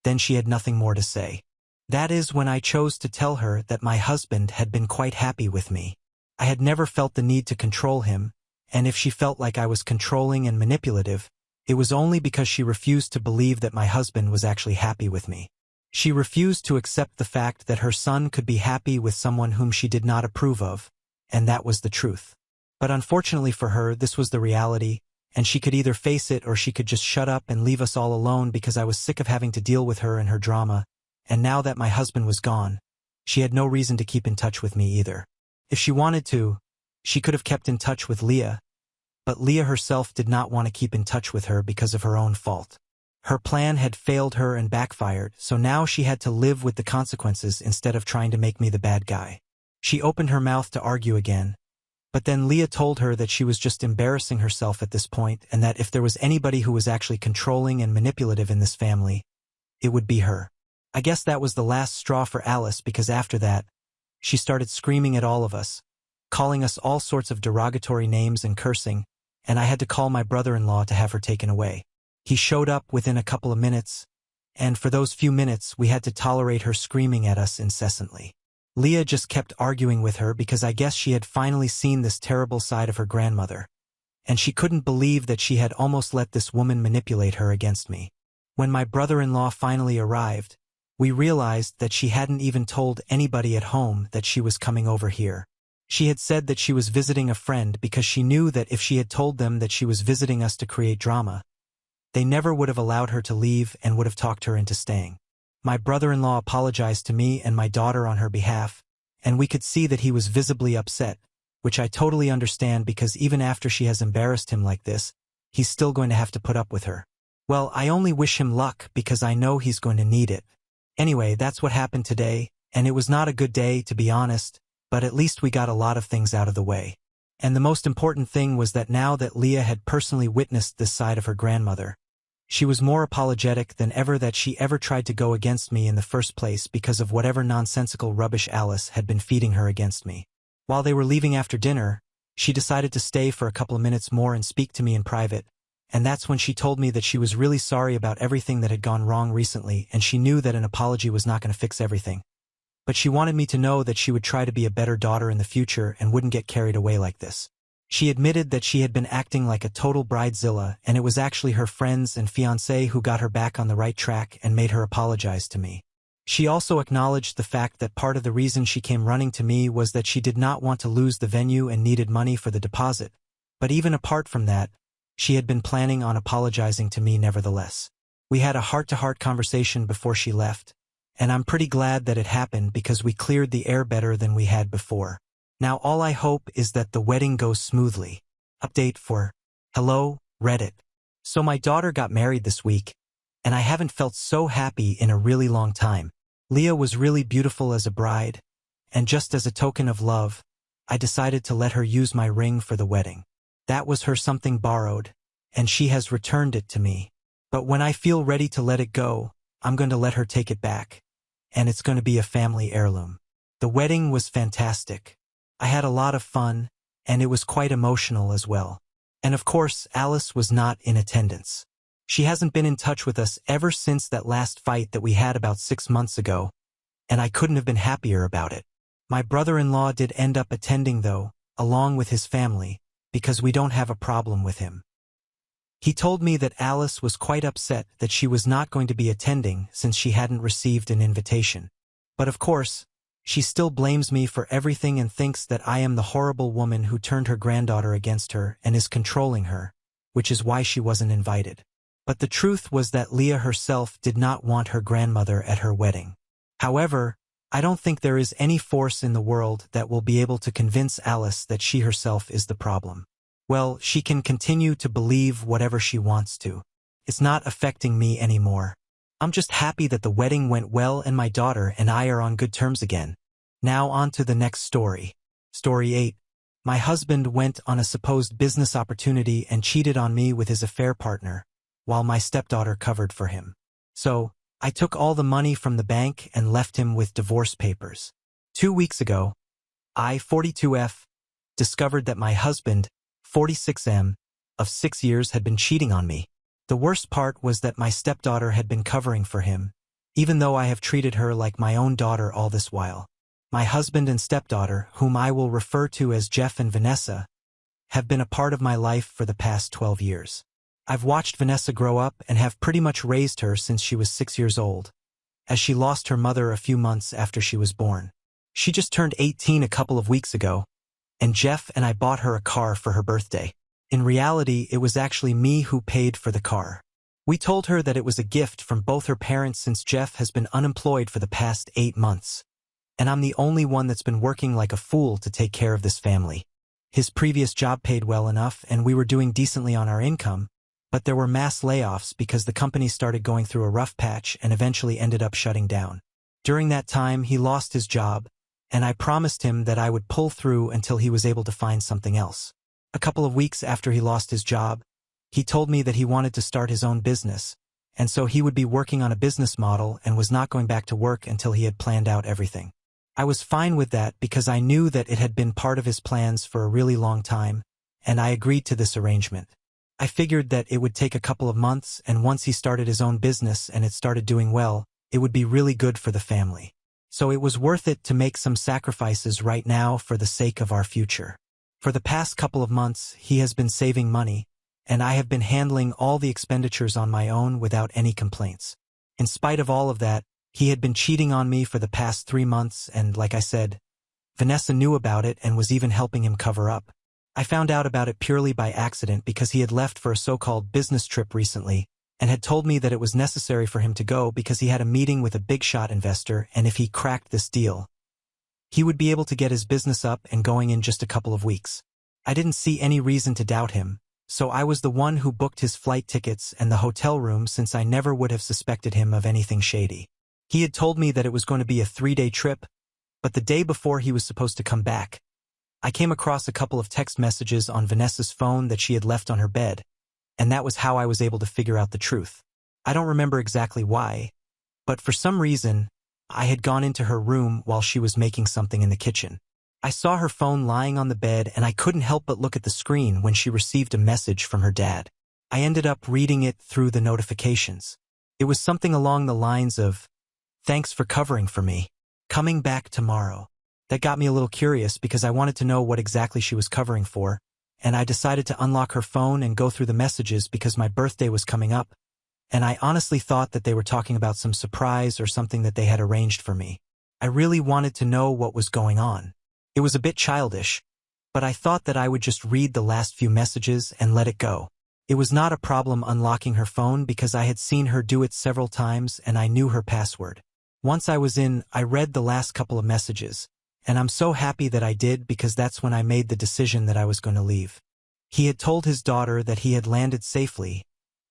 then she had nothing more to say. That is when I chose to tell her that my husband had been quite happy with me. I had never felt the need to control him, and if she felt like I was controlling and manipulative, it was only because she refused to believe that my husband was actually happy with me. She refused to accept the fact that her son could be happy with someone whom she did not approve of, and that was the truth. But unfortunately for her, this was the reality, and she could either face it or she could just shut up and leave us all alone because I was sick of having to deal with her and her drama, and now that my husband was gone, she had no reason to keep in touch with me either. If she wanted to, she could have kept in touch with Leah, but Leah herself did not want to keep in touch with her because of her own fault. Her plan had failed her and backfired, so now she had to live with the consequences instead of trying to make me the bad guy. She opened her mouth to argue again, but then Leah told her that she was just embarrassing herself at this point and that if there was anybody who was actually controlling and manipulative in this family, it would be her. I guess that was the last straw for Alice because after that, she started screaming at all of us, calling us all sorts of derogatory names and cursing, and I had to call my brother-in-law to have her taken away. He showed up within a couple of minutes, and for those few minutes we had to tolerate her screaming at us incessantly. Leah just kept arguing with her because I guess she had finally seen this terrible side of her grandmother, and she couldn't believe that she had almost let this woman manipulate her against me. When my brother-in-law finally arrived, we realized that she hadn't even told anybody at home that she was coming over here. She had said that she was visiting a friend because she knew that if she had told them that she was visiting us to create drama, they never would have allowed her to leave and would have talked her into staying. My brother-in-law apologized to me and my daughter on her behalf, and we could see that he was visibly upset, which I totally understand because even after she has embarrassed him like this, he's still going to have to put up with her. Well, I only wish him luck because I know he's going to need it. Anyway, that's what happened today, and it was not a good day, to be honest, but at least we got a lot of things out of the way. And the most important thing was that now that Leah had personally witnessed this side of her grandmother, she was more apologetic than ever that she ever tried to go against me in the first place because of whatever nonsensical rubbish Alice had been feeding her against me. While they were leaving after dinner, she decided to stay for a couple of minutes more and speak to me in private, and that's when she told me that she was really sorry about everything that had gone wrong recently and she knew that an apology was not going to fix everything. But she wanted me to know that she would try to be a better daughter in the future and wouldn't get carried away like this. She admitted that she had been acting like a total bridezilla and it was actually her friends and fiancé who got her back on the right track and made her apologize to me. She also acknowledged the fact that part of the reason she came running to me was that she did not want to lose the venue and needed money for the deposit. But even apart from that, she had been planning on apologizing to me nevertheless. We had a heart-to-heart conversation before she left, and I'm pretty glad that it happened because we cleared the air better than we had before. Now all I hope is that the wedding goes smoothly. Update for Hello, Reddit. So my daughter got married this week, and I haven't felt so happy in a really long time. Leah was really beautiful as a bride, and just as a token of love, I decided to let her use my ring for the wedding. That was her something borrowed, and she has returned it to me. But when I feel ready to let it go, I'm going to let her take it back, and it's going to be a family heirloom. The wedding was fantastic. I had a lot of fun, and it was quite emotional as well. And of course, Alice was not in attendance. She hasn't been in touch with us ever since that last fight that we had about 6 months ago, and I couldn't have been happier about it. My brother-in-law did end up attending though, along with his family, because we don't have a problem with him. He told me that Alice was quite upset that she was not going to be attending since she hadn't received an invitation. But of course, she still blames me for everything and thinks that I am the horrible woman who turned her granddaughter against her and is controlling her, which is why she wasn't invited. But the truth was that Leah herself did not want her grandmother at her wedding. However, I don't think there is any force in the world that will be able to convince Alice that she herself is the problem. Well, she can continue to believe whatever she wants to. It's not affecting me anymore. I'm just happy that the wedding went well and my daughter and I are on good terms again. Now on to the next story. Story 8. My husband went on a supposed business opportunity and cheated on me with his affair partner, while my stepdaughter covered for him. So, I took all the money from the bank and left him with divorce papers. 2 weeks ago, I, 42F, discovered that my husband, 46M, of 6 years had been cheating on me. The worst part was that my stepdaughter had been covering for him, even though I have treated her like my own daughter all this while. My husband and stepdaughter, whom I will refer to as Jeff and Vanessa, have been a part of my life for the past 12 years. I've watched Vanessa grow up and have pretty much raised her since she was 6 years old, as she lost her mother a few months after she was born. She just turned 18 a couple of weeks ago, and Jeff and I bought her a car for her birthday. In reality, it was actually me who paid for the car. We told her that it was a gift from both her parents since Jeff has been unemployed for the past 8 months, and I'm the only one that's been working like a fool to take care of this family. His previous job paid well enough and we were doing decently on our income, but there were mass layoffs because the company started going through a rough patch and eventually ended up shutting down. During that time, he lost his job, and I promised him that I would pull through until he was able to find something else. A couple of weeks after he lost his job, he told me that he wanted to start his own business, and so he would be working on a business model and was not going back to work until he had planned out everything. I was fine with that because I knew that it had been part of his plans for a really long time, and I agreed to this arrangement. I figured that it would take a couple of months, and once he started his own business and it started doing well, it would be really good for the family. So it was worth it to make some sacrifices right now for the sake of our future. For the past couple of months, he has been saving money, and I have been handling all the expenditures on my own without any complaints. In spite of all of that, he had been cheating on me for the past 3 months, and like I said, Vanessa knew about it and was even helping him cover up. I found out about it purely by accident because he had left for a so-called business trip recently and had told me that it was necessary for him to go because he had a meeting with a big-shot investor, and if he cracked this deal, he would be able to get his business up and going in just a couple of weeks. I didn't see any reason to doubt him, so I was the one who booked his flight tickets and the hotel room since I never would have suspected him of anything shady. He had told me that it was going to be a 3-day trip, but the day before he was supposed to come back, I came across a couple of text messages on Vanessa's phone that she had left on her bed, and that was how I was able to figure out the truth. I don't remember exactly why, but for some reason, I had gone into her room while she was making something in the kitchen. I saw her phone lying on the bed, and I couldn't help but look at the screen when she received a message from her dad. I ended up reading it through the notifications. It was something along the lines of, "Thanks for covering for me. Coming back tomorrow." That got me a little curious because I wanted to know what exactly she was covering for, and I decided to unlock her phone and go through the messages because my birthday was coming up, and I honestly thought that they were talking about some surprise or something that they had arranged for me. I really wanted to know what was going on. It was a bit childish, but I thought that I would just read the last few messages and let it go. It was not a problem unlocking her phone because I had seen her do it several times and I knew her password. Once I was in, I read the last couple of messages, and I'm so happy that I did because that's when I made the decision that I was going to leave. He had told his daughter that he had landed safely,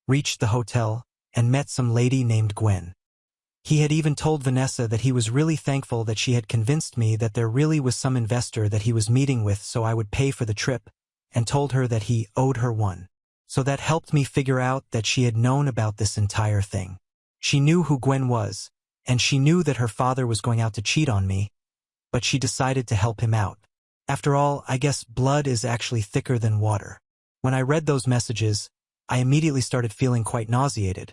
reached the hotel, and met some lady named Gwen. He had even told Vanessa that he was really thankful that she had convinced me that there really was some investor that he was meeting with so I would pay for the trip, and told her that he owed her one. So that helped me figure out that she had known about this entire thing. She knew who Gwen was, and she knew that her father was going out to cheat on me, but she decided to help him out. After all, I guess blood is actually thicker than water. When I read those messages, I immediately started feeling quite nauseated,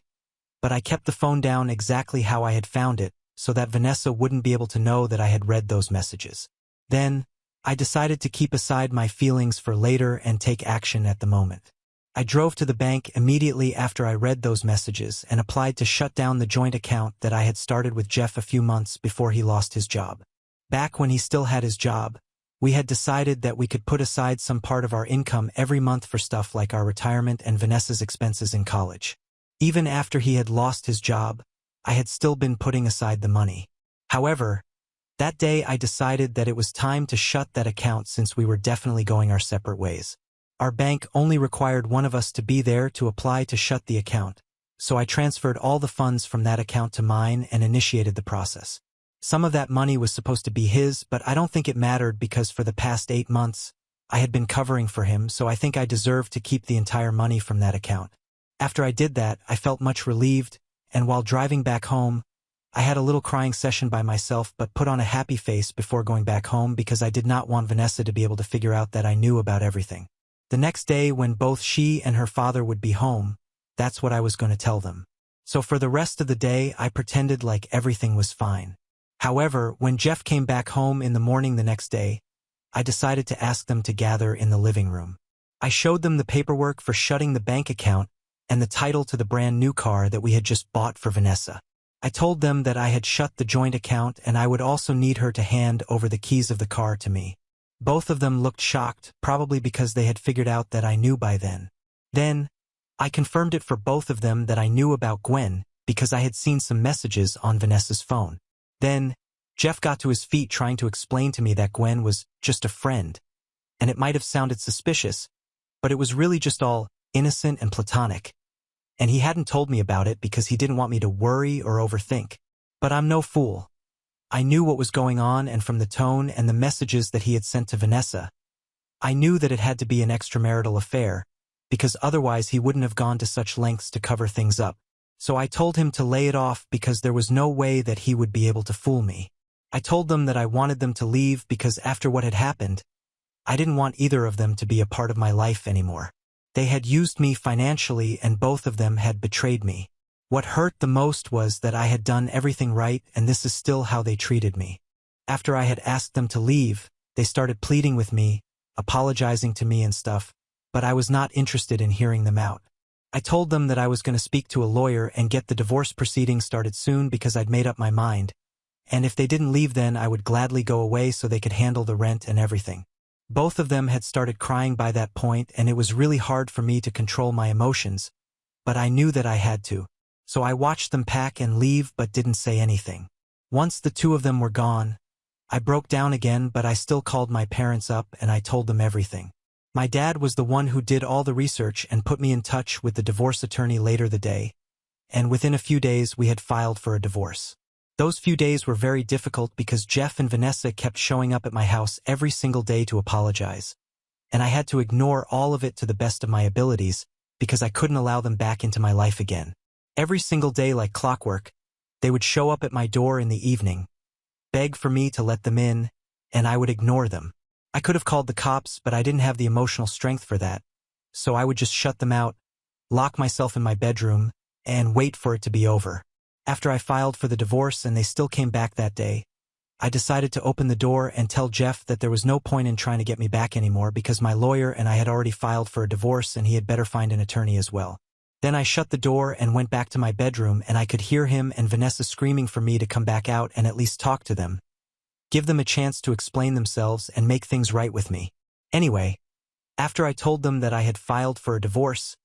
but I kept the phone down exactly how I had found it so that Vanessa wouldn't be able to know that I had read those messages. Then, I decided to keep aside my feelings for later and take action at the moment. I drove to the bank immediately after I read those messages and applied to shut down the joint account that I had started with Jeff a few months before he lost his job. Back when he still had his job, we had decided that we could put aside some part of our income every month for stuff like our retirement and Vanessa's expenses in college. Even after he had lost his job, I had still been putting aside the money. However, that day I decided that it was time to shut that account since we were definitely going our separate ways. Our bank only required one of us to be there to apply to shut the account, so I transferred all the funds from that account to mine and initiated the process. Some of that money was supposed to be his, but I don't think it mattered because for the past 8 months, I had been covering for him, so I think I deserved to keep the entire money from that account. After I did that, I felt much relieved, and while driving back home, I had a little crying session by myself but put on a happy face before going back home because I did not want Vanessa to be able to figure out that I knew about everything. The next day, when both she and her father would be home, that's what I was going to tell them. So for the rest of the day, I pretended like everything was fine. However, when Jeff came back home in the morning the next day, I decided to ask them to gather in the living room. I showed them the paperwork for shutting the bank account and the title to the brand new car that we had just bought for Vanessa. I told them that I had shut the joint account and I would also need her to hand over the keys of the car to me. Both of them looked shocked, probably because they had figured out that I knew by then. Then, I confirmed it for both of them that I knew about Gwen because I had seen some messages on Vanessa's phone. Then, Jeff got to his feet trying to explain to me that Gwen was just a friend, and it might have sounded suspicious, but it was really just all innocent and platonic, and he hadn't told me about it because he didn't want me to worry or overthink. But I'm no fool. I knew what was going on, and from the tone and the messages that he had sent to Vanessa, I knew that it had to be an extramarital affair, because otherwise he wouldn't have gone to such lengths to cover things up. So I told him to lay it off because there was no way that he would be able to fool me. I told them that I wanted them to leave because after what had happened, I didn't want either of them to be a part of my life anymore. They had used me financially and both of them had betrayed me. What hurt the most was that I had done everything right and this is still how they treated me. After I had asked them to leave, they started pleading with me, apologizing to me and stuff, but I was not interested in hearing them out. I told them that I was going to speak to a lawyer and get the divorce proceedings started soon because I'd made up my mind, and if they didn't leave then I would gladly go away so they could handle the rent and everything. Both of them had started crying by that point and it was really hard for me to control my emotions, but I knew that I had to. So I watched them pack and leave but didn't say anything. Once the two of them were gone, I broke down again, but I still called my parents up and I told them everything. My dad was the one who did all the research and put me in touch with the divorce attorney later the day, and within a few days we had filed for a divorce. Those few days were very difficult because Jeff and Vanessa kept showing up at my house every single day to apologize, and I had to ignore all of it to the best of my abilities because I couldn't allow them back into my life again. Every single day like clockwork, they would show up at my door in the evening, beg for me to let them in, and I would ignore them. I could have called the cops, but I didn't have the emotional strength for that, so I would just shut them out, lock myself in my bedroom, and wait for it to be over. After I filed for the divorce and they still came back that day, I decided to open the door and tell Jeff that there was no point in trying to get me back anymore because my lawyer and I had already filed for a divorce and he had better find an attorney as well. Then I shut the door and went back to my bedroom and I could hear him and Vanessa screaming for me to come back out and at least talk to them, give them a chance to explain themselves and make things right with me. Anyway, after I told them that I had filed for a divorce,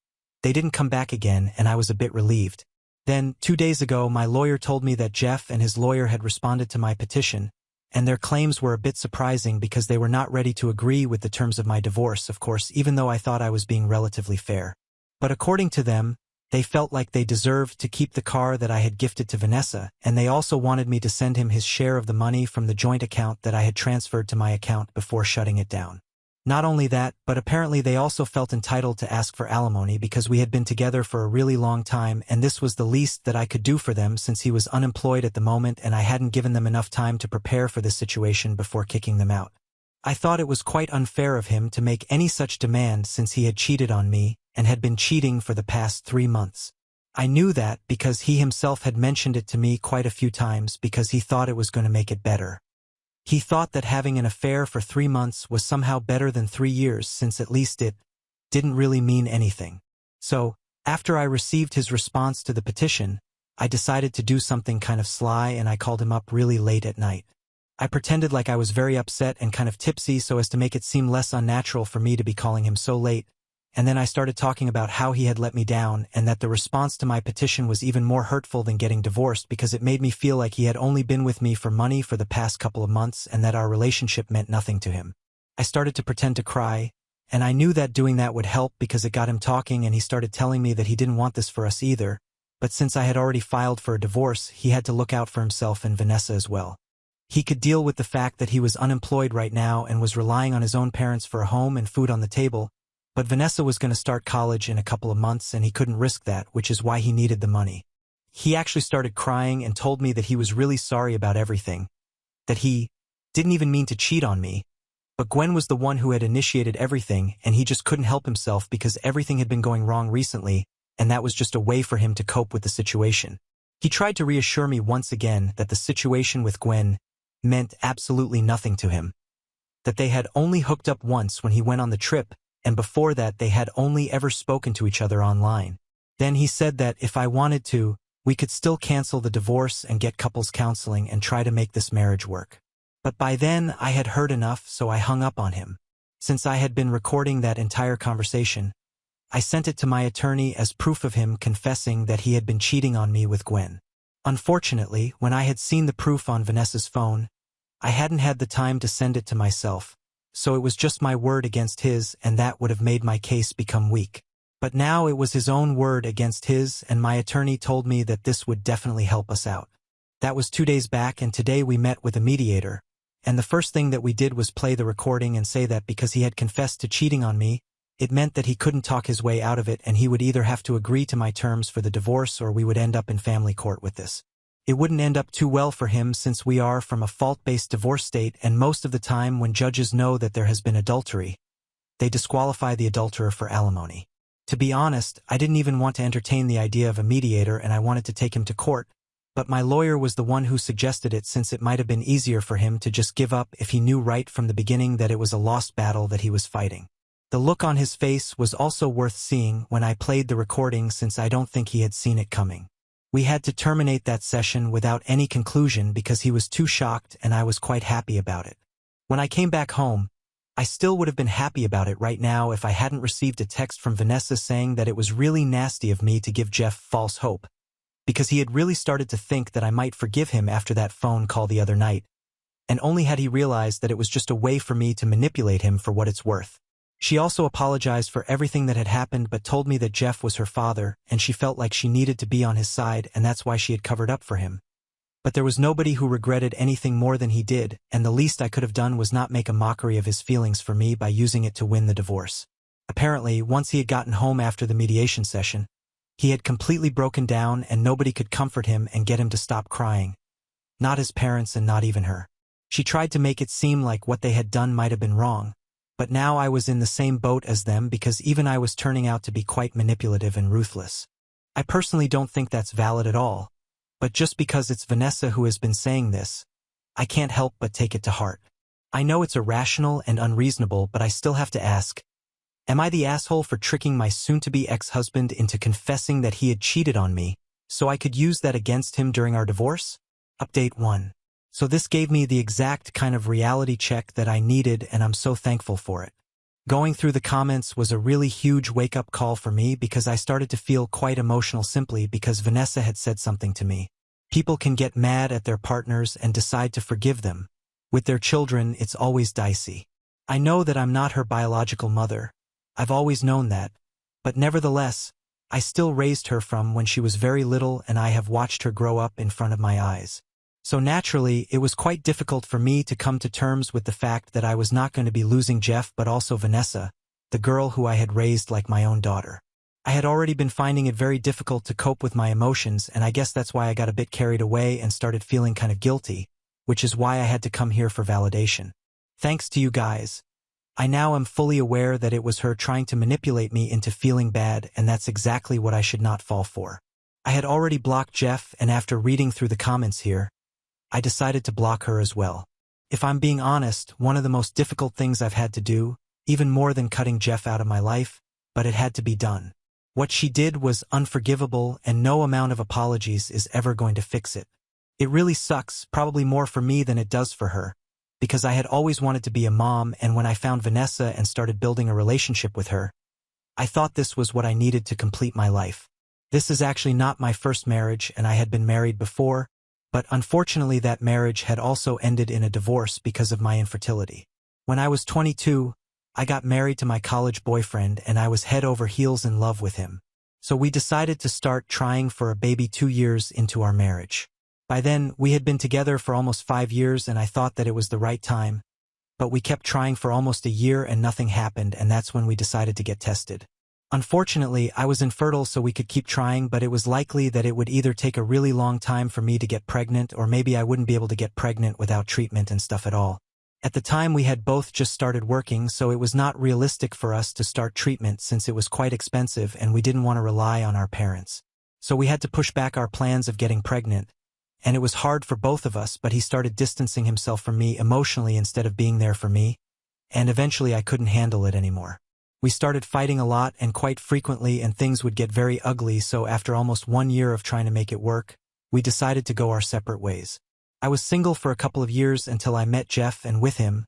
they didn't come back again and I was a bit relieved. Then, 2 days ago, my lawyer told me that Jeff and his lawyer had responded to my petition, and their claims were a bit surprising because they were not ready to agree with the terms of my divorce, of course, even though I thought I was being relatively fair. But according to them, they felt like they deserved to keep the car that I had gifted to Vanessa, and they also wanted me to send him his share of the money from the joint account that I had transferred to my account before shutting it down. Not only that, but apparently they also felt entitled to ask for alimony because we had been together for a really long time and this was the least that I could do for them since he was unemployed at the moment and I hadn't given them enough time to prepare for this situation before kicking them out. I thought it was quite unfair of him to make any such demand since he had cheated on me and had been cheating for the past 3 months. I knew that because he himself had mentioned it to me quite a few times because he thought it was going to make it better. He thought that having an affair for 3 months was somehow better than 3 years since at least it didn't really mean anything. So, after I received his response to the petition, I decided to do something kind of sly and I called him up really late at night. I pretended like I was very upset and kind of tipsy so as to make it seem less unnatural for me to be calling him so late, and then I started talking about how he had let me down and that the response to my petition was even more hurtful than getting divorced because it made me feel like he had only been with me for money for the past couple of months and that our relationship meant nothing to him. I started to pretend to cry, and I knew that doing that would help because it got him talking and he started telling me that he didn't want this for us either, but since I had already filed for a divorce, he had to look out for himself and Vanessa as well. He could deal with the fact that he was unemployed right now and was relying on his own parents for a home and food on the table, but Vanessa was going to start college in a couple of months and he couldn't risk that, which is why he needed the money. He actually started crying and told me that he was really sorry about everything, that he didn't even mean to cheat on me, but Gwen was the one who had initiated everything and he just couldn't help himself because everything had been going wrong recently and that was just a way for him to cope with the situation. He tried to reassure me once again that the situation with Gwen meant absolutely nothing to him, that they had only hooked up once when he went on the trip and before that they had only ever spoken to each other online. Then he said that if I wanted to, we could still cancel the divorce and get couples counseling and try to make this marriage work. But by then I had heard enough, so I hung up on him. Since I had been recording that entire conversation, I sent it to my attorney as proof of him confessing that he had been cheating on me with Gwen. Unfortunately, when I had seen the proof on Vanessa's phone, I hadn't had the time to send it to myself, so it was just my word against his and that would have made my case become weak. But now it was his own word against his and my attorney told me that this would definitely help us out. That was 2 days back, and today we met with a mediator, and the first thing that we did was play the recording and say that because he had confessed to cheating on me, it meant that he couldn't talk his way out of it and he would either have to agree to my terms for the divorce or we would end up in family court with this. It wouldn't end up too well for him since we are from a fault-based divorce state, and most of the time when judges know that there has been adultery, they disqualify the adulterer for alimony. To be honest, I didn't even want to entertain the idea of a mediator and I wanted to take him to court, but my lawyer was the one who suggested it since it might have been easier for him to just give up if he knew right from the beginning that it was a lost battle that he was fighting. The look on his face was also worth seeing when I played the recording since I don't think he had seen it coming. We had to terminate that session without any conclusion because he was too shocked and I was quite happy about it. When I came back home, I still would have been happy about it right now if I hadn't received a text from Vanessa saying that it was really nasty of me to give Jeff false hope, because he had really started to think that I might forgive him after that phone call the other night, and only had he realized that it was just a way for me to manipulate him for what it's worth. She also apologized for everything that had happened but told me that Jeff was her father and she felt like she needed to be on his side and that's why she had covered up for him. But there was nobody who regretted anything more than he did, and the least I could have done was not make a mockery of his feelings for me by using it to win the divorce. Apparently, once he had gotten home after the mediation session, he had completely broken down and nobody could comfort him and get him to stop crying. Not his parents and not even her. She tried to make it seem like what they had done might have been wrong, but now I was in the same boat as them because even I was turning out to be quite manipulative and ruthless. I personally don't think that's valid at all, but just because it's Vanessa who has been saying this, I can't help but take it to heart. I know it's irrational and unreasonable, but I still have to ask, am I the asshole for tricking my soon-to-be ex-husband into confessing that he had cheated on me, so I could use that against him during our divorce? Update 1. So this gave me the exact kind of reality check that I needed, and I'm so thankful for it. Going through the comments was a really huge wake-up call for me because I started to feel quite emotional simply because Vanessa had said something to me. People can get mad at their partners and decide to forgive them. With their children, it's always dicey. I know that I'm not her biological mother. I've always known that. But nevertheless, I still raised her from when she was very little and I have watched her grow up in front of my eyes. So naturally, it was quite difficult for me to come to terms with the fact that I was not going to be losing Jeff but also Vanessa, the girl who I had raised like my own daughter. I had already been finding it very difficult to cope with my emotions, and I guess that's why I got a bit carried away and started feeling kind of guilty, which is why I had to come here for validation. Thanks to you guys. I now am fully aware that it was her trying to manipulate me into feeling bad, and that's exactly what I should not fall for. I had already blocked Jeff, and after reading through the comments here, I decided to block her as well. If I'm being honest, one of the most difficult things I've had to do, even more than cutting Jeff out of my life, but it had to be done. What she did was unforgivable and no amount of apologies is ever going to fix it. It really sucks, probably more for me than it does for her, because I had always wanted to be a mom, and when I found Vanessa and started building a relationship with her, I thought this was what I needed to complete my life. This is actually not my first marriage, and I had been married before, but unfortunately that marriage had also ended in a divorce because of my infertility. When I was 22, I got married to my college boyfriend and I was head over heels in love with him. So we decided to start trying for a baby 2 years into our marriage. By then, we had been together for almost 5 years and I thought that it was the right time, but we kept trying for almost a year and nothing happened, and that's when we decided to get tested. Unfortunately, I was infertile, so we could keep trying, but it was likely that it would either take a really long time for me to get pregnant or maybe I wouldn't be able to get pregnant without treatment and stuff at all. At the time, we had both just started working, so it was not realistic for us to start treatment since it was quite expensive and we didn't want to rely on our parents. So we had to push back our plans of getting pregnant, and it was hard for both of us, but he started distancing himself from me emotionally instead of being there for me, and eventually I couldn't handle it anymore. We started fighting a lot and quite frequently, and things would get very ugly, so after almost 1 year of trying to make it work, we decided to go our separate ways. I was single for a couple of years until I met Jeff, and with him,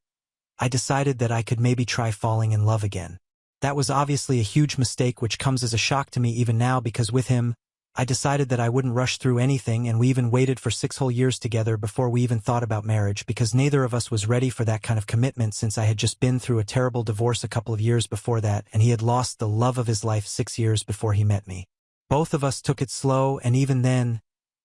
I decided that I could maybe try falling in love again. That was obviously a huge mistake, which comes as a shock to me even now, because with him, I decided that I wouldn't rush through anything, and we even waited for 6 whole years together before we even thought about marriage, because neither of us was ready for that kind of commitment since I had just been through a terrible divorce a couple of years before that, and he had lost the love of his life 6 years before he met me. Both of us took it slow, and even then,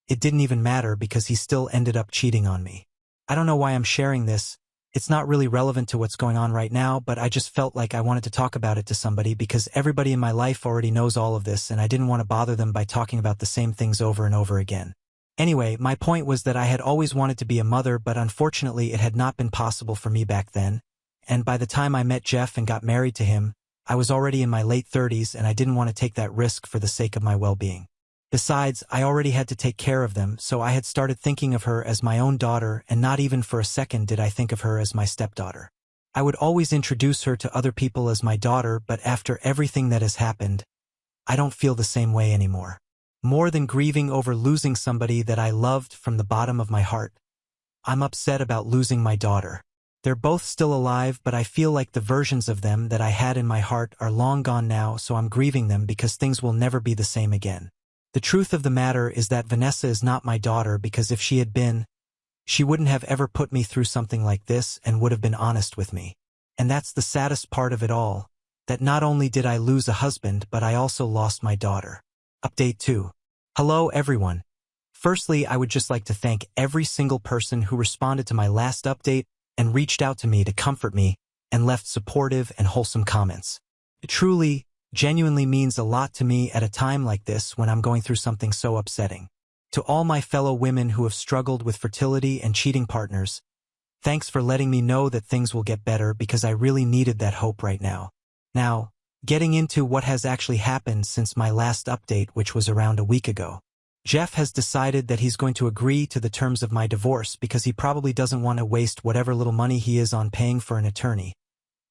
it didn't even matter because he still ended up cheating on me. I don't know why I'm sharing this. It's not really relevant to what's going on right now, but I just felt like I wanted to talk about it to somebody because everybody in my life already knows all of this and I didn't want to bother them by talking about the same things over and over again. Anyway, my point was that I had always wanted to be a mother, but unfortunately it had not been possible for me back then. And by the time I met Jeff and got married to him, I was already in my late 30s and I didn't want to take that risk for the sake of my well-being. Besides, I already had to take care of them, so I had started thinking of her as my own daughter, and not even for a second did I think of her as my stepdaughter. I would always introduce her to other people as my daughter, but after everything that has happened, I don't feel the same way anymore. More than grieving over losing somebody that I loved from the bottom of my heart, I'm upset about losing my daughter. They're both still alive, but I feel like the versions of them that I had in my heart are long gone now, so I'm grieving them because things will never be the same again. The truth of the matter is that Vanessa is not my daughter because if she had been, she wouldn't have ever put me through something like this and would have been honest with me. And that's the saddest part of it all, that not only did I lose a husband, but I also lost my daughter. Update 2. Hello everyone. Firstly, I would just like to thank every single person who responded to my last update and reached out to me to comfort me and left supportive and wholesome comments. It truly, genuinely means a lot to me at a time like this when I'm going through something so upsetting. To all my fellow women who have struggled with fertility and cheating partners, thanks for letting me know that things will get better because I really needed that hope right now. Now, getting into what has actually happened since my last update, which was around a week ago. Jeff has decided that he's going to agree to the terms of my divorce because he probably doesn't want to waste whatever little money he is on paying for an attorney,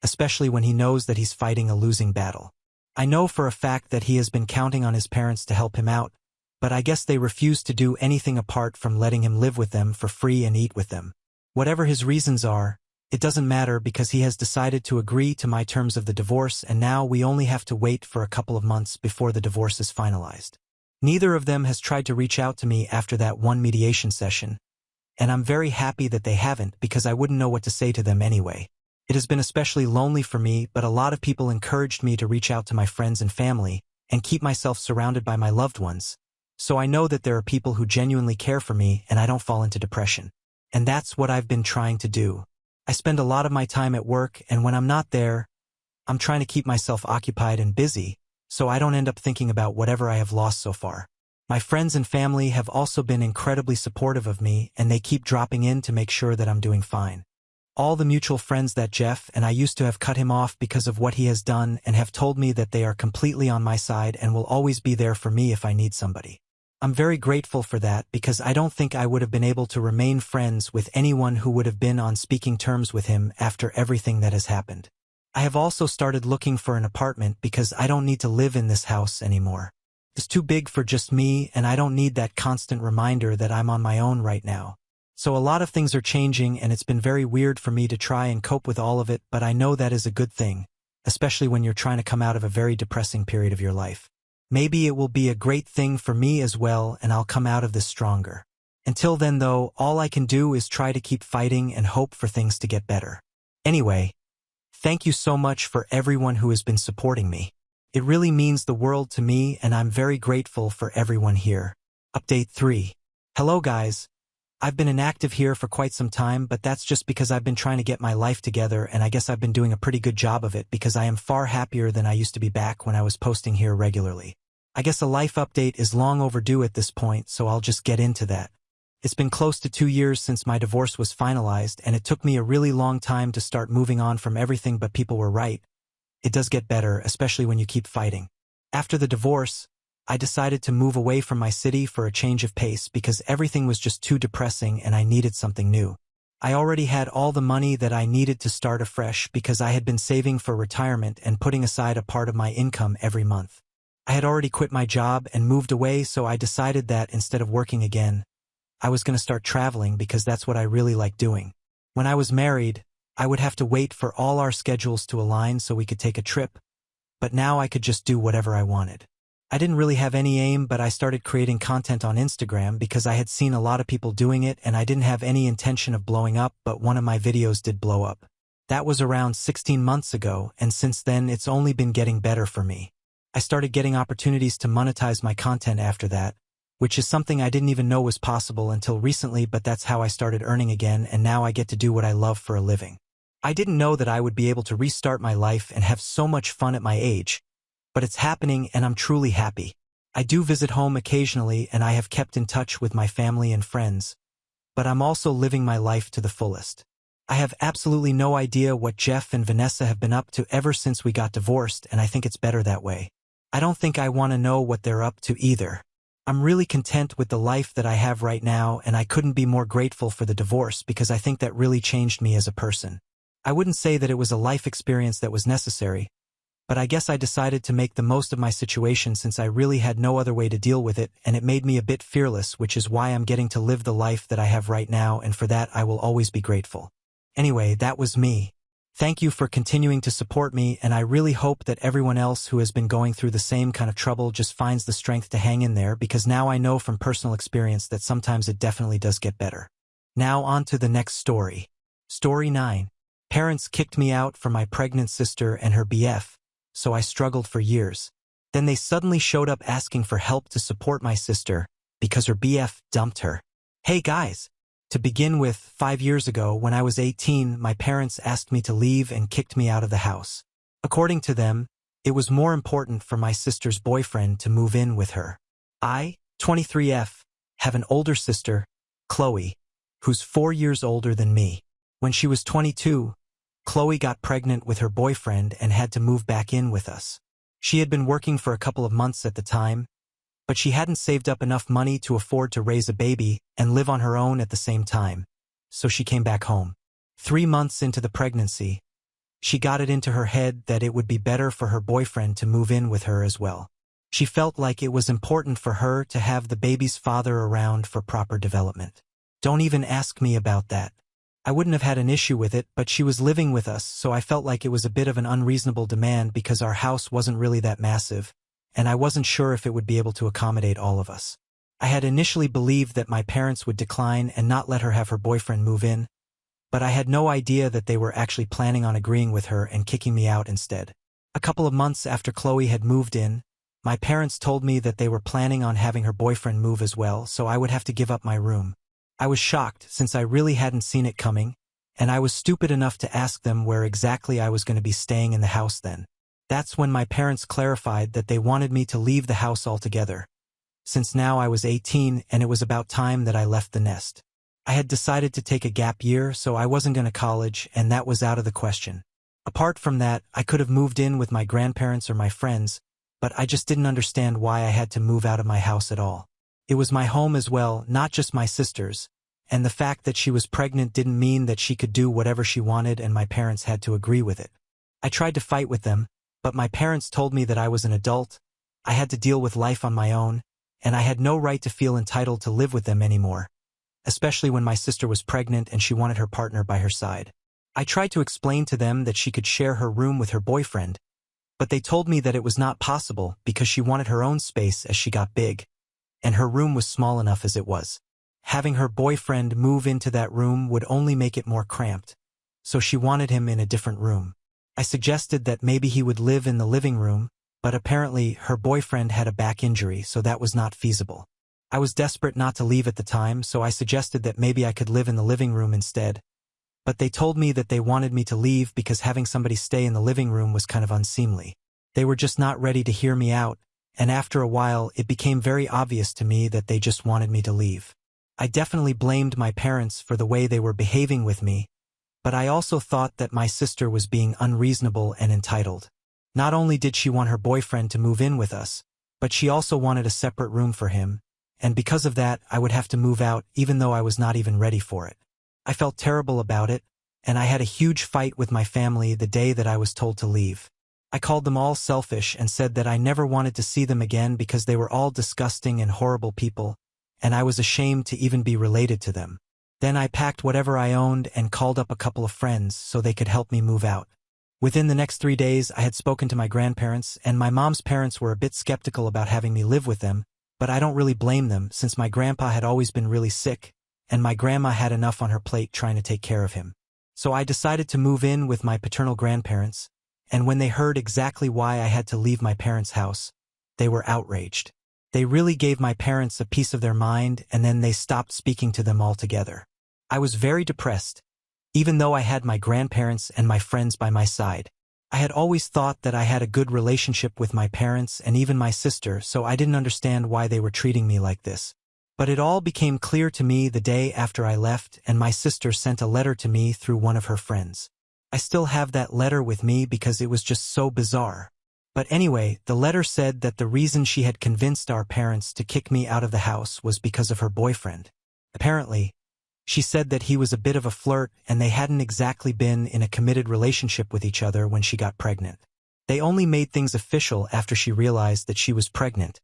especially when he knows that he's fighting a losing battle. I know for a fact that he has been counting on his parents to help him out, but I guess they refuse to do anything apart from letting him live with them for free and eat with them. Whatever his reasons are, it doesn't matter because he has decided to agree to my terms of the divorce, and now we only have to wait for a couple of months before the divorce is finalized. Neither of them has tried to reach out to me after that one mediation session, and I'm very happy that they haven't because I wouldn't know what to say to them anyway. It has been especially lonely for me, but a lot of people encouraged me to reach out to my friends and family and keep myself surrounded by my loved ones. So I know that there are people who genuinely care for me and I don't fall into depression. And that's what I've been trying to do. I spend a lot of my time at work, and when I'm not there, I'm trying to keep myself occupied and busy, so I don't end up thinking about whatever I have lost so far. My friends and family have also been incredibly supportive of me, and they keep dropping in to make sure that I'm doing fine. All the mutual friends that Jeff and I used to have cut him off because of what he has done and have told me that they are completely on my side and will always be there for me if I need somebody. I'm very grateful for that because I don't think I would have been able to remain friends with anyone who would have been on speaking terms with him after everything that has happened. I have also started looking for an apartment because I don't need to live in this house anymore. It's too big for just me, and I don't need that constant reminder that I'm on my own right now. So a lot of things are changing, and it's been very weird for me to try and cope with all of it, but I know that is a good thing, especially when you're trying to come out of a very depressing period of your life. Maybe it will be a great thing for me as well, and I'll come out of this stronger. Until then, though, all I can do is try to keep fighting and hope for things to get better. Anyway, thank you so much for everyone who has been supporting me. It really means the world to me, and I'm very grateful for everyone here. Update 3. Hello guys. I've been inactive here for quite some time, but that's just because I've been trying to get my life together, and I guess I've been doing a pretty good job of it because I am far happier than I used to be back when I was posting here regularly. I guess a life update is long overdue at this point, so I'll just get into that. It's been close to 2 years since my divorce was finalized, and it took me a really long time to start moving on from everything, but people were right. It does get better, especially when you keep fighting. After the divorce, I decided to move away from my city for a change of pace because everything was just too depressing and I needed something new. I already had all the money that I needed to start afresh because I had been saving for retirement and putting aside a part of my income every month. I had already quit my job and moved away, so I decided that instead of working again, I was going to start traveling because that's what I really like doing. When I was married, I would have to wait for all our schedules to align so we could take a trip, but now I could just do whatever I wanted. I didn't really have any aim, but I started creating content on Instagram because I had seen a lot of people doing it and I didn't have any intention of blowing up, but one of my videos did blow up. That was around 16 months ago, and since then it's only been getting better for me. I started getting opportunities to monetize my content after that, which is something I didn't even know was possible until recently, but that's how I started earning again, and now I get to do what I love for a living. I didn't know that I would be able to restart my life and have so much fun at my age, but it's happening and I'm truly happy. I do visit home occasionally and I have kept in touch with my family and friends, but I'm also living my life to the fullest. I have absolutely no idea what Jeff and Vanessa have been up to ever since we got divorced, and I think it's better that way. I don't think I want to know what they're up to either. I'm really content with the life that I have right now, and I couldn't be more grateful for the divorce because I think that really changed me as a person. I wouldn't say that it was a life experience that was necessary, but I guess I decided to make the most of my situation since I really had no other way to deal with it, and it made me a bit fearless, which is why I'm getting to live the life that I have right now, and for that I will always be grateful. Anyway, that was me. Thank you for continuing to support me, and I really hope that everyone else who has been going through the same kind of trouble just finds the strength to hang in there, because now I know from personal experience that sometimes it definitely does get better. Now on to the next story. Story 9. Parents kicked me out for my pregnant sister and her BF, so I struggled for years. Then they suddenly showed up asking for help to support my sister because her BF dumped her. Hey guys! To begin with, 5 years ago, when I was 18, my parents asked me to leave and kicked me out of the house. According to them, it was more important for my sister's boyfriend to move in with her. I, 23F, have an older sister, Chloe, who's 4 years older than me. When she was 22, Chloe got pregnant with her boyfriend and had to move back in with us. She had been working for a couple of months at the time, but she hadn't saved up enough money to afford to raise a baby and live on her own at the same time, so she came back home. 3 months into the pregnancy, she got it into her head that it would be better for her boyfriend to move in with her as well. She felt like it was important for her to have the baby's father around for proper development. Don't even ask me about that. I wouldn't have had an issue with it, but she was living with us, so I felt like it was a bit of an unreasonable demand because our house wasn't really that massive, and I wasn't sure if it would be able to accommodate all of us. I had initially believed that my parents would decline and not let her have her boyfriend move in, but I had no idea that they were actually planning on agreeing with her and kicking me out instead. A couple of months after Chloe had moved in, my parents told me that they were planning on having her boyfriend move as well, so I would have to give up my room. I was shocked since I really hadn't seen it coming, and I was stupid enough to ask them where exactly I was going to be staying in the house then. That's when my parents clarified that they wanted me to leave the house altogether, since now I was 18 and it was about time that I left the nest. I had decided to take a gap year, so I wasn't going to college, and that was out of the question. Apart from that, I could have moved in with my grandparents or my friends, but I just didn't understand why I had to move out of my house at all. It was my home as well, not just my sister's, and the fact that she was pregnant didn't mean that she could do whatever she wanted and my parents had to agree with it. I tried to fight with them, but my parents told me that I was an adult, I had to deal with life on my own, and I had no right to feel entitled to live with them anymore, especially when my sister was pregnant and she wanted her partner by her side. I tried to explain to them that she could share her room with her boyfriend, but they told me that it was not possible because she wanted her own space as she got big, and her room was small enough as it was. Having her boyfriend move into that room would only make it more cramped, so she wanted him in a different room. I suggested that maybe he would live in the living room, but apparently her boyfriend had a back injury, so that was not feasible. I was desperate not to leave at the time, so I suggested that maybe I could live in the living room instead, but they told me that they wanted me to leave because having somebody stay in the living room was kind of unseemly. They were just not ready to hear me out, and after a while it became very obvious to me that they just wanted me to leave. I definitely blamed my parents for the way they were behaving with me, but I also thought that my sister was being unreasonable and entitled. Not only did she want her boyfriend to move in with us, but she also wanted a separate room for him, and because of that I would have to move out even though I was not even ready for it. I felt terrible about it, and I had a huge fight with my family the day that I was told to leave. I called them all selfish and said that I never wanted to see them again because they were all disgusting and horrible people, and I was ashamed to even be related to them. Then I packed whatever I owned and called up a couple of friends so they could help me move out. Within the next 3 days, I had spoken to my grandparents, and my mom's parents were a bit skeptical about having me live with them, but I don't really blame them since my grandpa had always been really sick, and my grandma had enough on her plate trying to take care of him. So I decided to move in with my paternal grandparents, and when they heard exactly why I had to leave my parents' house, they were outraged. They really gave my parents a piece of their mind, and then they stopped speaking to them altogether. I was very depressed, even though I had my grandparents and my friends by my side. I had always thought that I had a good relationship with my parents and even my sister, so I didn't understand why they were treating me like this. But it all became clear to me the day after I left, and my sister sent a letter to me through one of her friends. I still have that letter with me because it was just so bizarre. But anyway, the letter said that the reason she had convinced our parents to kick me out of the house was because of her boyfriend. Apparently, she said that he was a bit of a flirt and they hadn't exactly been in a committed relationship with each other when she got pregnant. They only made things official after she realized that she was pregnant,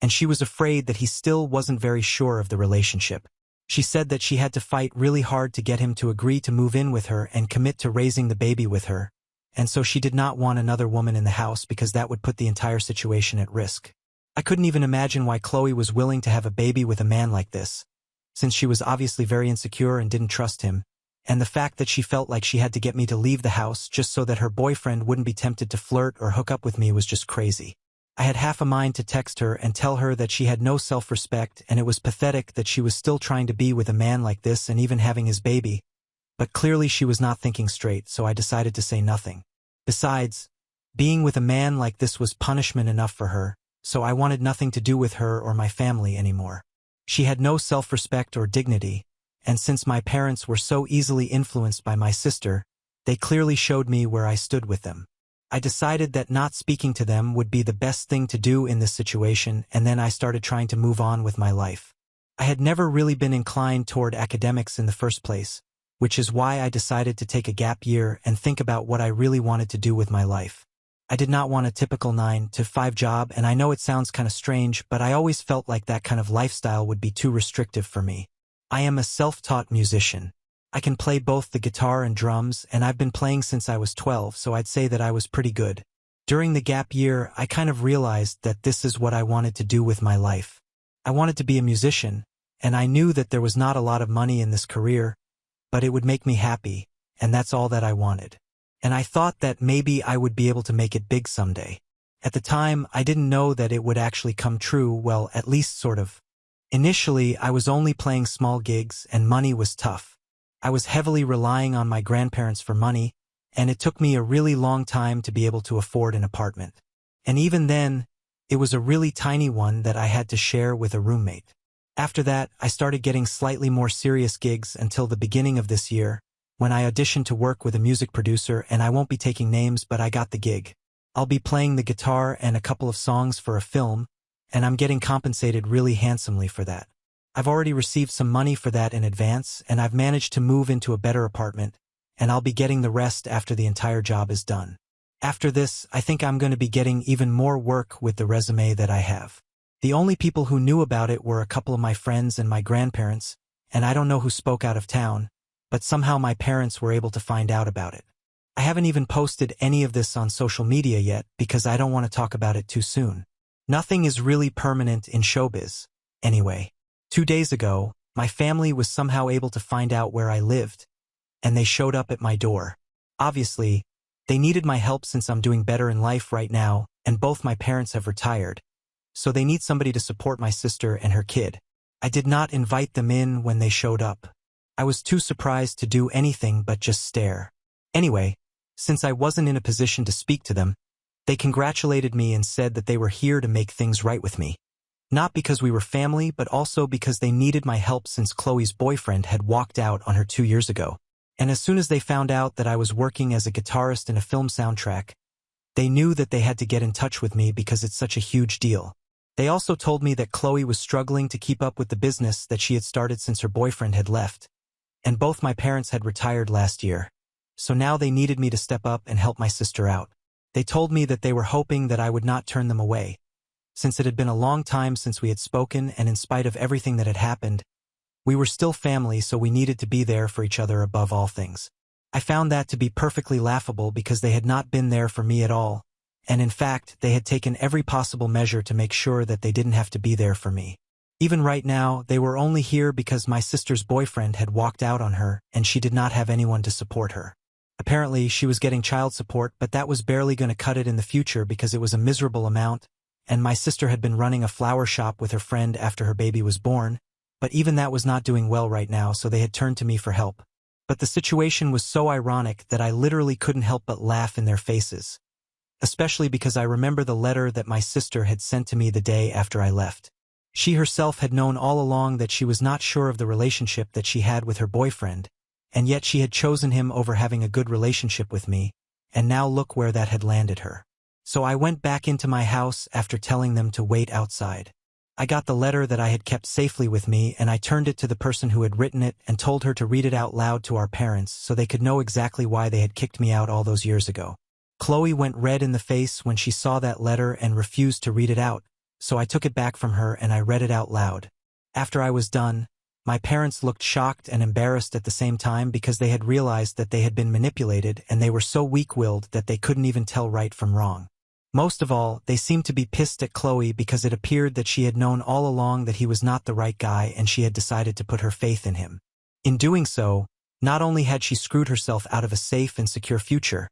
and she was afraid that he still wasn't very sure of the relationship. She said that she had to fight really hard to get him to agree to move in with her and commit to raising the baby with her, and so she did not want another woman in the house because that would put the entire situation at risk. I couldn't even imagine why Chloe was willing to have a baby with a man like this, since she was obviously very insecure and didn't trust him, and the fact that she felt like she had to get me to leave the house just so that her boyfriend wouldn't be tempted to flirt or hook up with me was just crazy. I had half a mind to text her and tell her that she had no self-respect and it was pathetic that she was still trying to be with a man like this and even having his baby, but clearly she was not thinking straight, so I decided to say nothing. Besides, being with a man like this was punishment enough for her, so I wanted nothing to do with her or my family anymore. She had no self-respect or dignity, and since my parents were so easily influenced by my sister, they clearly showed me where I stood with them. I decided that not speaking to them would be the best thing to do in this situation, and then I started trying to move on with my life. I had never really been inclined toward academics in the first place, which is why I decided to take a gap year and think about what I really wanted to do with my life. I did not want a typical 9-to-5 job, and I know it sounds kind of strange, but I always felt like that kind of lifestyle would be too restrictive for me. I am a self-taught musician. I can play both the guitar and drums, and I've been playing since I was 12, so I'd say that I was pretty good. During the gap year, I kind of realized that this is what I wanted to do with my life. I wanted to be a musician, and I knew that there was not a lot of money in this career, but it would make me happy, and that's all that I wanted. And I thought that maybe I would be able to make it big someday. At the time, I didn't know that it would actually come true, well, at least sort of. Initially, I was only playing small gigs, and money was tough. I was heavily relying on my grandparents for money, and it took me a really long time to be able to afford an apartment. And even then, it was a really tiny one that I had to share with a roommate. After that, I started getting slightly more serious gigs until the beginning of this year, when I auditioned to work with a music producer, and I won't be taking names, but I got the gig. I'll be playing the guitar and a couple of songs for a film, and I'm getting compensated really handsomely for that. I've already received some money for that in advance, and I've managed to move into a better apartment, and I'll be getting the rest after the entire job is done. After this, I think I'm going to be getting even more work with the resume that I have. The only people who knew about it were a couple of my friends and my grandparents, and I don't know who spoke out of town, but somehow my parents were able to find out about it. I haven't even posted any of this on social media yet because I don't want to talk about it too soon. Nothing is really permanent in showbiz. Anyway, 2 days ago, my family was somehow able to find out where I lived, and they showed up at my door. Obviously, they needed my help since I'm doing better in life right now, and both my parents have retired, so they need somebody to support my sister and her kid. I did not invite them in when they showed up. I was too surprised to do anything but just stare. Anyway, since I wasn't in a position to speak to them, they congratulated me and said that they were here to make things right with me. Not because we were family, but also because they needed my help since Chloe's boyfriend had walked out on her 2 years ago. And as soon as they found out that I was working as a guitarist in a film soundtrack, they knew that they had to get in touch with me because it's such a huge deal. They also told me that Chloe was struggling to keep up with the business that she had started since her boyfriend had left, and both my parents had retired last year. So now they needed me to step up and help my sister out. They told me that they were hoping that I would not turn them away, since it had been a long time since we had spoken, and in spite of everything that had happened, we were still family, so we needed to be there for each other above all things. I found that to be perfectly laughable because they had not been there for me at all, and in fact, they had taken every possible measure to make sure that they didn't have to be there for me. Even right now, they were only here because my sister's boyfriend had walked out on her, and she did not have anyone to support her. Apparently, she was getting child support, but that was barely going to cut it in the future because it was a miserable amount, and my sister had been running a flower shop with her friend after her baby was born, but even that was not doing well right now, so they had turned to me for help. But the situation was so ironic that I literally couldn't help but laugh in their faces, especially because I remember the letter that my sister had sent to me the day after I left. She herself had known all along that she was not sure of the relationship that she had with her boyfriend, and yet she had chosen him over having a good relationship with me, and now look where that had landed her. So I went back into my house after telling them to wait outside. I got the letter that I had kept safely with me, and I turned it to the person who had written it and told her to read it out loud to our parents so they could know exactly why they had kicked me out all those years ago. Chloe went red in the face when she saw that letter and refused to read it out, so I took it back from her and I read it out loud. After I was done, my parents looked shocked and embarrassed at the same time because they had realized that they had been manipulated, and they were so weak-willed that they couldn't even tell right from wrong. Most of all, they seemed to be pissed at Chloe because it appeared that she had known all along that he was not the right guy, and she had decided to put her faith in him. In doing so, not only had she screwed herself out of a safe and secure future,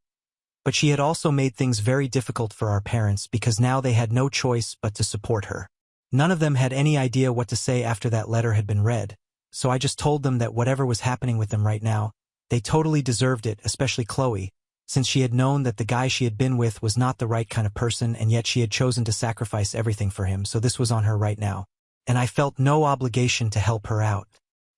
but she had also made things very difficult for our parents because now they had no choice but to support her. None of them had any idea what to say after that letter had been read, so I just told them that whatever was happening with them right now, they totally deserved it, especially Chloe, since she had known that the guy she had been with was not the right kind of person, and yet she had chosen to sacrifice everything for him, so this was on her right now. And I felt no obligation to help her out.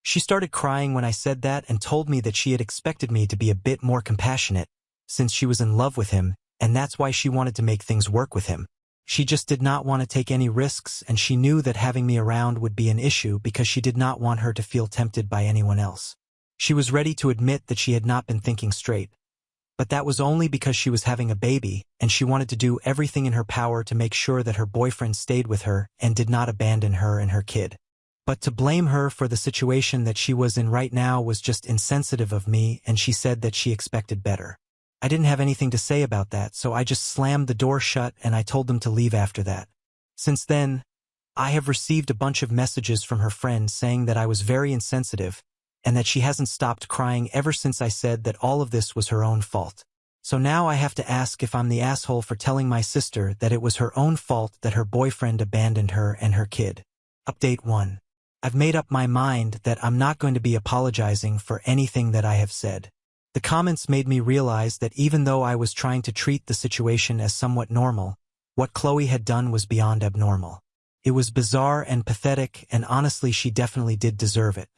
She started crying when I said that and told me that she had expected me to be a bit more compassionate, since she was in love with him, and that's why she wanted to make things work with him. She just did not want to take any risks, and she knew that having me around would be an issue because she did not want her to feel tempted by anyone else. She was ready to admit that she had not been thinking straight, but that was only because she was having a baby, and she wanted to do everything in her power to make sure that her boyfriend stayed with her and did not abandon her and her kid. But to blame her for the situation that she was in right now was just insensitive of me, and she said that she expected better. I didn't have anything to say about that, so I just slammed the door shut and I told them to leave after that. Since then, I have received a bunch of messages from her friends saying that I was very insensitive and that she hasn't stopped crying ever since I said that all of this was her own fault. So now I have to ask if I'm the asshole for telling my sister that it was her own fault that her boyfriend abandoned her and her kid. Update 1. I've made up my mind that I'm not going to be apologizing for anything that I have said. The comments made me realize that even though I was trying to treat the situation as somewhat normal, what Chloe had done was beyond abnormal. It was bizarre and pathetic, and honestly she definitely did deserve it.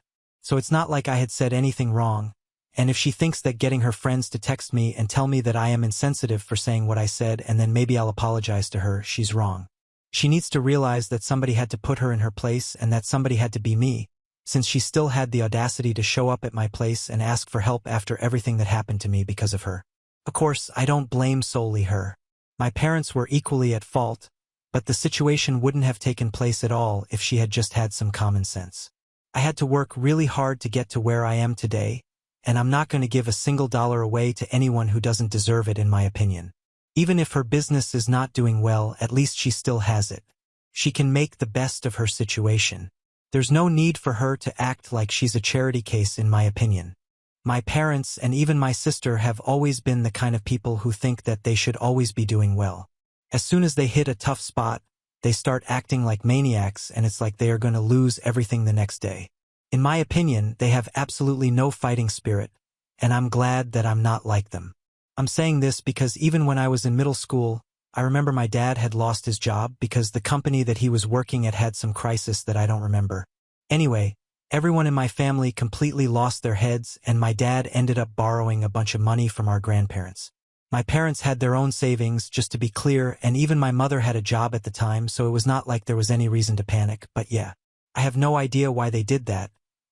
So it's not like I had said anything wrong, and if she thinks that getting her friends to text me and tell me that I am insensitive for saying what I said and then maybe I'll apologize to her, she's wrong. She needs to realize that somebody had to put her in her place and that somebody had to be me, since she still had the audacity to show up at my place and ask for help after everything that happened to me because of her. Of course, I don't blame solely her. My parents were equally at fault, but the situation wouldn't have taken place at all if she had just had some common sense. I had to work really hard to get to where I am today, and I'm not going to give a single dollar away to anyone who doesn't deserve it, in my opinion. Even if her business is not doing well, at least she still has it. She can make the best of her situation. There's no need for her to act like she's a charity case, in my opinion. My parents and even my sister have always been the kind of people who think that they should always be doing well. As soon as they hit a tough spot, they start acting like maniacs, and it's like they are going to lose everything the next day. In my opinion, they have absolutely no fighting spirit, and I'm glad that I'm not like them. I'm saying this because even when I was in middle school, I remember my dad had lost his job because the company that he was working at had some crisis that I don't remember. Anyway, everyone in my family completely lost their heads, and my dad ended up borrowing a bunch of money from our grandparents. My parents had their own savings, just to be clear, and even my mother had a job at the time, so it was not like there was any reason to panic, but yeah. I have no idea why they did that,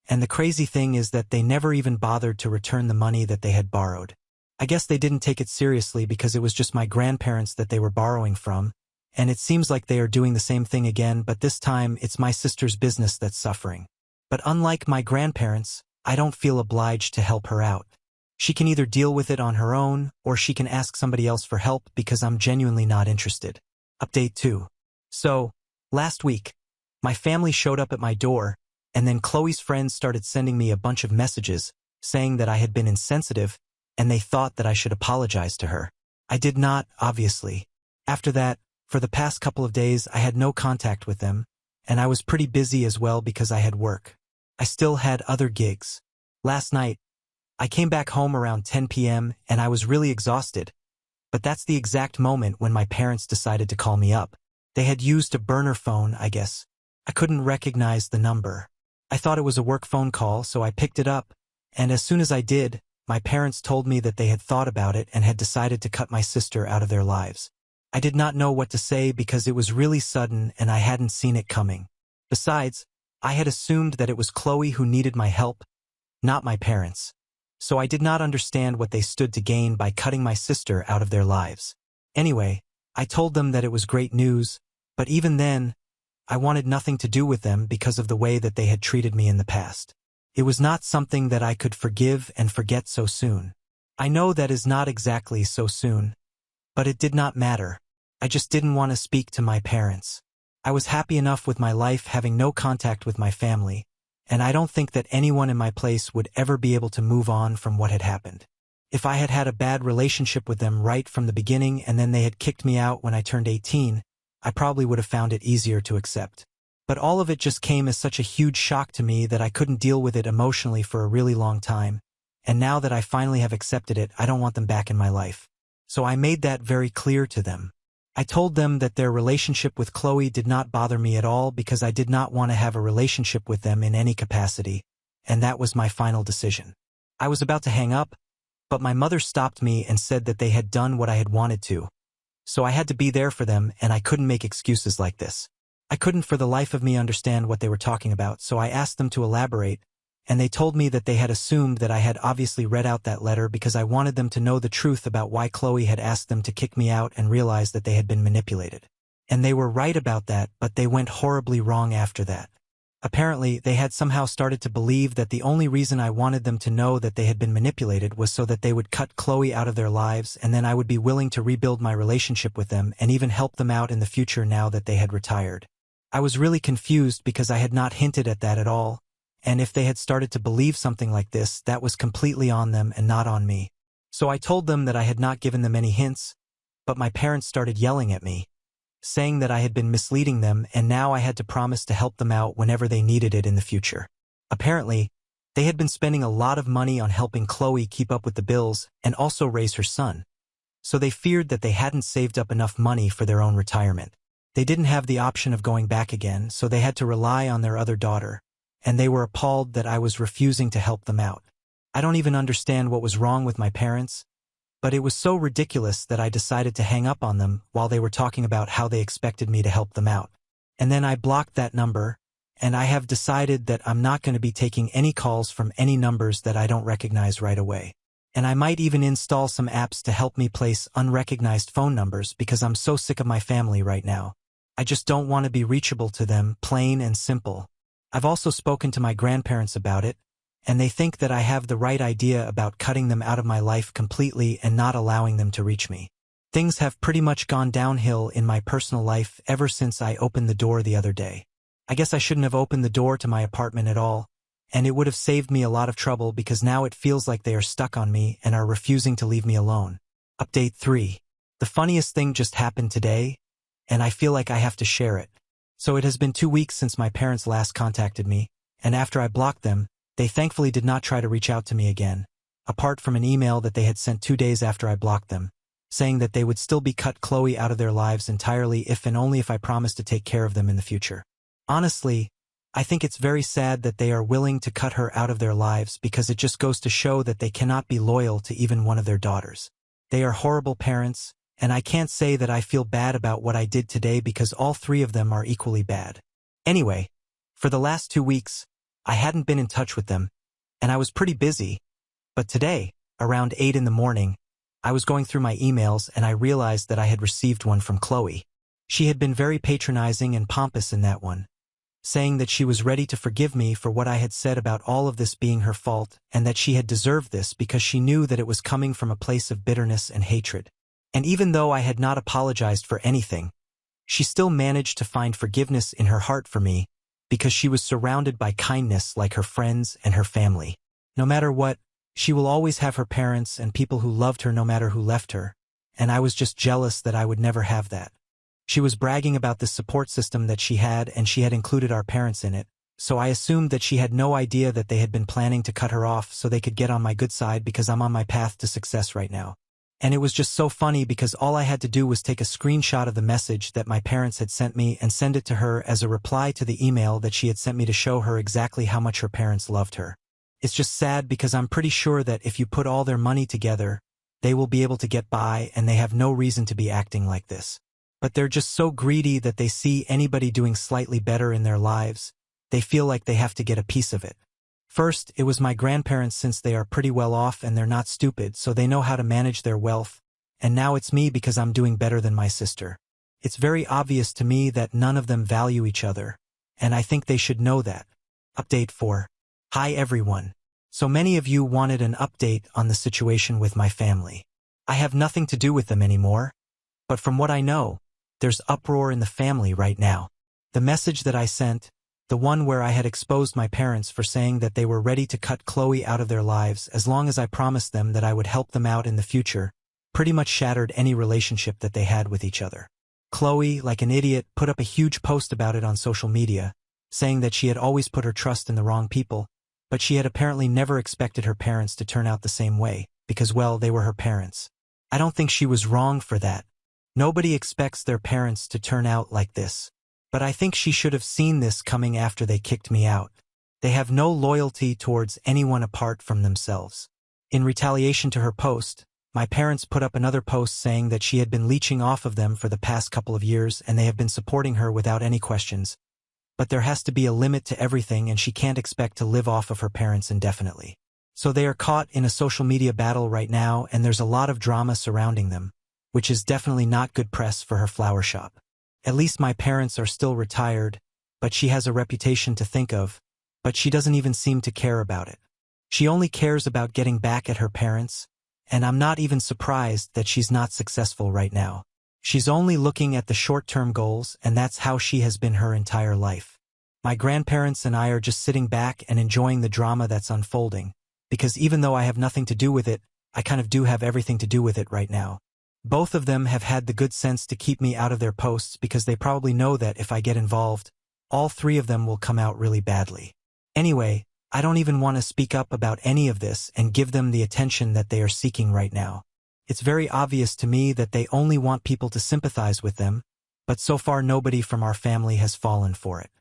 and the crazy thing is that they never even bothered to return the money that they had borrowed. I guess they didn't take it seriously because it was just my grandparents that they were borrowing from, and it seems like they are doing the same thing again, but this time it's my sister's business that's suffering. But unlike my grandparents, I don't feel obliged to help her out. She can either deal with it on her own, or she can ask somebody else for help because I'm genuinely not interested. Update 2. So, last week, my family showed up at my door, and then Chloe's friends started sending me a bunch of messages, saying that I had been insensitive, and they thought that I should apologize to her. I did not, obviously. After that, For the past couple of days, I had no contact with them, and I was pretty busy as well because I had work. I still had other gigs. Last night, I came back home around 10 p.m. and I was really exhausted. But that's the exact moment when my parents decided to call me up. They had used a burner phone, I guess. I couldn't recognize the number. I thought it was a work phone call, so I picked it up, and as soon as I did, my parents told me that they had thought about it and had decided to cut my sister out of their lives. I did not know what to say because it was really sudden and I hadn't seen it coming. Besides, I had assumed that it was Chloe who needed my help, not my parents. So I did not understand what they stood to gain by cutting my sister out of their lives. Anyway, I told them that it was great news, but even then, I wanted nothing to do with them because of the way that they had treated me in the past. It was not something that I could forgive and forget so soon. I know that is not exactly so soon, but it did not matter. I just didn't want to speak to my parents. I was happy enough with my life having no contact with my family, and I don't think that anyone in my place would ever be able to move on from what had happened. If I had had a bad relationship with them right from the beginning and then they had kicked me out when I turned 18, I probably would have found it easier to accept. But all of it just came as such a huge shock to me that I couldn't deal with it emotionally for a really long time, and now that I finally have accepted it, I don't want them back in my life. So I made that very clear to them. I told them that their relationship with Chloe did not bother me at all because I did not want to have a relationship with them in any capacity, and that was my final decision. I was about to hang up, but my mother stopped me and said that they had done what I had wanted to. So I had to be there for them, and I couldn't make excuses like this. I couldn't for the life of me understand what they were talking about, so I asked them to elaborate, and they told me that they had assumed that I had obviously read out that letter because I wanted them to know the truth about why Chloe had asked them to kick me out and realized that they had been manipulated. And they were right about that, but they went horribly wrong after that. Apparently, they had somehow started to believe that the only reason I wanted them to know that they had been manipulated was so that they would cut Chloe out of their lives and then I would be willing to rebuild my relationship with them and even help them out in the future now that they had retired. I was really confused because I had not hinted at that at all, and if they had started to believe something like this, that was completely on them and not on me. So I told them that I had not given them any hints, but my parents started yelling at me, saying that I had been misleading them and now I had to promise to help them out whenever they needed it in the future. Apparently, they had been spending a lot of money on helping Chloe keep up with the bills and also raise her son. So they feared that they hadn't saved up enough money for their own retirement. They didn't have the option of going back again, so they had to rely on their other daughter, and they were appalled that I was refusing to help them out. I don't even understand what was wrong with my parents, but it was so ridiculous that I decided to hang up on them while they were talking about how they expected me to help them out. And then I blocked that number, and I have decided that I'm not going to be taking any calls from any numbers that I don't recognize right away. And I might even install some apps to help me place unrecognized phone numbers because I'm so sick of my family right now. I just don't want to be reachable to them, plain and simple. I've also spoken to my grandparents about it, and they think that I have the right idea about cutting them out of my life completely and not allowing them to reach me. Things have pretty much gone downhill in my personal life ever since I opened the door the other day. I guess I shouldn't have opened the door to my apartment at all, and it would have saved me a lot of trouble because now it feels like they are stuck on me and are refusing to leave me alone. Update 3. The funniest thing just happened today, and I feel like I have to share it. So it has been 2 weeks since my parents last contacted me, and after I blocked them, they thankfully did not try to reach out to me again, apart from an email that they had sent 2 days after I blocked them, saying that they would still be cut Chloe out of their lives entirely if and only if I promised to take care of them in the future. Honestly, I think it's very sad that they are willing to cut her out of their lives because it just goes to show that they cannot be loyal to even one of their daughters. They are horrible parents, and I can't say that I feel bad about what I did today because all 3 of them are equally bad. Anyway, for the last 2 weeks, I hadn't been in touch with them, and I was pretty busy, but today, around 8 in the morning, I was going through my emails and I realized that I had received one from Chloe. She had been very patronizing and pompous in that one, saying that she was ready to forgive me for what I had said about all of this being her fault and that she had deserved this because she knew that it was coming from a place of bitterness and hatred. And even though I had not apologized for anything, she still managed to find forgiveness in her heart for me because she was surrounded by kindness like her friends and her family. No matter what, she will always have her parents and people who loved her no matter who left her, and I was just jealous that I would never have that. She was bragging about this support system that she had, and she had included our parents in it, so I assumed that she had no idea that they had been planning to cut her off so they could get on my good side because I'm on my path to success right now. And it was just so funny because all I had to do was take a screenshot of the message that my parents had sent me and send it to her as a reply to the email that she had sent me to show her exactly how much her parents loved her. It's just sad because I'm pretty sure that if you put all their money together, they will be able to get by and they have no reason to be acting like this. But they're just so greedy that they see anybody doing slightly better in their lives. They feel like they have to get a piece of it. First, it was my grandparents since they are pretty well off and they're not stupid, so they know how to manage their wealth. And now it's me because I'm doing better than my sister. It's very obvious to me that none of them value each other, and I think they should know that. Update 4. Hi everyone. So many of you wanted an update on the situation with my family. I have nothing to do with them anymore, but from what I know, there's uproar in the family right now. The message that I sent, the one where I had exposed my parents for saying that they were ready to cut Chloe out of their lives as long as I promised them that I would help them out in the future, pretty much shattered any relationship that they had with each other. Chloe, like an idiot, put up a huge post about it on social media, saying that she had always put her trust in the wrong people, but she had apparently never expected her parents to turn out the same way, because, well, they were her parents. I don't think she was wrong for that. Nobody expects their parents to turn out like this. But I think she should have seen this coming after they kicked me out. They have no loyalty towards anyone apart from themselves. In retaliation to her post, my parents put up another post saying that she had been leeching off of them for the past couple of years and they have been supporting her without any questions. But there has to be a limit to everything and she can't expect to live off of her parents indefinitely. So they are caught in a social media battle right now and there's a lot of drama surrounding them, which is definitely not good press for her flower shop. At least my parents are still retired, but she has a reputation to think of, but she doesn't even seem to care about it. She only cares about getting back at her parents, and I'm not even surprised that she's not successful right now. She's only looking at the short-term goals, and that's how she has been her entire life. My grandparents and I are just sitting back and enjoying the drama that's unfolding, because even though I have nothing to do with it, I kind of do have everything to do with it right now. Both of them have had the good sense to keep me out of their posts because they probably know that if I get involved, all three of them will come out really badly. Anyway, I don't even want to speak up about any of this and give them the attention that they are seeking right now. It's very obvious to me that they only want people to sympathize with them, but so far nobody from our family has fallen for it.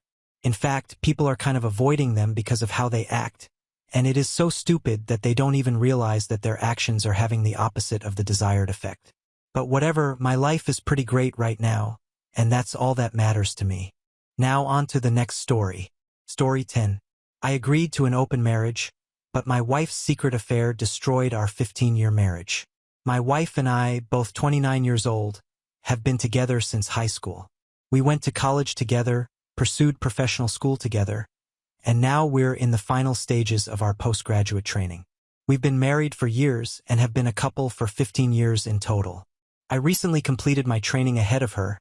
In fact, people are kind of avoiding them because of how they act, and it is so stupid that they don't even realize that their actions are having the opposite of the desired effect. But whatever, my life is pretty great right now, and that's all that matters to me. Now on to the next story. Story 10. I agreed to an open marriage, but my wife's secret affair destroyed our 15-year marriage. My wife and I, both 29 years old, have been together since high school. We went to college together, pursued professional school together, and now we're in the final stages of our postgraduate training. We've been married for years and have been a couple for 15 years in total. I recently completed my training ahead of her,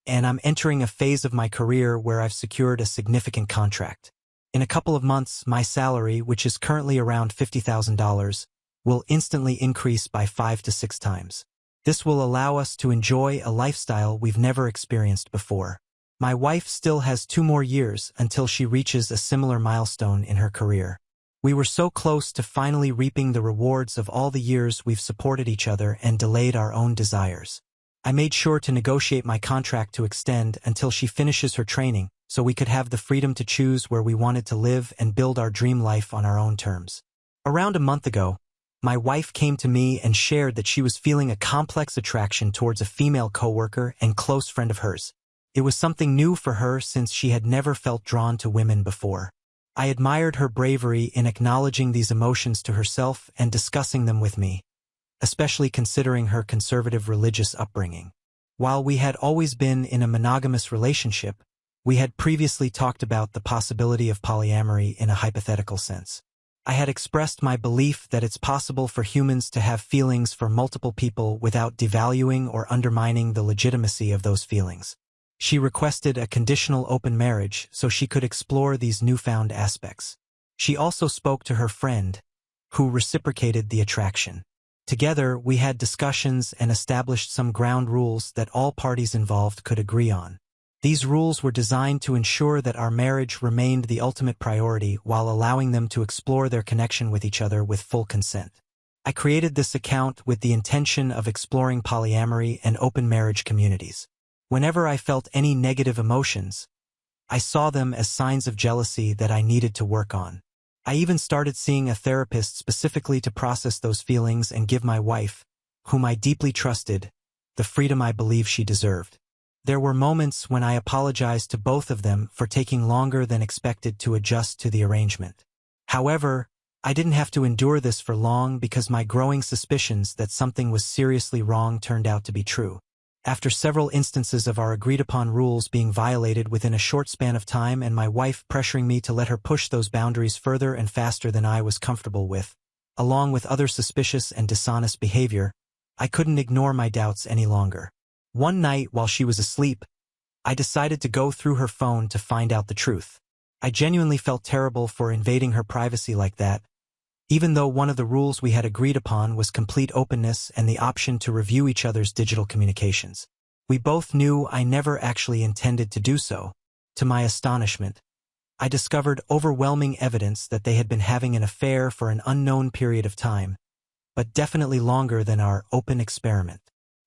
and I'm entering a phase of my career where I've secured a significant contract. In a couple of months, my salary, which is currently around $50,000, will instantly increase by 5 to 6 times. This will allow us to enjoy a lifestyle we've never experienced before. My wife still has 2 more years until she reaches a similar milestone in her career. We were so close to finally reaping the rewards of all the years we've supported each other and delayed our own desires. I made sure to negotiate my contract to extend until she finishes her training so we could have the freedom to choose where we wanted to live and build our dream life on our own terms. Around a month ago, my wife came to me and shared that she was feeling a complex attraction towards a female coworker and close friend of hers. It was something new for her since she had never felt drawn to women before. I admired her bravery in acknowledging these emotions to herself and discussing them with me, especially considering her conservative religious upbringing. While we had always been in a monogamous relationship, we had previously talked about the possibility of polyamory in a hypothetical sense. I had expressed my belief that it's possible for humans to have feelings for multiple people without devaluing or undermining the legitimacy of those feelings. She requested a conditional open marriage so she could explore these newfound aspects. She also spoke to her friend, who reciprocated the attraction. Together, we had discussions and established some ground rules that all parties involved could agree on. These rules were designed to ensure that our marriage remained the ultimate priority while allowing them to explore their connection with each other with full consent. I created this account with the intention of exploring polyamory and open marriage communities. Whenever I felt any negative emotions, I saw them as signs of jealousy that I needed to work on. I even started seeing a therapist specifically to process those feelings and give my wife, whom I deeply trusted, the freedom I believe she deserved. There were moments when I apologized to both of them for taking longer than expected to adjust to the arrangement. However, I didn't have to endure this for long because my growing suspicions that something was seriously wrong turned out to be true. After several instances of our agreed-upon rules being violated within a short span of time and my wife pressuring me to let her push those boundaries further and faster than I was comfortable with, along with other suspicious and dishonest behavior, I couldn't ignore my doubts any longer. One night while she was asleep, I decided to go through her phone to find out the truth. I genuinely felt terrible for invading her privacy like that, even though one of the rules we had agreed upon was complete openness and the option to review each other's digital communications. We both knew I never actually intended to do so. To my astonishment, I discovered overwhelming evidence that they had been having an affair for an unknown period of time, but definitely longer than our open experiment.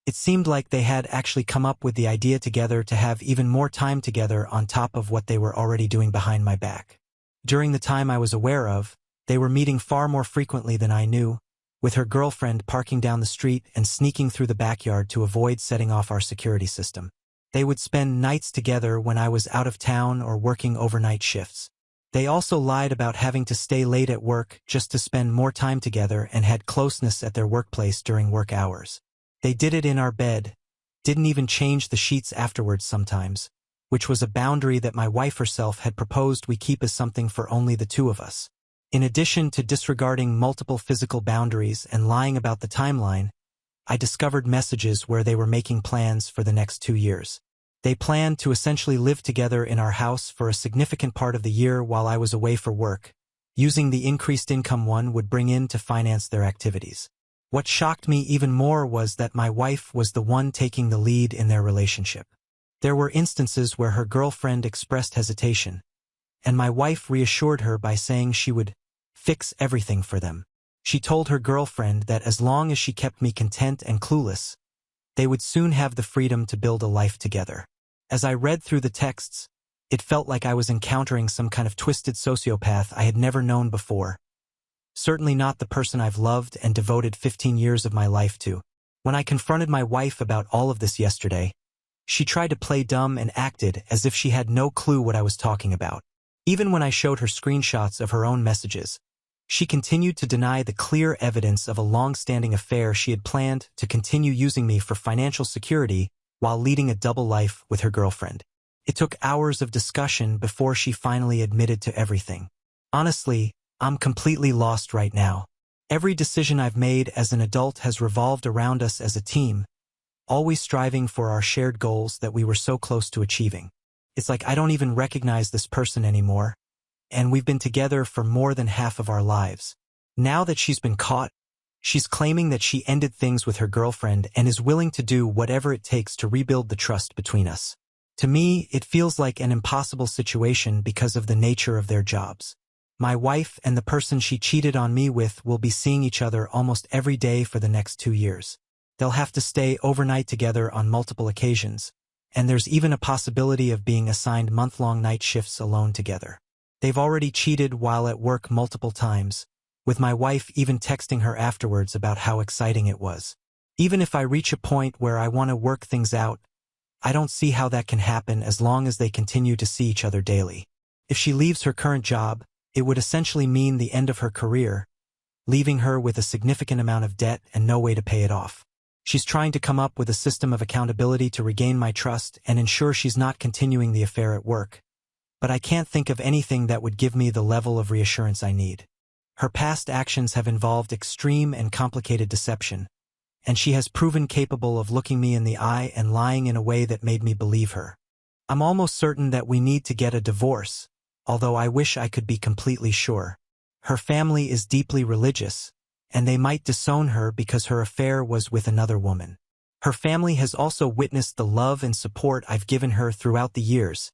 It seemed like they had actually come up with the idea together to have even more time together on top of what they were already doing behind my back. During the time I was aware of, they were meeting far more frequently than I knew, with her girlfriend parking down the street and sneaking through the backyard to avoid setting off our security system. They would spend nights together when I was out of town or working overnight shifts. They also lied about having to stay late at work just to spend more time together and had closeness at their workplace during work hours. They did it in our bed, didn't even change the sheets afterwards sometimes, which was a boundary that my wife herself had proposed we keep as something for only the two of us. In addition to disregarding multiple physical boundaries and lying about the timeline, I discovered messages where they were making plans for the next 2 years. They planned to essentially live together in our house for a significant part of the year while I was away for work, using the increased income one would bring in to finance their activities. What shocked me even more was that my wife was the one taking the lead in their relationship. There were instances where her girlfriend expressed hesitation, and my wife reassured her by saying she would fix everything for them. She told her girlfriend that as long as she kept me content and clueless, they would soon have the freedom to build a life together. As I read through the texts, it felt like I was encountering some kind of twisted sociopath I had never known before. Certainly not the person I've loved and devoted 15 years of my life to. When I confronted my wife about all of this yesterday, she tried to play dumb and acted as if she had no clue what I was talking about. Even when I showed her screenshots of her own messages, she continued to deny the clear evidence of a long-standing affair she had planned to continue using me for financial security while leading a double life with her girlfriend. It took hours of discussion before she finally admitted to everything. Honestly, I'm completely lost right now. Every decision I've made as an adult has revolved around us as a team, always striving for our shared goals that we were so close to achieving. It's like I don't even recognize this person anymore, and we've been together for more than half of our lives. Now that she's been caught, she's claiming that she ended things with her girlfriend and is willing to do whatever it takes to rebuild the trust between us. To me, it feels like an impossible situation because of the nature of their jobs. My wife and the person she cheated on me with will be seeing each other almost every day for the next 2 years. They'll have to stay overnight together on multiple occasions, and there's even a possibility of being assigned month-long night shifts alone together. They've already cheated while at work multiple times, with my wife even texting her afterwards about how exciting it was. Even if I reach a point where I want to work things out, I don't see how that can happen as long as they continue to see each other daily. If she leaves her current job, it would essentially mean the end of her career, leaving her with a significant amount of debt and no way to pay it off. She's trying to come up with a system of accountability to regain my trust and ensure she's not continuing the affair at work. But I can't think of anything that would give me the level of reassurance I need. Her past actions have involved extreme and complicated deception, and she has proven capable of looking me in the eye and lying in a way that made me believe her. I'm almost certain that we need to get a divorce, although I wish I could be completely sure. Her family is deeply religious, and they might disown her because her affair was with another woman. Her family has also witnessed the love and support I've given her throughout the years,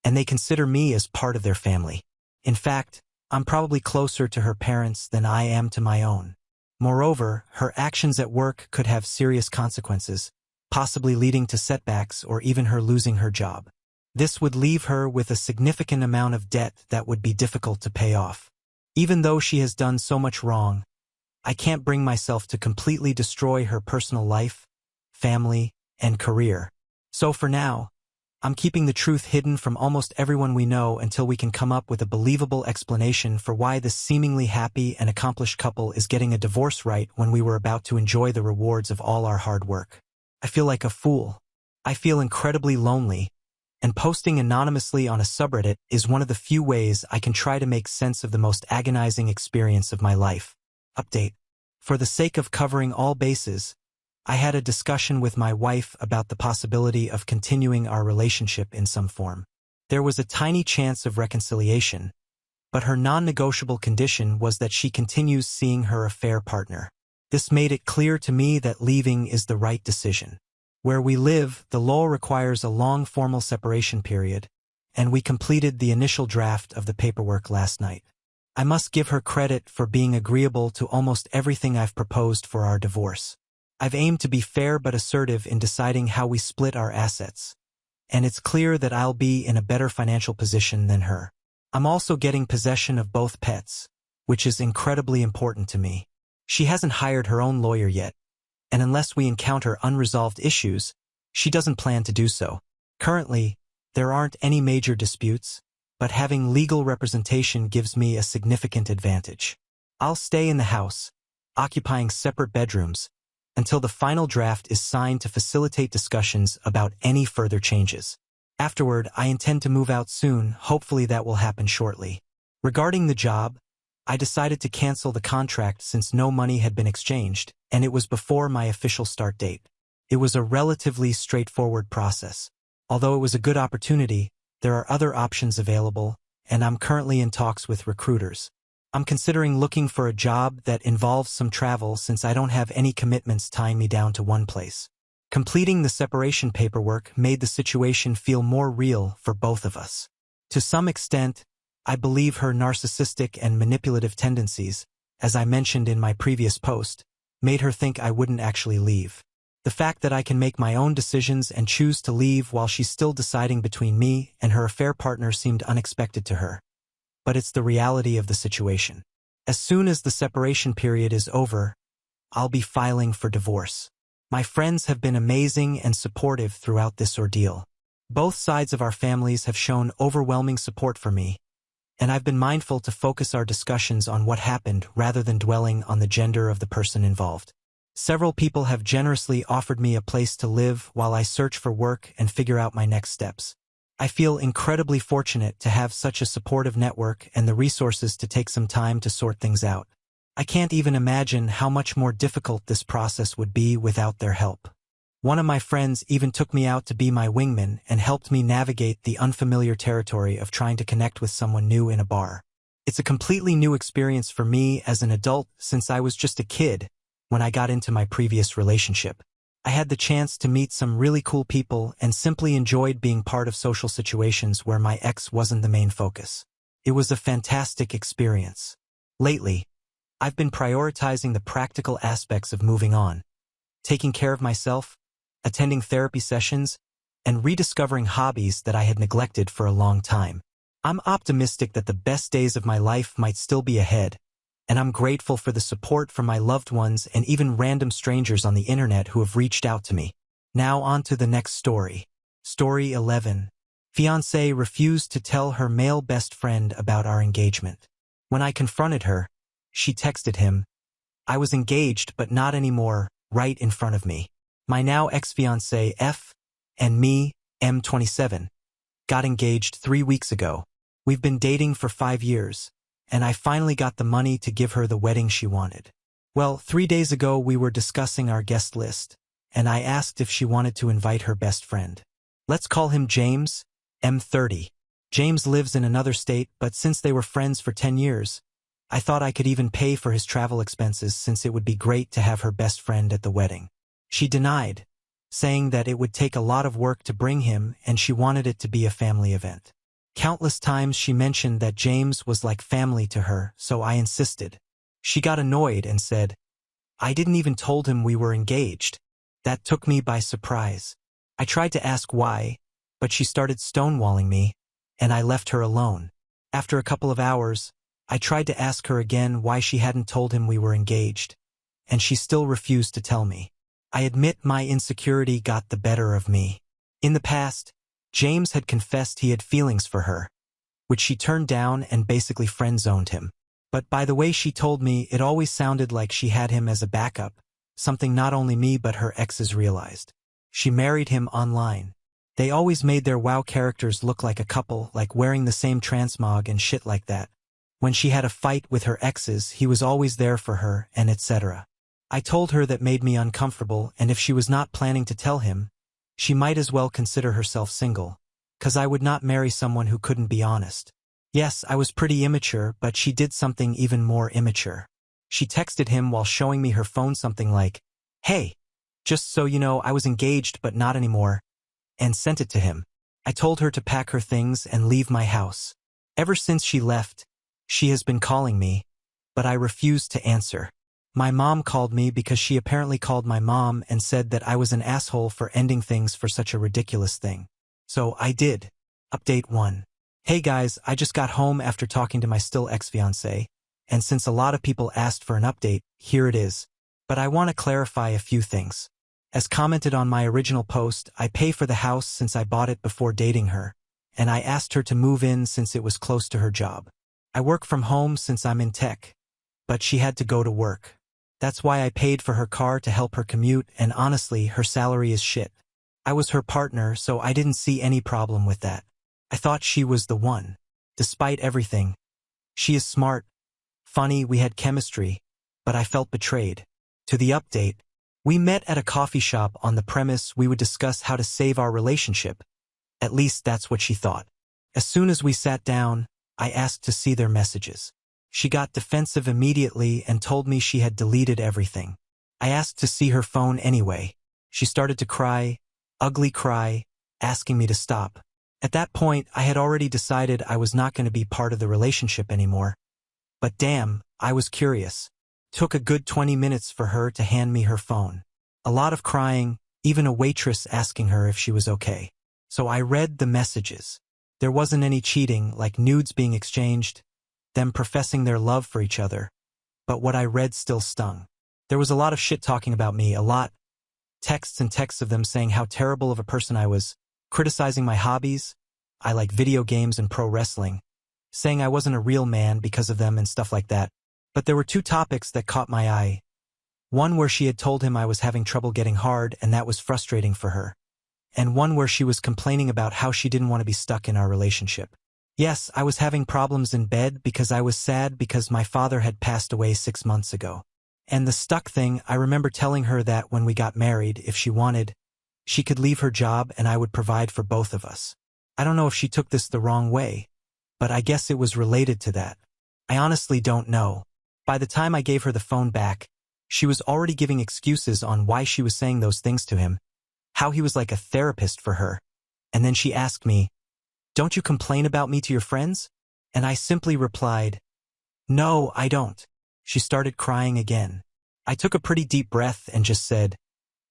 and they consider me as part of their family. In fact, I'm probably closer to her parents than I am to my own. Moreover, her actions at work could have serious consequences, possibly leading to setbacks or even her losing her job. This would leave her with a significant amount of debt that would be difficult to pay off. Even though she has done so much wrong, I can't bring myself to completely destroy her personal life, family, and career. So for now, I'm keeping the truth hidden from almost everyone we know until we can come up with a believable explanation for why this seemingly happy and accomplished couple is getting a divorce right when we were about to enjoy the rewards of all our hard work. I feel like a fool. I feel incredibly lonely, and posting anonymously on a subreddit is one of the few ways I can try to make sense of the most agonizing experience of my life. Update. For the sake of covering all bases, I had a discussion with my wife about the possibility of continuing our relationship in some form. There was a tiny chance of reconciliation, but her non-negotiable condition was that she continues seeing her affair partner. This made it clear to me that leaving is the right decision. Where we live, the law requires a long formal separation period, and we completed the initial draft of the paperwork last night. I must give her credit for being agreeable to almost everything I've proposed for our divorce. I've aimed to be fair but assertive in deciding how we split our assets, and it's clear that I'll be in a better financial position than her. I'm also getting possession of both pets, which is incredibly important to me. She hasn't hired her own lawyer yet, and unless we encounter unresolved issues, she doesn't plan to do so. Currently, there aren't any major disputes, but having legal representation gives me a significant advantage. I'll stay in the house, occupying separate bedrooms, until the final draft is signed to facilitate discussions about any further changes. Afterward, I intend to move out soon. Hopefully that will happen shortly. Regarding the job, I decided to cancel the contract since no money had been exchanged, and it was before my official start date. It was a relatively straightforward process. Although it was a good opportunity, there are other options available, and I'm currently in talks with recruiters. I'm considering looking for a job that involves some travel since I don't have any commitments tying me down to one place. Completing the separation paperwork made the situation feel more real for both of us. To some extent, I believe her narcissistic and manipulative tendencies, as I mentioned in my previous post, made her think I wouldn't actually leave. The fact that I can make my own decisions and choose to leave while she's still deciding between me and her affair partner seemed unexpected to her. But it's the reality of the situation. As soon as the separation period is over, I'll be filing for divorce. My friends have been amazing and supportive throughout this ordeal. Both sides of our families have shown overwhelming support for me, and I've been mindful to focus our discussions on what happened rather than dwelling on the gender of the person involved. Several people have generously offered me a place to live while I search for work and figure out my next steps. I feel incredibly fortunate to have such a supportive network and the resources to take some time to sort things out. I can't even imagine how much more difficult this process would be without their help. One of my friends even took me out to be my wingman and helped me navigate the unfamiliar territory of trying to connect with someone new in a bar. It's a completely new experience for me as an adult since I was just a kid when I got into my previous relationship. I had the chance to meet some really cool people and simply enjoyed being part of social situations where my ex wasn't the main focus. It was a fantastic experience. Lately, I've been prioritizing the practical aspects of moving on, taking care of myself, attending therapy sessions, and rediscovering hobbies that I had neglected for a long time. I'm optimistic that the best days of my life might still be ahead, and I'm grateful for the support from my loved ones and even random strangers on the internet who have reached out to me. Now on to the next story. Story 11. Fiancée refused to tell her male best friend about our engagement. When I confronted her, she texted him, "I was engaged but not anymore," right in front of me. My now ex-fiancé F and me, M27, got engaged 3 weeks ago. We've been dating for 5 years, and I finally got the money to give her the wedding she wanted. Well, 3 days ago we were discussing our guest list, and I asked if she wanted to invite her best friend. Let's call him James, M30. James lives in another state, but since they were friends for 10 years, I thought I could even pay for his travel expenses since it would be great to have her best friend at the wedding. She denied, saying that it would take a lot of work to bring him and she wanted it to be a family event. Countless times she mentioned that James was like family to her, so I insisted. She got annoyed and said, "I didn't even told him we were engaged." That took me by surprise. I tried to ask why, but she started stonewalling me, and I left her alone. After a couple of hours, I tried to ask her again why she hadn't told him we were engaged, and she still refused to tell me. I admit my insecurity got the better of me. In the past, James had confessed he had feelings for her, which she turned down and basically friend-zoned him. But by the way she told me, it always sounded like she had him as a backup, something not only me but her exes realized. She married him online. They always made their WoW characters look like a couple, like wearing the same transmog and shit like that. When she had a fight with her exes, he was always there for her, and etc. I told her that made me uncomfortable, and if she was not planning to tell him, she might as well consider herself single, 'cause I would not marry someone who couldn't be honest. Yes, I was pretty immature, but she did something even more immature. She texted him while showing me her phone something like, "Hey, just so you know, I was engaged but not anymore," and sent it to him. I told her to pack her things and leave my house. Ever since she left, she has been calling me, but I refused to answer. My mom called me because she apparently called my mom and said that I was an asshole for ending things for such a ridiculous thing. So I did. Update 1. Hey guys, I just got home after talking to my still ex-fiancé, and since a lot of people asked for an update, here it is. But I want to clarify a few things. As commented on my original post, I pay for the house since I bought it before dating her, and I asked her to move in since it was close to her job. I work from home since I'm in tech, but she had to go to work. That's why I paid for her car to help her commute, and honestly, her salary is shit. I was her partner, so I didn't see any problem with that. I thought she was the one. Despite everything, she is smart, funny, we had chemistry, but I felt betrayed. To the update, we met at a coffee shop on the premise we would discuss how to save our relationship. At least that's what she thought. As soon as we sat down, I asked to see their messages. She got defensive immediately and told me she had deleted everything. I asked to see her phone anyway. She started to cry, ugly cry, asking me to stop. At that point, I had already decided I was not going to be part of the relationship anymore. But damn, I was curious. Took a good 20 minutes for her to hand me her phone. A lot of crying, even a waitress asking her if she was okay. So I read the messages. There wasn't any cheating, like nudes being exchanged, them professing their love for each other. But what I read still stung. There was a lot of shit talking about me, a lot. Texts and texts of them saying how terrible of a person I was, criticizing my hobbies. I like video games and pro wrestling. Saying I wasn't a real man because of them and stuff like that. But there were two topics that caught my eye. One where she had told him I was having trouble getting hard and that was frustrating for her. And one where she was complaining about how she didn't want to be stuck in our relationship. Yes, I was having problems in bed because I was sad because my father had passed away 6 months ago. And the stuck thing, I remember telling her that when we got married, if she wanted, she could leave her job and I would provide for both of us. I don't know if she took this the wrong way, but I guess it was related to that. I honestly don't know. By the time I gave her the phone back, she was already giving excuses on why she was saying those things to him, how he was like a therapist for her. And then she asked me, "Don't you complain about me to your friends?" And I simply replied, "No, I don't." She started crying again. I took a pretty deep breath and just said,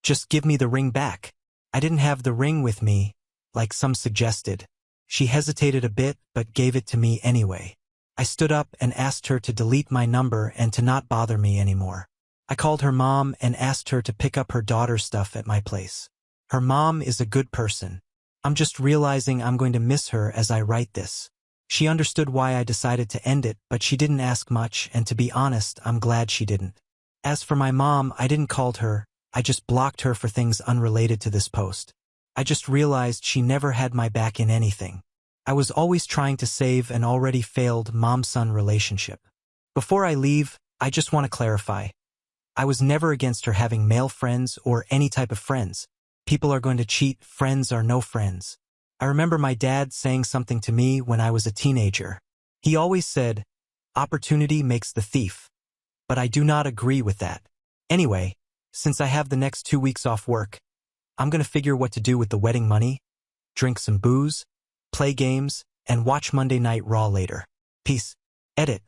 "Just give me the ring back." I didn't have the ring with me, like some suggested. She hesitated a bit, but gave it to me anyway. I stood up and asked her to delete my number and to not bother me anymore. I called her mom and asked her to pick up her daughter's stuff at my place. Her mom is a good person. I'm just realizing I'm going to miss her as I write this. She understood why I decided to end it, but she didn't ask much, and to be honest, I'm glad she didn't. As for my mom, I didn't call her, I just blocked her for things unrelated to this post. I just realized she never had my back in anything. I was always trying to save an already failed mom-son relationship. Before I leave, I just want to clarify. I was never against her having male friends or any type of friends. People are going to cheat, friends are no friends. I remember my dad saying something to me when I was a teenager. He always said, Opportunity makes the thief. But I do not agree with that. Anyway, since I have the next 2 weeks off work, I'm gonna figure what to do with the wedding money, drink some booze, play games, and watch Monday Night Raw later. Peace. Edit.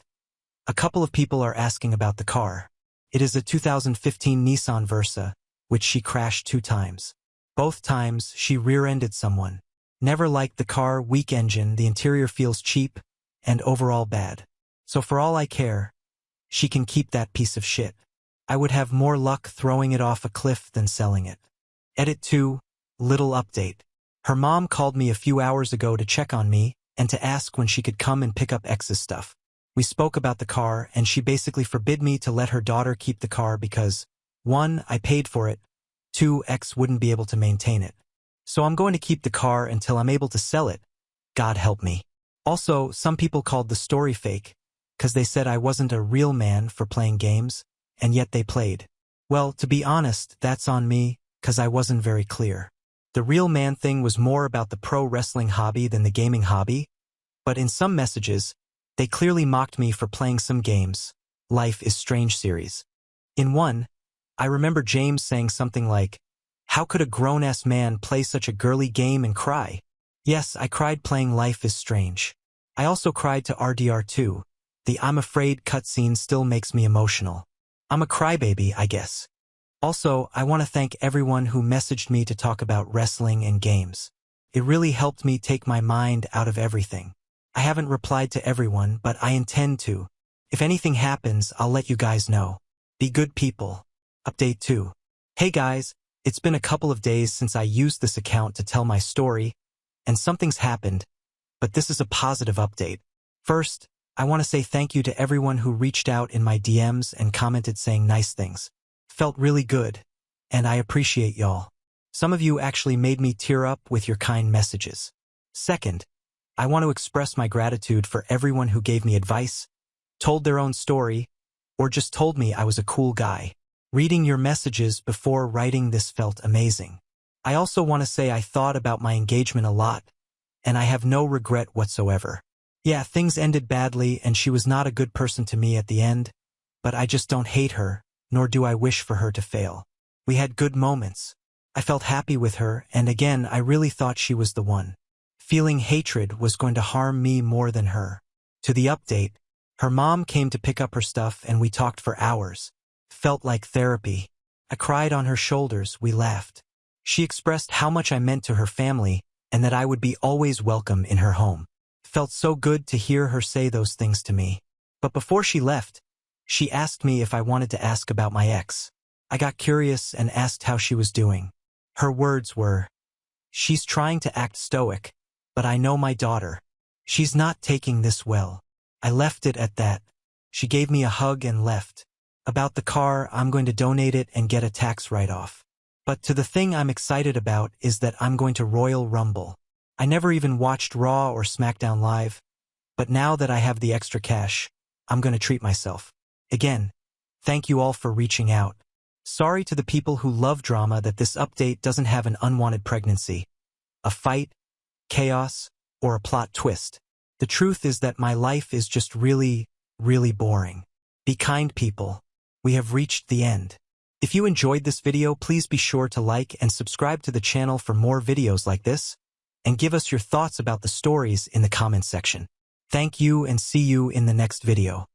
A couple of people are asking about the car. It is a 2015 Nissan Versa, which she crashed 2 times. Both times, she rear-ended someone. Never liked the car, weak engine, the interior feels cheap, and overall bad. So for all I care, she can keep that piece of shit. I would have more luck throwing it off a cliff than selling it. Edit 2. Little update. Her mom called me a few hours ago to check on me and to ask when she could come and pick up X's stuff. We spoke about the car and she basically forbid me to let her daughter keep the car because 1. I paid for it, 2. X wouldn't be able to maintain it. So I'm going to keep the car until I'm able to sell it. God help me. Also, some people called the story fake, because they said I wasn't a real man for playing games, and yet they played. Well, to be honest, that's on me, because I wasn't very clear. The real man thing was more about the pro wrestling hobby than the gaming hobby, but in some messages, they clearly mocked me for playing some games. Life is Strange series. In one, I remember James saying something like, "How could a grown-ass man play such a girly game and cry?" Yes, I cried playing Life is Strange. I also cried to RDR2. The I'm afraid cutscene still makes me emotional. I'm a crybaby, I guess. Also, I want to thank everyone who messaged me to talk about wrestling and games. It really helped me take my mind out of everything. I haven't replied to everyone, but I intend to. If anything happens, I'll let you guys know. Be good people. Update 2. Hey guys, it's been a couple of days since I used this account to tell my story, and something's happened, but this is a positive update. First, I want to say thank you to everyone who reached out in my DMs and commented saying nice things. Felt really good, and I appreciate y'all. Some of you actually made me tear up with your kind messages. Second, I want to express my gratitude for everyone who gave me advice, told their own story, or just told me I was a cool guy. Reading your messages before writing this felt amazing. I also want to say I thought about my engagement a lot, and I have no regret whatsoever. Yeah, things ended badly and she was not a good person to me at the end, but I just don't hate her, nor do I wish for her to fail. We had good moments. I felt happy with her, and again, I really thought she was the one. Feeling hatred was going to harm me more than her. To the update, her mom came to pick up her stuff and we talked for hours. Felt like therapy. I cried on her shoulders, we laughed. She expressed how much I meant to her family and that I would be always welcome in her home. Felt so good to hear her say those things to me. But before she left, she asked me if I wanted to ask about my ex. I got curious and asked how she was doing. Her words were, "She's trying to act stoic, but I know my daughter. She's not taking this well." I left it at that. She gave me a hug and left. About the car, I'm going to donate it and get a tax write-off. But to the thing I'm excited about is that I'm going to Royal Rumble. I never even watched Raw or SmackDown Live, but now that I have the extra cash, I'm going to treat myself. Again, thank you all for reaching out. Sorry to the people who love drama that this update doesn't have an unwanted pregnancy, a fight, chaos, or a plot twist. The truth is that my life is just really, really boring. Be kind, people. We have reached the end. If you enjoyed this video, please be sure to like and subscribe to the channel for more videos like this, and give us your thoughts about the stories in the comments section. Thank you and see you in the next video.